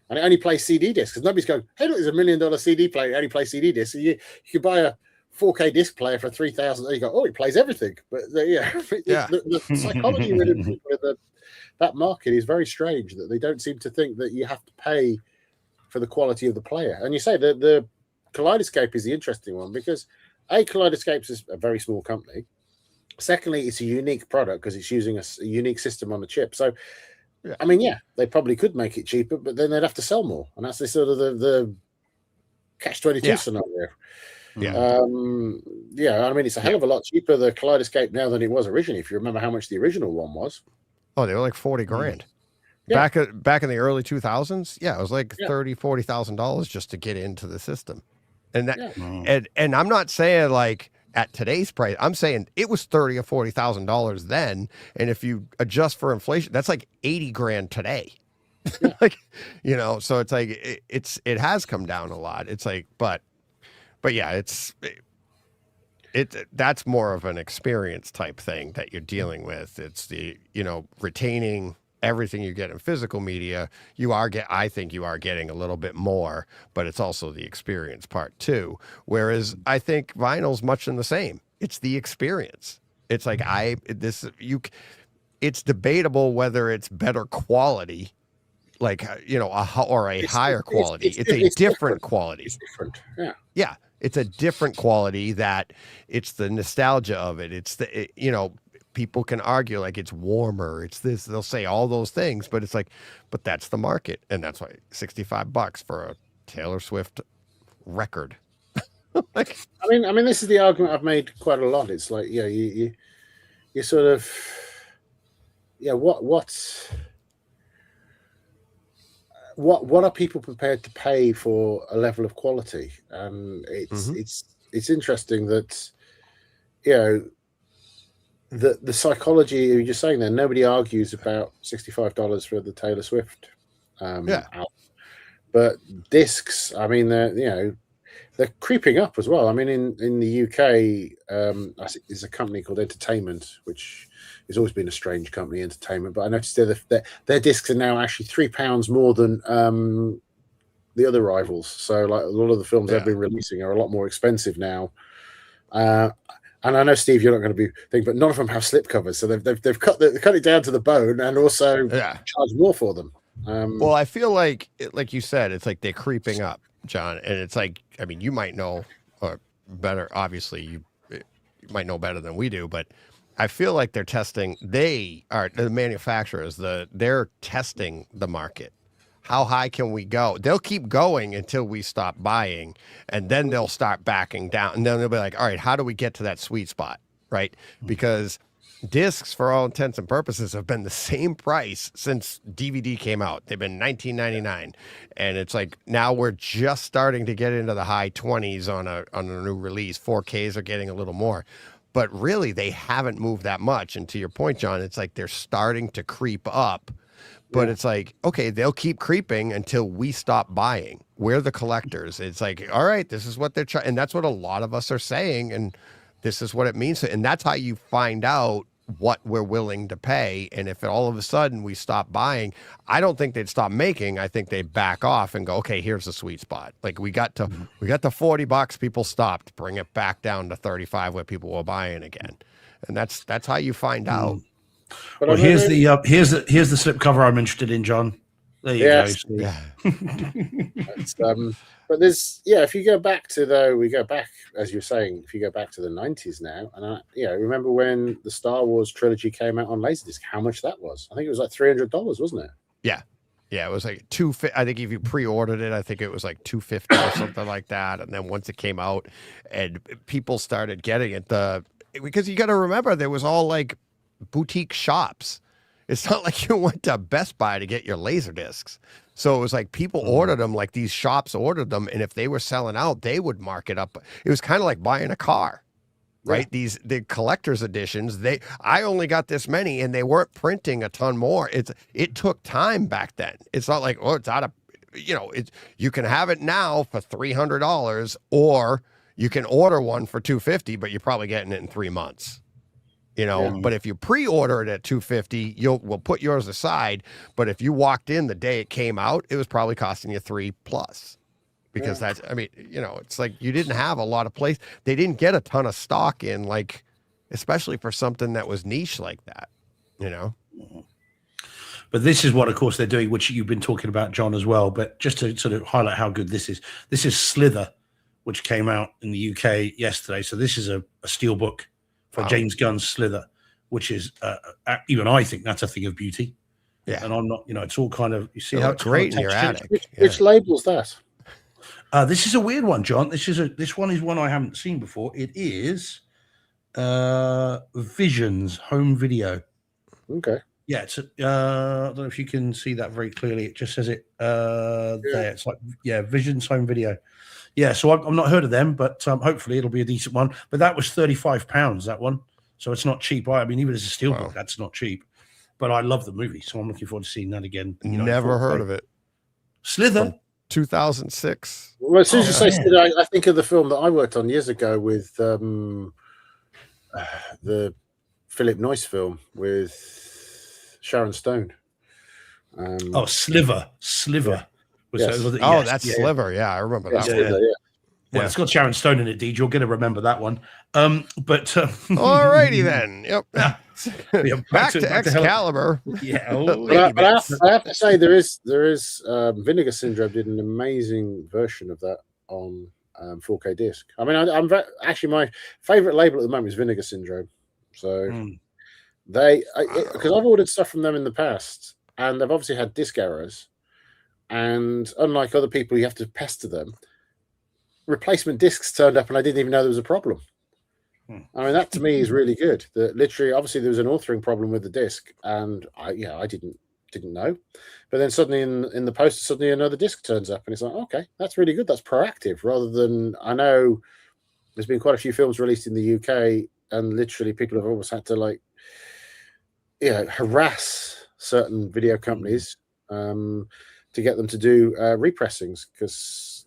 And it only plays CD discs, because nobody's going, hey, look, there's $1 million CD player. It only plays CD discs. So you could buy a 4K disc player for $3,000. You go, oh, it plays everything. But the psychology within that market is very strange, that they don't seem to think that you have to pay for the quality of the player. And you say that the Kaleidoscape is the interesting one, because Kaleidoscape is a very small company. Secondly, it's a unique product because it's using a unique system on the chip. So, I mean, they probably could make it cheaper, but then they'd have to sell more. And that's the sort of the catch-22 scenario. I mean, it's a hell of a lot cheaper, the Kaleidoscape, now than it was originally. If you remember how much the original one was. Oh, they were like $40,000. Yeah. back in the early 2000s, yeah, it was like Yeah. $30,000-$40,000 just to get into the system. And that Yeah. and I'm not saying like at today's price, I'm saying it was $30,000 or $40,000 then, and if you adjust for inflation, that's like 80 grand today. Yeah. Like, you know, so it's like it has come down a lot. It's like but yeah, that's more of an experience type thing that you're dealing with. It's the, you know, retaining everything you get in physical media. I think you are getting a little bit more, but it's also the experience part too. Whereas I think vinyl's much in the same. It's the experience. It's like it's debatable whether it's better quality, like, you know, or a higher quality. It's a different quality. It's different. Yeah. Yeah, it's a different quality. That it's the nostalgia of it. It's you know, people can argue like it's warmer. It's this. They'll say all those things, but it's like, but that's the market, and that's why $65 for a Taylor Swift record. Like, I mean, this is the argument I've made quite a lot. It's like, yeah, you sort of, yeah, what are people prepared to pay for a level of quality? And it's interesting that, you know, the psychology you're just saying there, nobody argues about $65 for the Taylor Swift album. But discs, I mean, they're creeping up as well. I mean, in the UK, there's a company called Entertainment, which has always been a strange company, Entertainment. But I noticed their discs are now actually £3 more than the other rivals. So, like, a lot of the films they've been releasing are a lot more expensive now. And I know, Steve, you're not going to be thinking, but none of them have slip covers, so they've cut it down to the bone and also charge more for them. Well, I feel like you said, it's like they're creeping up, John, and it's like, I mean, you might know or better. Obviously, you might know better than we do, but I feel like they're testing. They are the manufacturers. They're testing the market. How high can we go? They'll keep going until we stop buying, and then they'll start backing down. And then they'll be like, all right, how do we get to that sweet spot, right? Because discs, for all intents and purposes, have been the same price since DVD came out. They've been $19.99, and it's like now we're just starting to get into the high 20s on a new release. 4Ks are getting a little more. But really, they haven't moved that much. And to your point, John, it's like they're starting to creep up. But it's like, okay, they'll keep creeping until we stop buying. We're the collectors. It's like, all right, this is what they're trying. And that's what a lot of us are saying. And this is what it means. And that's how you find out what we're willing to pay. And if all of a sudden we stop buying, I don't think they'd stop making. I think they back off and go, okay, here's the sweet spot. Like we got to $40, people stopped, bring it back down to 35 where people were buying again. And that's how you find out. But well, here's the slip cover I'm interested in, John. There you go. Yeah. But there's, if you go back to as you're saying, if you go back to the 90s now, and remember when the Star Wars trilogy came out on Laserdisc, how much that was? I think it was like $300, wasn't it? Yeah. Yeah, it was like $250. I think if you pre-ordered it, I think it was like $250 or something like that. And then once it came out, and people started getting it, because you got to remember there was all like boutique shops. It's not like you went to Best Buy to get your laser discs. So it was like people ordered them, like these shops ordered them, and if they were selling out, they would mark it up. It was kind of like buying a car, right? Yeah. The collector's editions, I only got this many, and they weren't printing a ton more. It took time back then. It's not like, it's out of, you can have it now for $300, or you can order one for $250, but you're probably getting it in 3 months. But if you pre-order it at $250, we'll put yours aside. But if you walked in the day it came out, it was probably costing you $3+, because it's like you didn't have a lot of place. They didn't get a ton of stock in, like, especially for something that was niche like that, But this is what, of course, they're doing, which you've been talking about, John, as well. But just to sort of highlight how good this is Slither, which came out in the UK yesterday. So this is a steelbook for James Gunn's Slither, which is even I think that's a thing of beauty. Yeah, and I'm not. It's all kind of, you see how it's great in your attic. Which label's that? This is a weird one, John. This one is one I haven't seen before. It is Visions Home Video. Okay. Yeah, it's I don't know if you can see that very clearly. It just says it there. It's like Vision's home video. Yeah, so I've not heard of them, but hopefully it'll be a decent one. But that was £35, that one, so it's not cheap. I mean, even as a steelbook, that's not cheap. But I love the movie, so I'm looking forward to seeing that again. Never heard of it. Slither. 2006. Well, as soon as you say Slither, I think of the film that I worked on years ago with the Philip Noyce film with Sharon Stone. Sliver. Yes. That's Sliver. Yeah, I remember that one. Slither, Well, it's got Sharon Stone in it, Deej. You're going to remember that one. Alrighty then. Yep. Back to Excalibur. Yeah. But I have to say there is Vinegar Syndrome did an amazing version of that on 4K disc. I mean, actually my favorite label at the moment is Vinegar Syndrome. So because I've ordered stuff from them in the past, and they've obviously had disc errors. And unlike other people, you have to pester them. Replacement discs turned up, and I didn't even know there was a problem. I mean, that to me is really good. That literally, obviously, there was an authoring problem with the disc, and I didn't know. But then suddenly, in the post, suddenly another disc turns up, and it's like, okay, that's really good. That's proactive, rather than I know there's been quite a few films released in the UK, and literally people have almost had to harass certain video companies to get them to do repressings because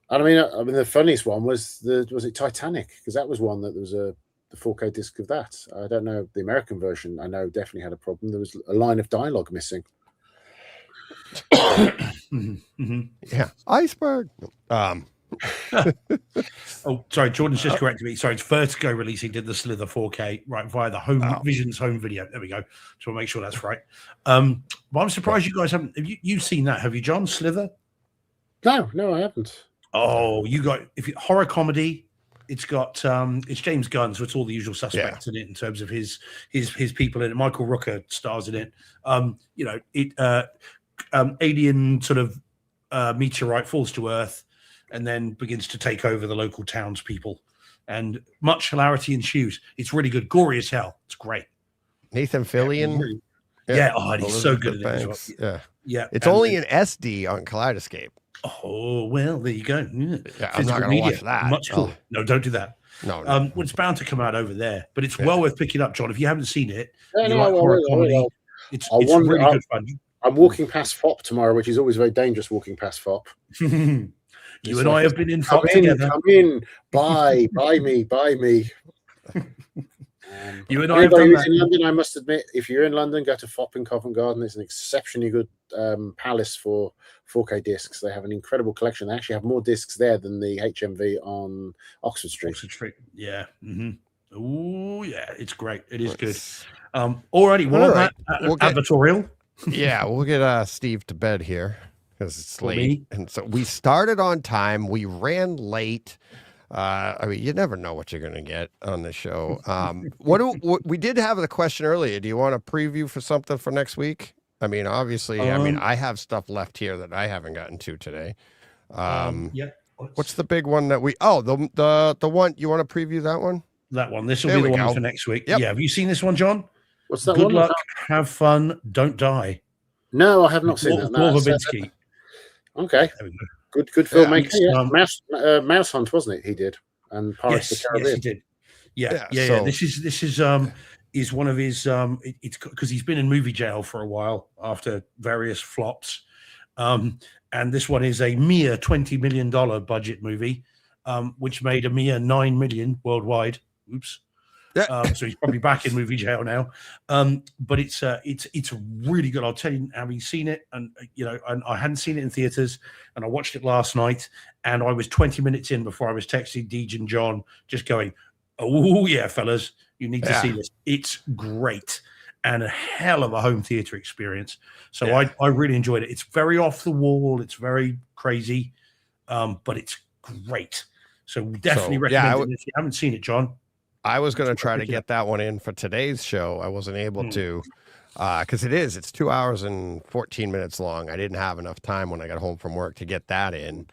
I mean the funniest one was it Titanic, because that was one that there was the 4K disc of that. I don't know the American version. I know definitely had a problem. There was a line of dialogue missing. Yeah, iceberg. Oh, sorry, Jordan's just corrected me. Sorry, it's Vertigo releasing did the Slither 4K via the Vision's home video. There we go. So we'll make sure that's right. But I'm surprised you guys haven't. You've seen that, have you, John? Slither? No, I haven't. Oh, you got horror comedy. It's got it's James Gunn, so it's all the usual suspects in it in terms of his people in it. Michael Rooker stars in it. Alien sort of meteorite falls to Earth and then begins to take over the local townspeople, and much hilarity ensues. It's really good, gory as hell. It's great. Nathan Fillion. And he's so good at it as well. Yeah. It's only an SD on Kaleidoscape. Oh, well, there you go. Yeah, I'm not going to watch that. Much cooler. No, don't do that. No. Well, it's bound to come out over there, but it's well worth picking up, John. If you haven't seen it, horror comedy. It's really good fun. I'm walking past FOP tomorrow, which is always very dangerous walking past FOP. You and I have been in FOP together. Come in, buy me. You and I have done that. In London, I must admit, if you're in London, go to FOP in Covent Garden. It's an exceptionally good palace for 4K discs. They have an incredible collection. They actually have more discs there than the HMV on Oxford Street. Yeah. Oh, yeah. It's great. It is good. Alrighty. Well, right. We'll advertorial. Yeah, we'll get Steve to bed here because it's late. And so we started on time. We ran late. I mean, you never know what you're going to get on the show. We did have the question earlier. Do you want a preview for something for next week? I mean, obviously, I have stuff left here that I haven't gotten to today. What's the big one that the one, you want to preview that one? That one. This will be the one for next week. Yep. Yeah. Have you seen this one, John? What's that Good one? luck, have fun, don't die. No, I have not seen that. Paul Verbinski. Okay. There we go. Good filmmaking. Mouse Hunt, wasn't it? He did, and Pirates of the Caribbean. Yes, he did. Yeah. This is one of his. It's because he's been in movie jail for a while after various flops, and this one is a mere $20 million budget movie, which made a mere $9 million worldwide. Oops. So he's probably back in movie jail now. But it's really good. I'll tell you, having seen it, and I hadn't seen it in theaters, and I watched it last night, and I was 20 minutes in before I was texting Deej and John, just going, "Oh yeah, fellas, you need to see this. It's great, and a hell of a home theater experience." So I really enjoyed it. It's very off the wall. It's very crazy, but it's great. So definitely recommend it if you haven't seen it, John. I was going to try to get that one in for today's show. I wasn't able to because it's 2 hours and 14 minutes long. I didn't have enough time when I got home from work to get that in.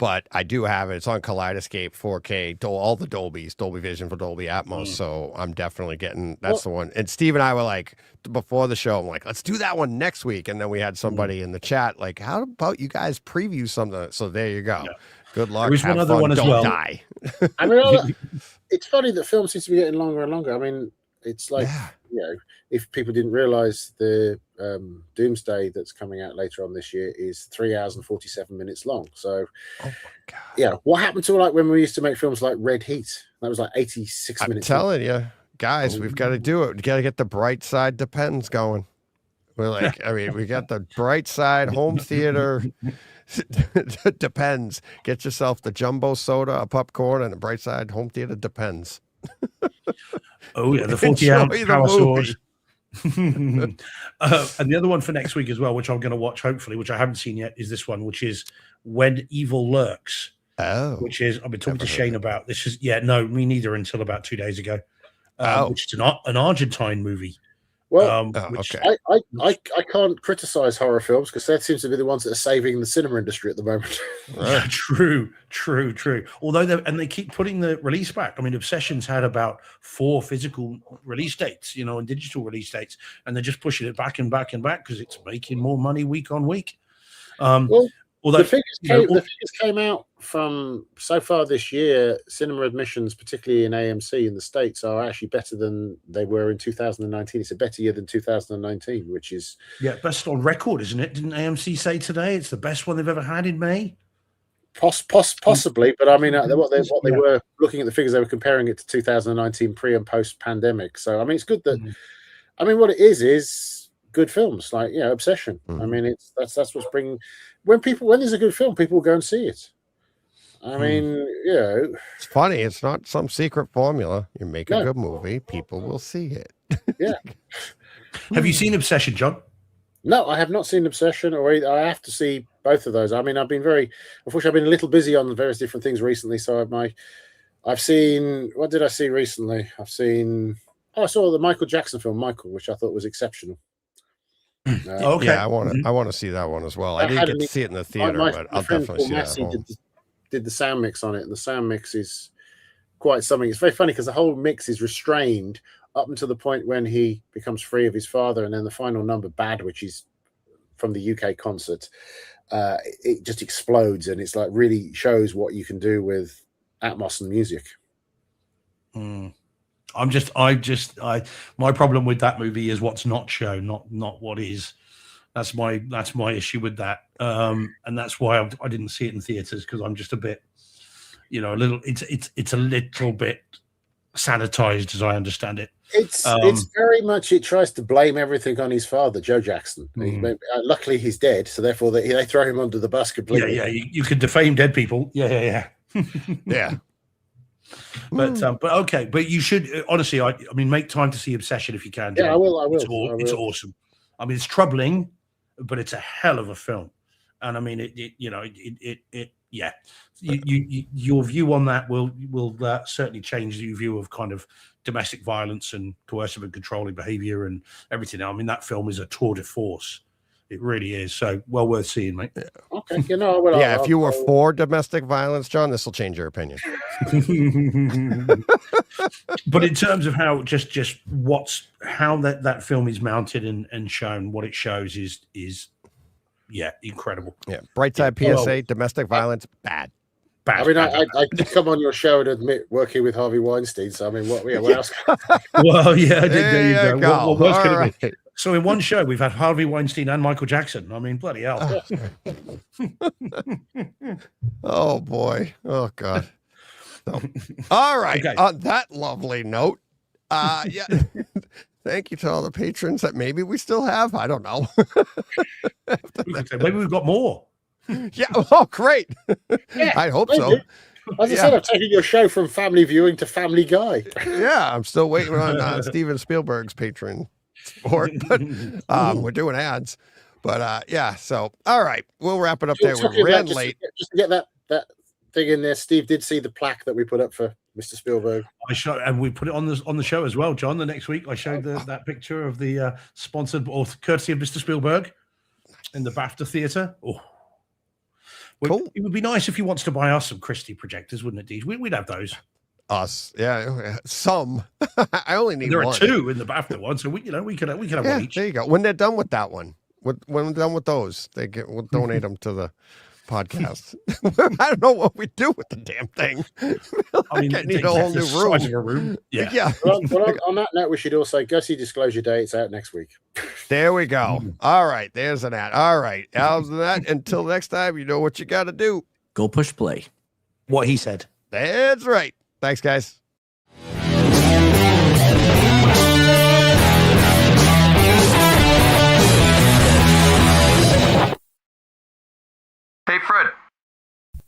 but I do have it. It's on Kaleidoscape 4K, all the Dolby's, Dolby Vision for Dolby Atmos. So I'm definitely getting that's the one. And Steve and I were like, before the show, I'm like, let's do that one next week. And then we had somebody in the chat like, how about you guys preview something? So there you go. Yeah. Good luck. There is Have one other fun. one as Don't well. die. I mean, it's funny that film seems to be getting longer and longer. I mean, it's like, Yeah. you know, if people didn't realize the Doomsday that's coming out later on this year is 3 hours and 47 minutes long. So, Oh my God. yeah, what happened to like when we used to make films like Red Heat? That was like 86 I'm minutes. long. telling you, guys, we've got to do it. We got to get the Bright Side Depends going. We're like, I mean, we got the Bright Side home theater. Depends. Get yourself the jumbo soda, a popcorn, and the Bright Side home theater Depends. Oh yeah, the 40 Enjoy ounce the power movie. source. And the other one for next week as well, which I'm going to watch hopefully, which I haven't seen yet, is this one, which is When Evil Lurks. Oh, Which is I've been talking Never to heard Shane about. This is no, me neither until about 2 days ago. Which is an Argentine movie. Well, Which, okay. I can't criticize horror films because that seems to be the ones that are saving the cinema industry at the moment. Yeah, true. Although they keep putting the release back. I mean, Obsession's had about 4 physical release dates, and digital release dates, and they're just pushing it back and back and back because it's making more money week on week. Well, Although the figures came out from so far this year. Cinema admissions, particularly in AMC in the States, are actually better than they were in 2019. It's a better year than 2019, which is best on record, isn't it? Didn't AMC say today it's the best one they've ever had in May? possibly. But I mean, what they were looking at the figures, they were comparing it to 2019 pre and post pandemic. So I mean, it's good that I mean, what it is good films like Obsession. I mean, that's what's bringing when there's a good film, people will go and see it. I mean, it's funny. It's not some secret formula. You make a good movie, people will see it. Yeah. Have you seen Obsession, John? No, I have not seen Obsession, or I have to see both of those. I mean, unfortunately, I've been a little busy on various different things recently. So I've seen, what did I see recently? I saw the Michael Jackson film, Michael, which I thought was exceptional. Okay. Yeah, I want to see that one as well. I didn't get to see it in the theater, but I'll definitely see that at home. Did the sound mix on it, and the sound mix is quite something. It's very funny because the whole mix is restrained up until the point when he becomes free of his father, and then the final number, Bad, which is from the UK concert, it just explodes, and it's like really shows what you can do with Atmos and music. My problem with that movie is what's not shown, not what is. That's my issue with that, and that's why I didn't see it in theaters, because I'm just a bit, a little. It's a little bit sanitized, as I understand it. It's very much. It tries to blame everything on his father, Joe Jackson. Luckily, he's dead, so therefore they throw him under the bus completely. Yeah. You could defame dead people. Yeah. Yeah. But okay. But you should honestly. I mean, make time to see Obsession if you can. Yeah, I will. It's awesome. I mean, it's troubling, but it's a hell of a film. And I mean, your view on that will certainly change your view of kind of domestic violence and coercive and controlling behavior and everything. I mean, that film is a tour de force. It really is. So well worth seeing, mate. Okay, if you were for domestic violence, John, this will change your opinion. But in terms of how how that film is mounted and shown, what it shows is incredible. Yeah, Bright Side PSA, domestic violence, bad. I mean, I did come on your show and admit working with Harvey Weinstein. So I mean, what else? Well, yeah, there you go. What else could it be? So in one show, we've had Harvey Weinstein and Michael Jackson. I mean, bloody hell. Oh boy. Oh God. So, all right. Okay. On that lovely note, thank you to all the patrons that maybe we still have. I don't know. Maybe we've got more. Yeah. Oh, great. Yeah, I hope maybe. so. As I said, I've taken your show from family viewing to Family Guy. Yeah, I'm still waiting on Steven Spielberg's patron support, but we're doing ads. But so all right, we'll wrap it up there. We ran late. Just to get that thing in there, Steve did see the plaque that we put up for Mr. Spielberg. And we put it on the show as well, John. The next week, I showed that picture of the sponsored or courtesy of Mr. Spielberg in the BAFTA theater. Oh. Cool. It would be nice if he wants to buy us some Christie projectors, wouldn't it, Deej? We'd have those. Us, yeah, some. I only need There one. are two in the BAFTA one, so we could have Yeah, one each. there you go. When they're done with that one, when we're done with those, we'll donate them to the podcast. I don't know what we do with the damn thing. I need a whole new the size of room. a room. Yeah. Yeah. Well, on that note, we should also go see Disclosure Day. It's out next week. There we go. All right, there's an ad. All right, how's that? Until next time, you know what you got to do. Go push play. What he said. That's right. Thanks, guys. Hey, Fred.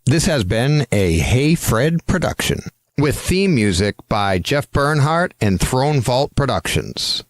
This has been a Hey Fred production with theme music by Jeff Bernhardt and Throne Vault Productions.